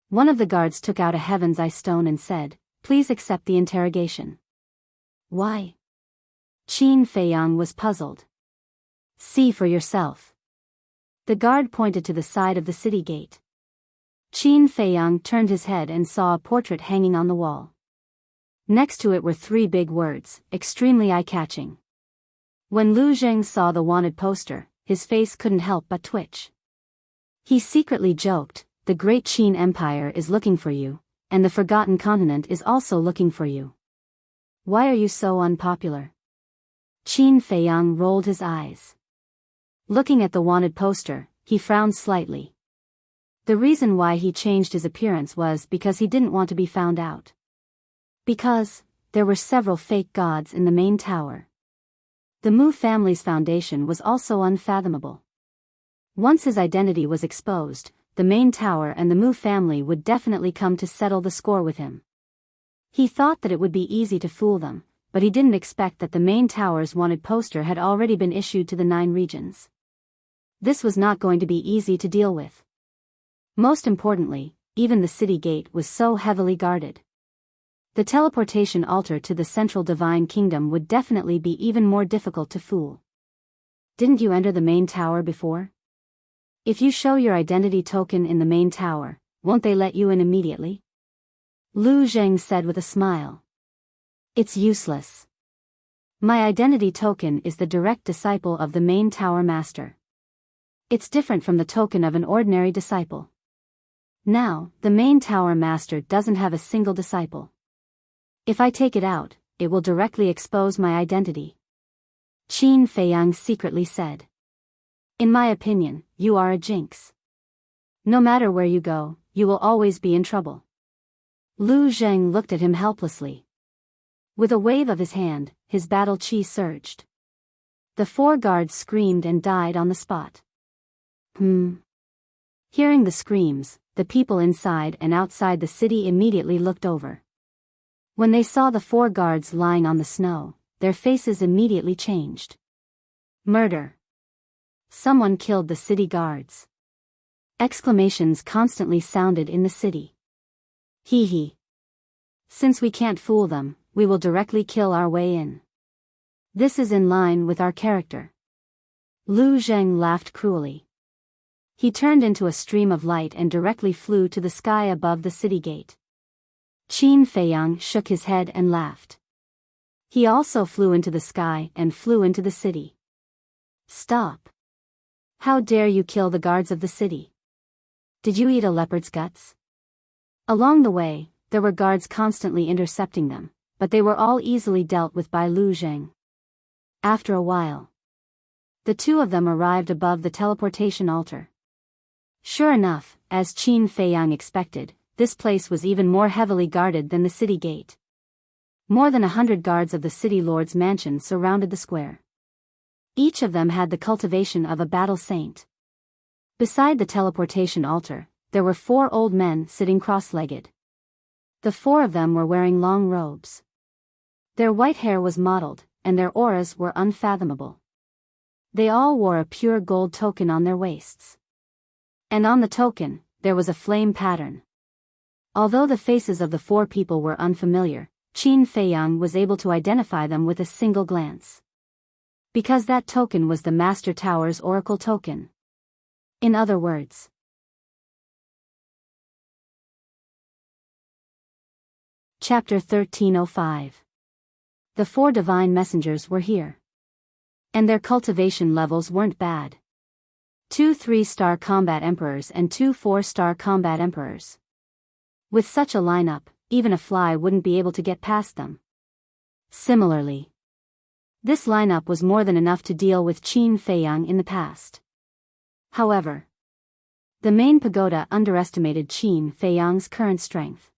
One of the guards took out a heaven's eye stone and said, "Please accept the interrogation." Why? Qin Feiyang was puzzled. See for yourself. The guard pointed to the side of the city gate. Qin Feiyang turned his head and saw a portrait hanging on the wall. Next to it were 3 big words, extremely eye-catching. When Lu Zheng saw the wanted poster, his face couldn't help but twitch. He secretly joked, "The great Qin Empire is looking for you, and the Forgotten Continent is also looking for you. Why are you so unpopular?" Qin Feiyang rolled his eyes. Looking at the wanted poster, he frowned slightly. The reason why he changed his appearance was because he didn't want to be found out. Because there were several fake gods in the main tower. The Mu family's foundation was also unfathomable. Once his identity was exposed, the main tower and the Mu family would definitely come to settle the score with him. He thought that it would be easy to fool them, but he didn't expect that the main tower's wanted poster had already been issued to the 9 regions. This was not going to be easy to deal with. Most importantly, even the city gate was so heavily guarded. The teleportation altar to the central divine kingdom would definitely be even more difficult to fool. Didn't you enter the main tower before? If you show your identity token in the main tower, won't they let you in immediately? Lu Zheng said with a smile. It's useless. My identity token is the direct disciple of the main tower master. It's different from the token of an ordinary disciple. Now, the main tower master doesn't have a single disciple. If I take it out, it will directly expose my identity. Qin Feiyang secretly said. In my opinion, you are a jinx. No matter where you go, you will always be in trouble. Lu Zheng looked at him helplessly. With a wave of his hand, his battle chi surged. The 4 guards screamed and died on the spot. Hearing the screams, the people inside and outside the city immediately looked over. When they saw the 4 guards lying on the snow, their faces immediately changed. Murder. Someone killed the city guards. Exclamations constantly sounded in the city. Hee hee. Since we can't fool them, we will directly kill our way in. This is in line with our character. Lu Zheng laughed cruelly. He turned into a stream of light and directly flew to the sky above the city gate. Qin Feiyang shook his head and laughed. He also flew into the sky and flew into the city. Stop. How dare you kill the guards of the city? Did you eat a leopard's guts? Along the way, there were guards constantly intercepting them, but they were all easily dealt with by Lu Zheng. After a while, the 2 of them arrived above the teleportation altar. Sure enough, as Qin Feiyang expected, this place was even more heavily guarded than the city gate. More than 100 guards of the city lord's mansion surrounded the square. Each of them had the cultivation of a battle saint. Beside the teleportation altar, there were 4 old men sitting cross-legged. The 4 of them were wearing long robes. Their white hair was mottled, and their auras were unfathomable. They all wore a pure gold token on their waists. And on the token, there was a flame pattern. Although the faces of the 4 people were unfamiliar, Qin Feiyang was able to identify them with a single glance. Because that token was the Master Tower's oracle token. In other words. Chapter 1305. The 4 divine messengers were here. And their cultivation levels weren't bad. 2 3-star combat emperors and 2 4-star combat emperors. With such a lineup, even a fly wouldn't be able to get past them. Similarly, this lineup was more than enough to deal with Qin Feiyang in the past. However, the main pagoda underestimated Qin Feiyang's current strength.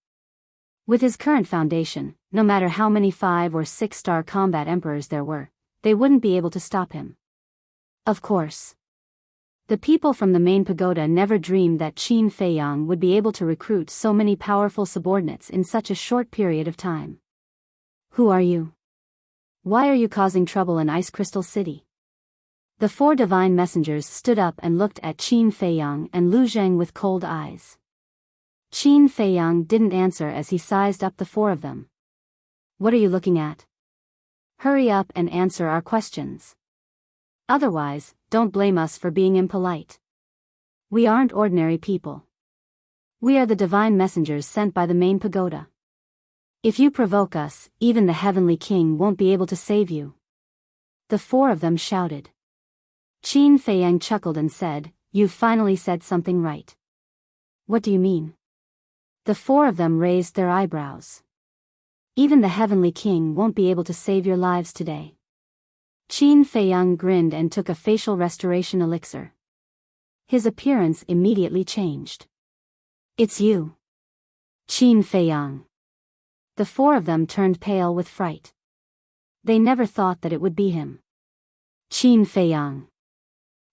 With his current foundation, no matter how many 5 or 6-star combat emperors there were, they wouldn't be able to stop him. Of course, the people from the main pagoda never dreamed that Qin Feiyang would be able to recruit so many powerful subordinates in such a short period of time. Who are you? Why are you causing trouble in Ice Crystal City? The 4 divine messengers stood up and looked at Qin Feiyang and Lu Zheng with cold eyes. Qin Feiyang didn't answer as he sized up the 4 of them. What are you looking at? Hurry up and answer our questions. Otherwise, don't blame us for being impolite. We aren't ordinary people. We are the divine messengers sent by the main pagoda. If you provoke us, even the heavenly king won't be able to save you. The 4 of them shouted. Qin Feiyang chuckled and said, "You've finally said something right." What do you mean? The 4 of them raised their eyebrows. Even the heavenly king won't be able to save your lives today. Qin Feiyang grinned and took a facial restoration elixir. His appearance immediately changed. It's you. Qin Feiyang. The 4 of them turned pale with fright. They never thought that it would be him. Qin Feiyang.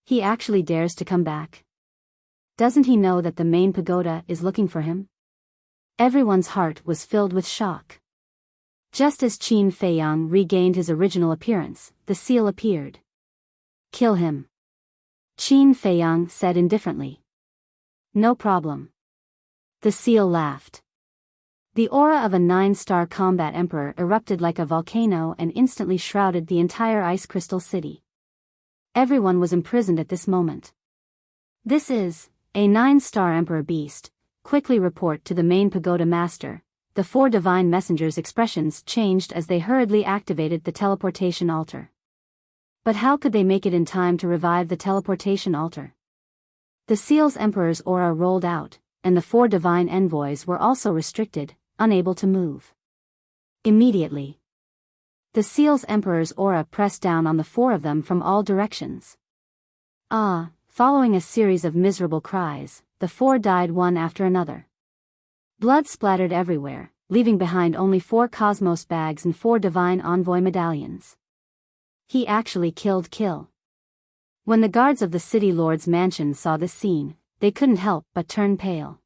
He actually dares to come back. Doesn't he know that the main pagoda is looking for him? Everyone's heart was filled with shock. Just as Qin Feiyang regained his original appearance, the seal appeared. Kill him. Qin Feiyang said indifferently. No problem. The seal laughed. The aura of a 9-star combat emperor erupted like a volcano and instantly shrouded the entire Ice Crystal City. Everyone was imprisoned at this moment. This is a 9-star emperor beast. Quickly report to the main pagoda master. The 4 divine messengers' expressions changed as they hurriedly activated the teleportation altar. But how could they make it in time to revive the teleportation altar? The seal's emperor's aura rolled out, and the 4 divine envoys were also restricted, unable to move. Immediately, the seal's emperor's aura pressed down on the 4 of them from all directions. Following a series of miserable cries, the 4 died one after another. Blood splattered everywhere, leaving behind only 4 cosmos bags and 4 divine envoy medallions. He actually killed Kill. When the guards of the city lord's mansion saw this scene, they couldn't help but turn pale.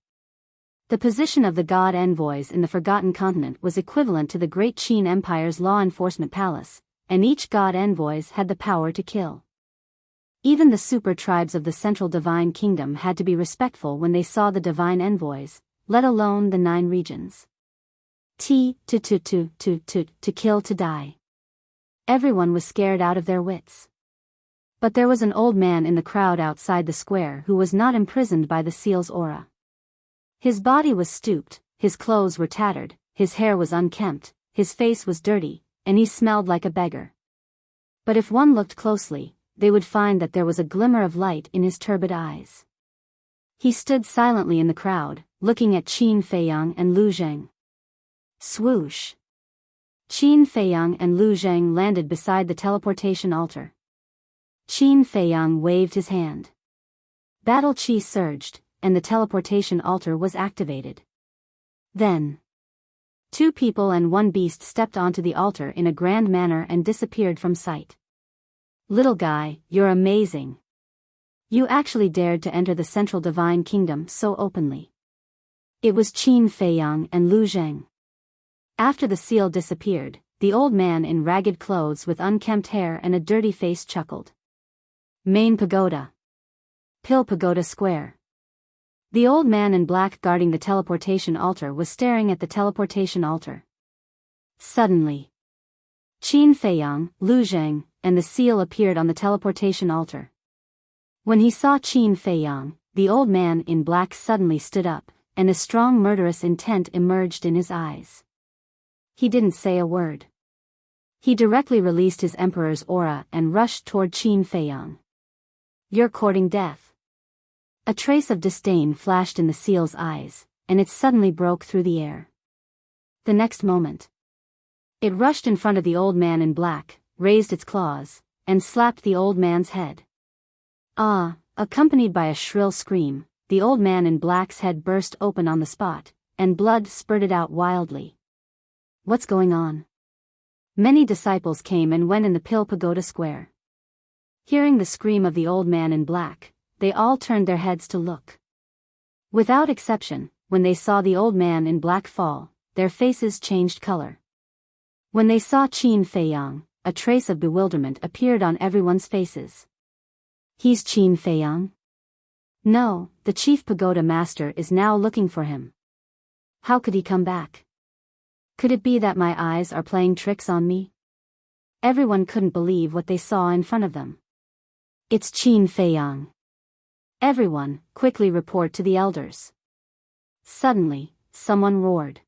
The position of the god envoys in the Forgotten Continent was equivalent to the Great Qin Empire's law enforcement palace, and each god envoys had the power to kill. Even the super tribes of the Central Divine Kingdom had to be respectful when they saw the divine envoys, let alone the 9 regions. To kill to die. Everyone was scared out of their wits. But there was an old man in the crowd outside the square who was not imprisoned by the seal's aura. His body was stooped, his clothes were tattered, his hair was unkempt, his face was dirty, and he smelled like a beggar. But if one looked closely, they would find that there was a glimmer of light in his turbid eyes. He stood silently in the crowd, looking at Qin Feiyang and Lu Zheng. Swoosh! Qin Feiyang and Lu Zheng landed beside the teleportation altar. Qin Feiyang waved his hand. Battle chi surged, and the teleportation altar was activated. Then, 2 people and 1 beast stepped onto the altar in a grand manner and disappeared from sight. Little guy, you're amazing. You actually dared to enter the Central Divine Kingdom so openly. It was Qin Feiyang and Lu Zheng. After the seal disappeared, the old man in ragged clothes with unkempt hair and a dirty face chuckled. Main Pagoda. Pill Pagoda Square. The old man in black guarding the teleportation altar was staring at the teleportation altar. Suddenly, Qin Feiyang, Lu Zheng, and the seal appeared on the teleportation altar. When he saw Qin Feiyang, the old man in black suddenly stood up, and a strong murderous intent emerged in his eyes. He didn't say a word. He directly released his emperor's aura and rushed toward Qin Feiyang. "You're courting death." A trace of disdain flashed in the seal's eyes, and it suddenly broke through the air. The next moment, it rushed in front of the old man in black, raised its claws, and slapped the old man's head. Ah! Accompanied by a shrill scream, the old man in black's head burst open on the spot, and blood spurted out wildly. What's going on? Many disciples came and went in the Pill Pagoda Square. Hearing the scream of the old man in black, they all turned their heads to look. Without exception, when they saw the old man in black fall, their faces changed color. When they saw Qin Feiyang, a trace of bewilderment appeared on everyone's faces. He's Qin Feiyang? No, the chief pagoda master is now looking for him. How could he come back? Could it be that my eyes are playing tricks on me? Everyone couldn't believe what they saw in front of them. It's Qin Feiyang. Everyone, quickly report to the elders. Suddenly, someone roared.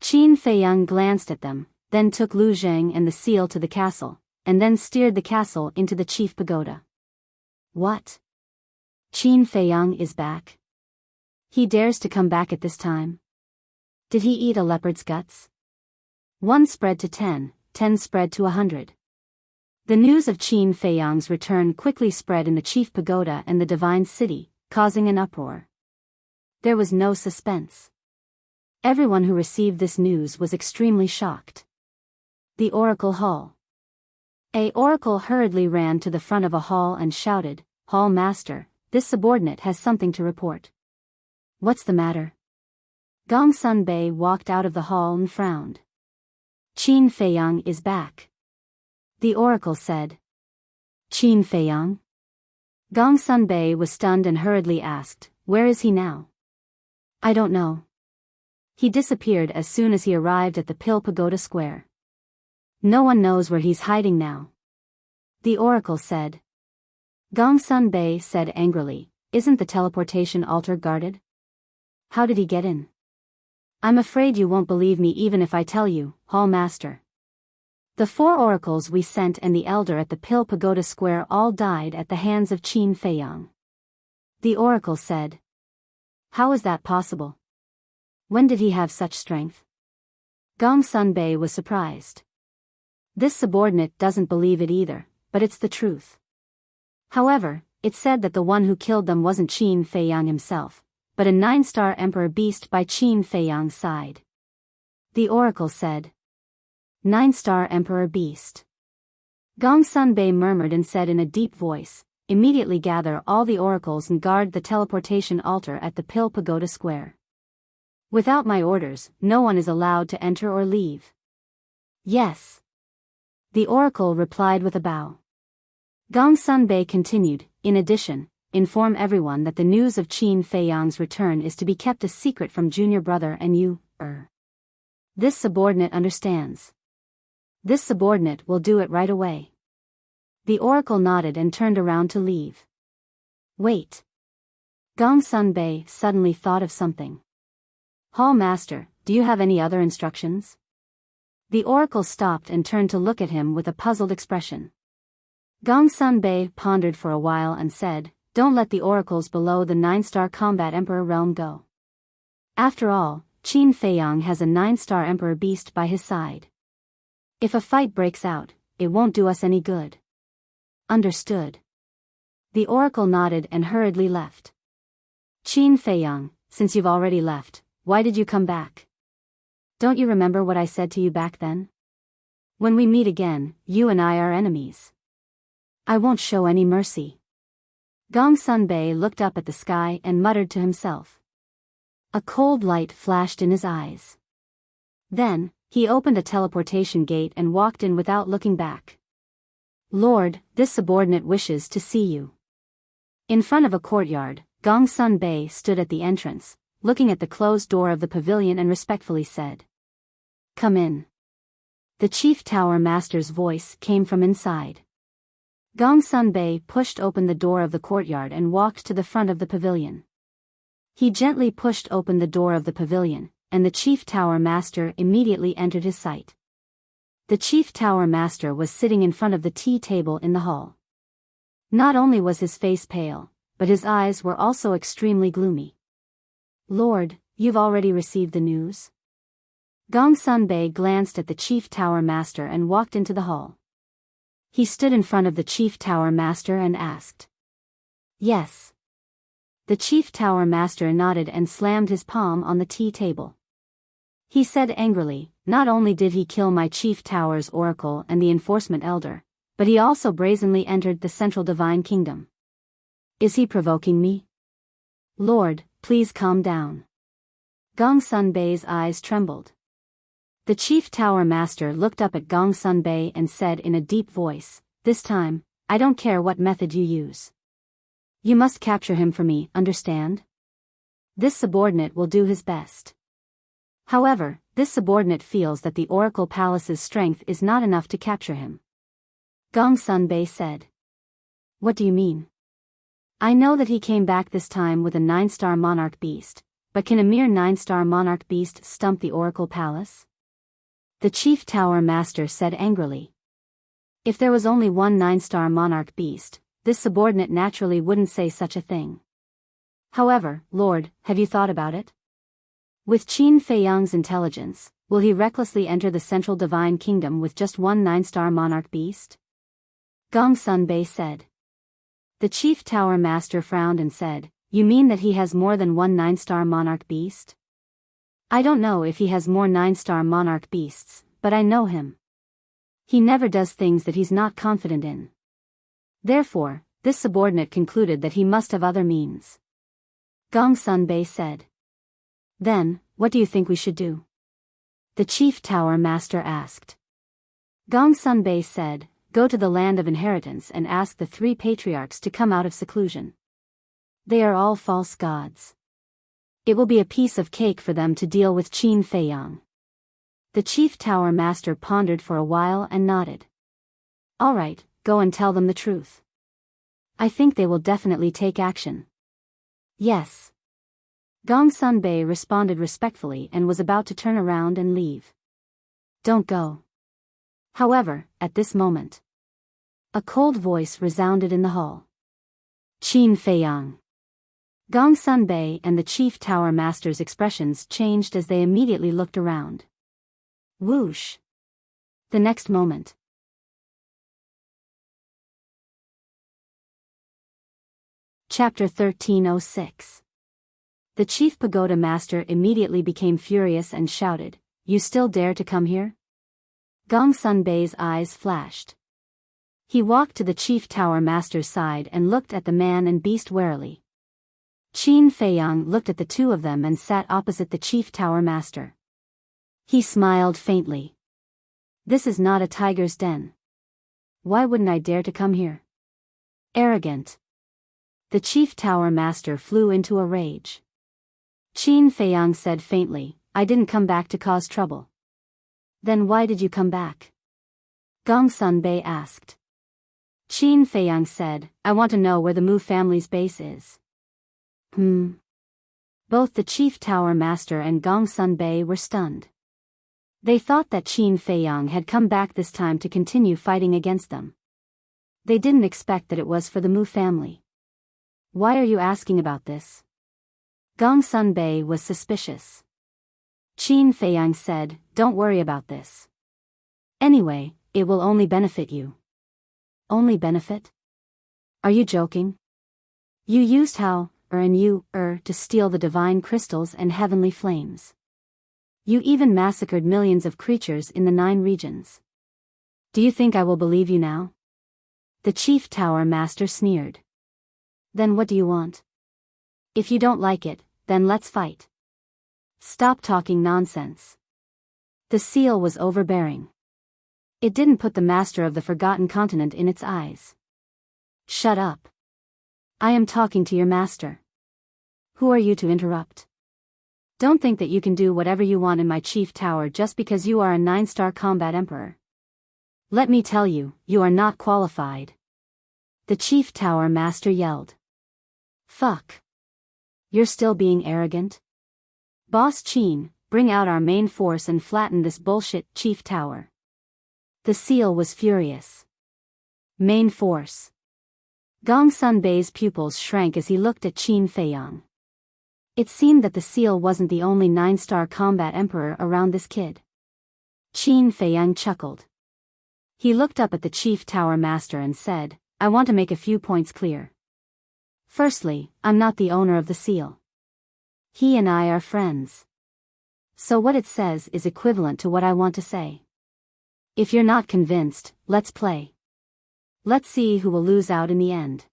Qin Feiyang glanced at them, then took Lu Zheng and the seal to the castle, and then steered the castle into the chief pagoda. What? Qin Feiyang is back? He dares to come back at this time? Did he eat a leopard's guts? 1 spread to 10, 10 spread to 100. The news of Qin Feiyang's return quickly spread in the chief pagoda and the divine city, causing an uproar. There was no suspense. Everyone who received this news was extremely shocked. The Oracle Hall. A oracle hurriedly ran to the front of a hall and shouted, "Hall Master, this subordinate has something to report." "What's the matter?" Gong Sun Bei walked out of the hall and frowned. "Qin Feiyang is back," the oracle said. "Qin Feiyang?" Gong Sun Bei was stunned and hurriedly asked, "Where is he now?" "I don't know. He disappeared as soon as he arrived at the Pill Pagoda Square. No one knows where he's hiding now," the oracle said. Gong Sun Bei said angrily, "Isn't the teleportation altar guarded? How did he get in?" "I'm afraid you won't believe me even if I tell you, Hall Master. The 4 oracles we sent and the elder at the Pill Pagoda Square all died at the hands of Qin Feiyang," the oracle said. "How is that possible? When did he have such strength?" Gong Sun Bei was surprised. This subordinate doesn't believe it either, but it's the truth. However, it said that the one who killed them wasn't Qin Feiyang himself, but a 9-star emperor beast by Qin Feiyang's side. The oracle said. 9-star emperor beast. Gong Sun Bei murmured and said in a deep voice, "Immediately gather all the oracles and guard the teleportation altar at the Pill Pagoda Square. Without my orders, no one is allowed to enter or leave." "Yes." The oracle replied with a bow. Gong Sun Bei continued, "In addition, inform everyone that the news of Qin Feiyang's return is to be kept a secret from junior brother and you, This subordinate understands." "This subordinate will do it right away." The oracle nodded and turned around to leave. "Wait." Gong Sun Bei suddenly thought of something. "Hall Master, do you have any other instructions?" The oracle stopped and turned to look at him with a puzzled expression. Gong Sun Bei pondered for a while and said, "Don't let the oracles below the 9-star combat emperor realm go. After all, Qin Feiyang has a 9-star emperor beast by his side. If a fight breaks out, it won't do us any good." "Understood." The oracle nodded and hurriedly left. "Qin Feiyang, since you've already left, why did you come back? Don't you remember what I said to you back then? When we meet again, you and I are enemies. I won't show any mercy." Gong Sun Bei looked up at the sky and muttered to himself. A cold light flashed in his eyes. Then, he opened a teleportation gate and walked in without looking back. "Lord, this subordinate wishes to see you." In front of a courtyard, Gong Sun Bei stood at the entrance, looking at the closed door of the pavilion and respectfully said, "Come in." The chief tower master's voice came from inside. Gongsun Bei pushed open the door of the courtyard and walked to the front of the pavilion. He gently pushed open the door of the pavilion, and the chief tower master immediately entered his sight. The chief tower master was sitting in front of the tea table in the hall. Not only was his face pale, but his eyes were also extremely gloomy. "Lord, you've already received the news?" Gongsun Bei glanced at the chief tower master and walked into the hall. He stood in front of the chief tower master and asked. "Yes." The chief tower master nodded and slammed his palm on the tea table. He said angrily, "Not only did he kill my chief tower's oracle and the enforcement elder, but he also brazenly entered the central divine kingdom. Is he provoking me? Lord, please calm down." Gongsun Bei's eyes trembled. The chief tower master looked up at Gongsun Bei and said in a deep voice, "This time, I don't care what method you use. You must capture him for me, understand? This subordinate will do his best." However, this subordinate feels that the Oracle Palace's strength is not enough to capture him. Gongsun Bei said. "What do you mean? I know that he came back this time with a 9-star monarch beast, but can a mere 9-star monarch beast stump the Oracle Palace?" The chief tower master said angrily. If there was only one 9-star monarch beast, this subordinate naturally wouldn't say such a thing. However, Lord, have you thought about it? With Qin Feiyang's intelligence, will he recklessly enter the central divine kingdom with just one 9-star monarch beast? Gongsun Bei said. The chief tower master frowned and said, "You mean that he has more than one 9-star monarch beast?" "I don't know if he has more 9-star monarch beasts, but I know him. He never does things that he's not confident in." Therefore, this subordinate concluded that he must have other means. Gongsun Bei said. "Then, what do you think we should do?" The chief tower master asked. Gongsun Bei said, "Go to the land of inheritance and ask the 3 patriarchs to come out of seclusion. They are all false gods. It will be a piece of cake for them to deal with Qin Feiyang." The chief tower master pondered for a while and nodded. "All right, go and tell them the truth. I think they will definitely take action." "Yes." Gongsun Bei responded respectfully and was about to turn around and leave. "Don't go." However, at this moment, a cold voice resounded in the hall. "Qin Feiyang." Gongsun Bei and the chief tower master's expressions changed as they immediately looked around. Whoosh! The next moment. Chapter 1306. The chief pagoda master immediately became furious and shouted, "You still dare to come here?" Gongsun Bei's eyes flashed. He walked to the chief tower master's side and looked at the man and beast warily. Qin Feiyang looked at the two of them and sat opposite the chief tower master. He smiled faintly. "This is not a tiger's den. Why wouldn't I dare to come here? Arrogant." The chief tower master flew into a rage. Qin Feiyang said faintly, "I didn't come back to cause trouble." "Then why did you come back?" Gongsun Bei asked. Qin Feiyang said, "I want to know where the Mu family's base is." Both the chief tower master and Gongsun Bei were stunned. They thought that Qin Feiyang had come back this time to continue fighting against them. They didn't expect that it was for the Mu family. "Why are you asking about this?" Gongsun Bei was suspicious. Qin Feiyang said, "Don't worry about this. Anyway, it will only benefit you." "Only benefit? Are you joking? You used Hao, and you, to steal the divine crystals and heavenly flames. You even massacred millions of creatures in the 9 regions. Do you think I will believe you now?" The chief tower master sneered. "Then what do you want? If you don't like it, then let's fight. Stop talking nonsense." The seal was overbearing. It didn't put the master of the forgotten continent in its eyes. "Shut up. I am talking to your master. Who are you to interrupt?" Don't think that you can do whatever you want in my chief tower just because you are a 9-star combat emperor. Let me tell you, you are not qualified. The chief tower master yelled. Fuck. You're still being arrogant? Boss Qin, bring out our main force and flatten this bullshit chief tower. The seal was furious. Main force. Gong Sunbei's pupils shrank as he looked at Qin Feiyang. It seemed that the seal wasn't the only 9-star combat emperor around this kid. Qin Feiyang chuckled. He looked up at the chief tower master and said, I want to make a few points clear. Firstly, I'm not the owner of the seal. He and I are friends. So what it says is equivalent to what I want to say. If you're not convinced, let's play. Let's see who will lose out in the end.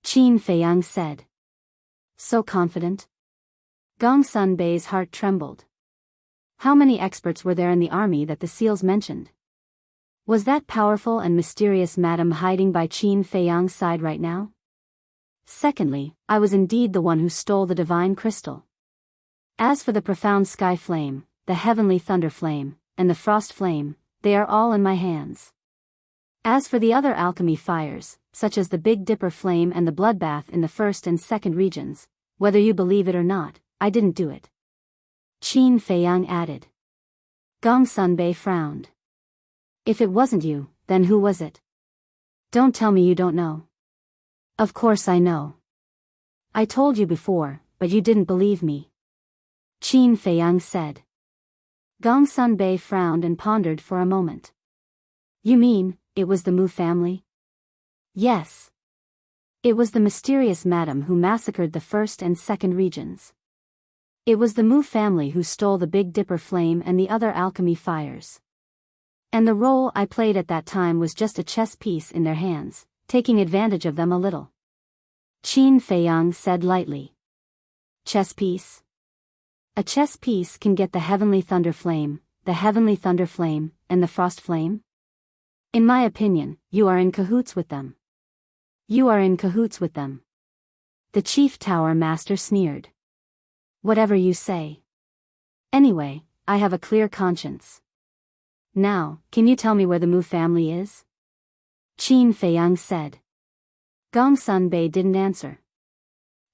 Qin Feiyang said. So confident? Gong Sunbei's heart trembled. How many experts were there in the army that the seals mentioned? Was that powerful and mysterious madam hiding by Qin Feiyang's side right now? Secondly, I was indeed the one who stole the divine crystal. As for the profound sky flame, the heavenly thunder flame, and the frost flame, they are all in my hands. As for the other alchemy fires, such as the Big Dipper flame and the bloodbath in the first and second regions, whether you believe it or not, I didn't do it. Qin Feiyang added. Gong Sunbei frowned. If it wasn't you, then who was it? Don't tell me you don't know. Of course I know. I told you before, but you didn't believe me. Qin Feiyang said. Gong Sunbei frowned and pondered for a moment. You mean, it was the Mu family? Yes. It was the mysterious madam who massacred the first and second regions. It was the Mu family who stole the Big Dipper flame and the other alchemy fires. And the role I played at that time was just a chess piece in their hands, taking advantage of them a little. Qin Feiyang said lightly. Chess piece? A chess piece can get the heavenly thunder flame, the heavenly thunder flame, and the frost flame? In my opinion, you are in cahoots with them. You are in cahoots with them. The chief tower master sneered. Whatever you say. Anyway, I have a clear conscience. Now, can you tell me where the Mu family is? Qin Feiyang said. Gong Sunbei didn't answer.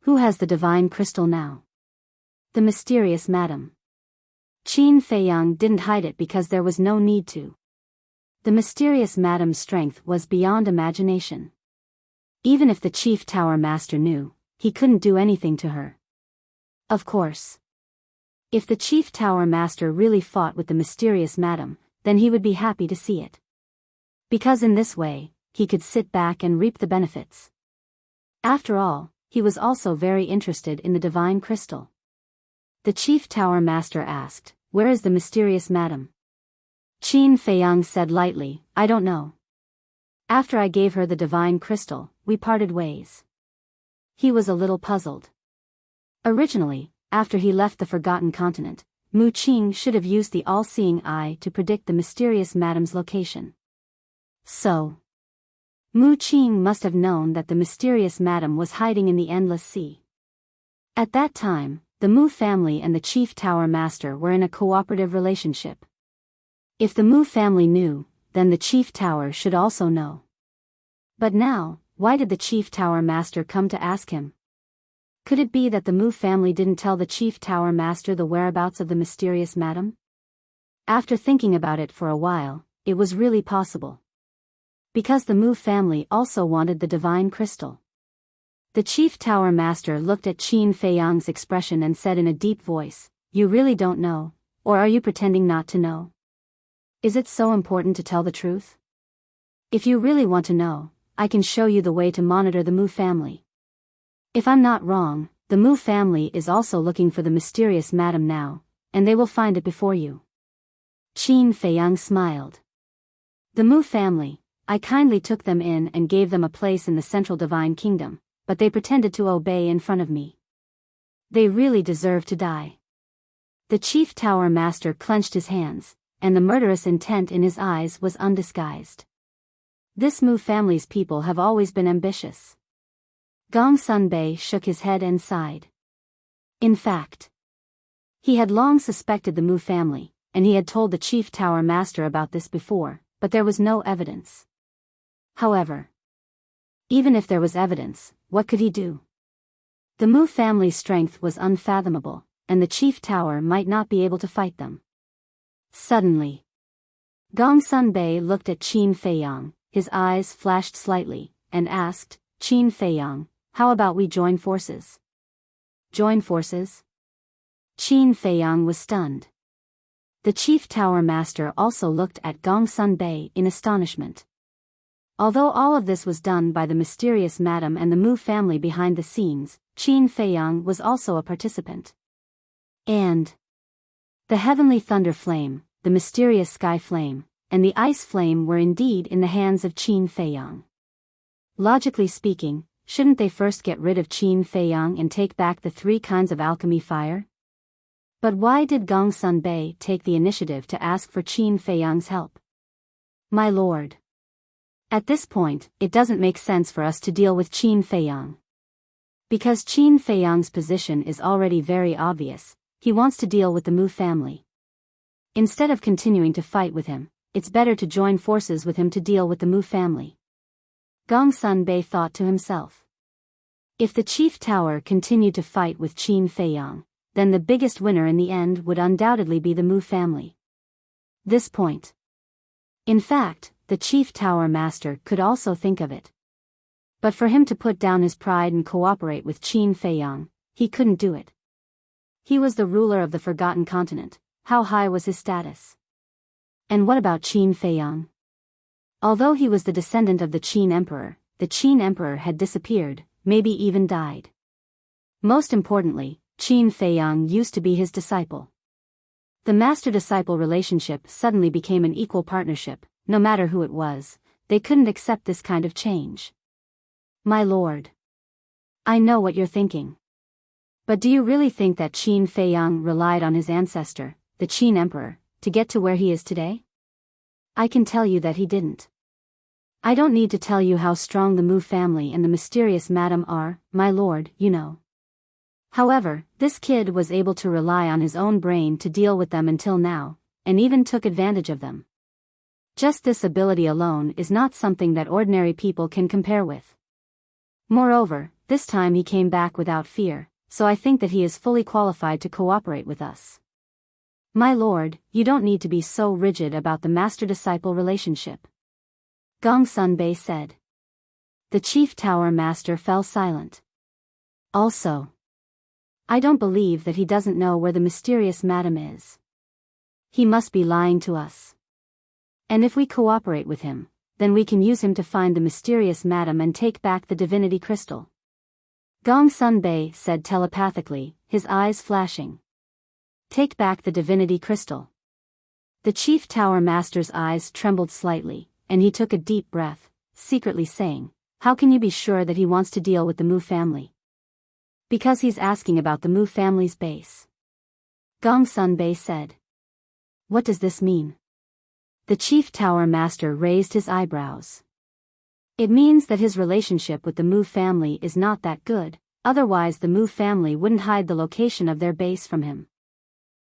Who has the divine crystal now? The mysterious madam. Qin Feiyang didn't hide it because there was no need to. The mysterious madam's strength was beyond imagination. Even if the chief tower master knew, he couldn't do anything to her. Of course. If the chief tower master really fought with the mysterious madam, then he would be happy to see it. Because in this way, he could sit back and reap the benefits. After all, he was also very interested in the divine crystal. The chief tower master asked, where is the mysterious madam? Qin Feiyang said lightly, I don't know. After I gave her the divine crystal, we parted ways. He was a little puzzled. Originally, after he left the Forgotten Continent, Mu Qing should have used the all-seeing eye to predict the mysterious madam's location. So, Mu Qing must have known that the mysterious madam was hiding in the Endless Sea. At that time, the Mu family and the chief tower master were in a cooperative relationship. If the Mu family knew, then the chief tower should also know. But now, why did the chief tower master come to ask him? Could it be that the Mu family didn't tell the chief tower master the whereabouts of the mysterious madam? After thinking about it for a while, it was really possible. Because the Mu family also wanted the divine crystal. The chief tower master looked at Qin Feiyang's expression and said in a deep voice, you really don't know, or are you pretending not to know? Is it so important to tell the truth? If you really want to know, I can show you the way to monitor the Mu family. If I'm not wrong, the Mu family is also looking for the mysterious madam now, and they will find it before you. Qin Feiyang smiled. The Mu family, I kindly took them in and gave them a place in the Central Divine Kingdom, but they pretended to obey in front of me. They really deserve to die. The chief tower master clenched his hands, and the murderous intent in his eyes was undisguised. This Mu family's people have always been ambitious. Gong Sunbei shook his head and sighed. In fact, He had long suspected the Mu family, and he had told the chief tower master about this before, but there was no evidence. However, even if there was evidence, what could he do? The Mu family's strength was unfathomable, and the chief tower might not be able to fight them. Suddenly, Gongsun Bei looked at Qin Feiyang, his eyes flashed slightly, and asked, Qin Feiyang, how about we join forces? Join forces? Qin Feiyang was stunned. The chief tower master also looked at Gongsun Bei in astonishment. Although all of this was done by the mysterious madam and the Mu family behind the scenes, Qin Feiyang was also a participant. And the heavenly thunder flame, the mysterious sky flame, and the ice flame were indeed in the hands of Qin Feiyang. Logically speaking, shouldn't they first get rid of Qin Feiyang and take back the 3 kinds of alchemy fire? But why did Gongsun Bei take the initiative to ask for Qin Feiyang's help? My lord. At this point, it doesn't make sense for us to deal with Qin Feiyang. Because Qin Feiyang's position is already very obvious, he wants to deal with the Mu family. Instead of continuing to fight with him, it's better to join forces with him to deal with the Mu family. Gongsun Bei thought to himself. If the chief tower continued to fight with Qin Feiyang, then the biggest winner in the end would undoubtedly be the Mu family. This point. In fact, the chief tower master could also think of it. But for him to put down his pride and cooperate with Qin Feiyang, he couldn't do it. He was the ruler of the Forgotten Continent. How high was his status? And what about Qin Feiyang? Although he was the descendant of the Qin Emperor had disappeared, maybe even died. Most importantly, Qin Feiyang used to be his disciple. The master-disciple relationship suddenly became an equal partnership. No matter who it was, they couldn't accept this kind of change. My lord. I know what you're thinking. But do you really think that Qin Feiyang relied on his ancestor, the Qin Emperor, to get to where he is today? I can tell you that he didn't. I don't need to tell you how strong the Mu family and the mysterious madam are, my lord, you know. However, this kid was able to rely on his own brain to deal with them until now, and even took advantage of them. Just this ability alone is not something that ordinary people can compare with. Moreover, this time he came back without fear, so I think that he is fully qualified to cooperate with us. My lord, you don't need to be so rigid about the master-disciple relationship. Gongsun Bei said. The chief tower master fell silent. Also, I don't believe that he doesn't know where the mysterious madam is. He must be lying to us. And if we cooperate with him, then we can use him to find the mysterious madam and take back the divinity crystal. Gongsun Bei said telepathically, his eyes flashing. Take back the divinity crystal. The chief tower master's eyes trembled slightly, and he took a deep breath, secretly saying, how can you be sure that he wants to deal with the Mu family? Because he's asking about the Mu family's base. Gongsun Bei said. What does this mean? The chief tower master raised his eyebrows. It means that his relationship with the Mu family is not that good, otherwise the Mu family wouldn't hide the location of their base from him.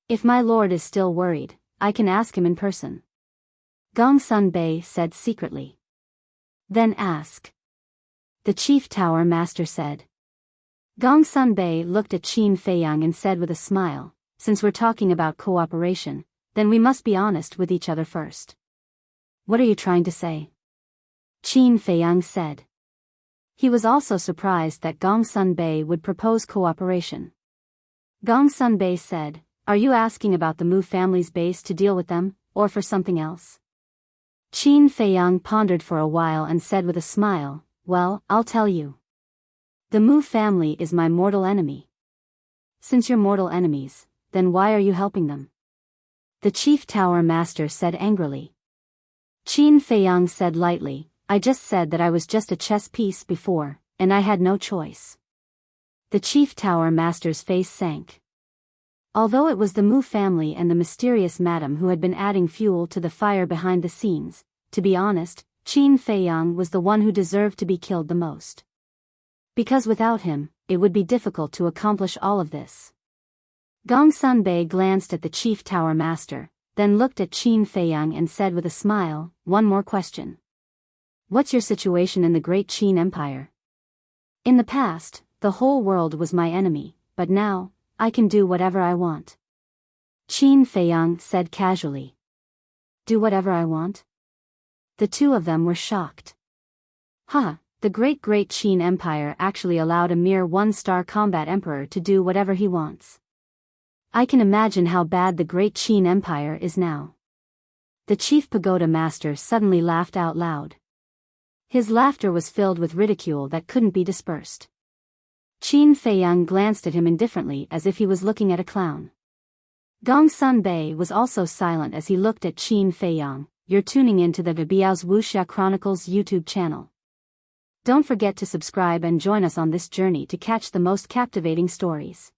If my lord is still worried, I can ask him in person. Gongsun Bei said secretly. Then ask. The chief tower master said. Gongsun Bei looked at Qin Feiyang and said with a smile, since we're talking about cooperation, then we must be honest with each other first. What are you trying to say? Qin Feiyang said. He was also surprised that Gongsun Bei would propose cooperation. Gongsun Bei said, are you asking about the Mu family's base to deal with them, or for something else? Qin Feiyang pondered for a while and said with a smile, well, I'll tell you. The Mu family is my mortal enemy. Since you're mortal enemies, then why are you helping them? The chief tower master said angrily. Qin Feiyang said lightly, I just said that I was just a chess piece before, and I had no choice. The chief tower master's face sank. Although it was the Mu family and the mysterious madam who had been adding fuel to the fire behind the scenes, to be honest, Qin Feiyang was the one who deserved to be killed the most. Because without him, it would be difficult to accomplish all of this. Gongsun Bei glanced at the chief tower master, then looked at Qin Feiyang and said with a smile, "One more question. What's your situation in the great Qin Empire? In the past, the whole world was my enemy, but now, I can do whatever I want." Qin Feiyang said casually. "Do whatever I want?" The two of them were shocked. The great Qin Empire actually allowed a mere one-star combat emperor to do whatever he wants. I can imagine how bad the great Qin Empire is now. The chief pagoda master suddenly laughed out loud. His laughter was filled with ridicule that couldn't be dispersed. Qin Feiyang glanced at him indifferently as if he was looking at a clown. Gongsun Bei was also silent as he looked at Qin Feiyang. You're tuning in to the Biyao's Wuxia Chronicles YouTube channel. Don't forget to subscribe and join us on this journey to catch the most captivating stories.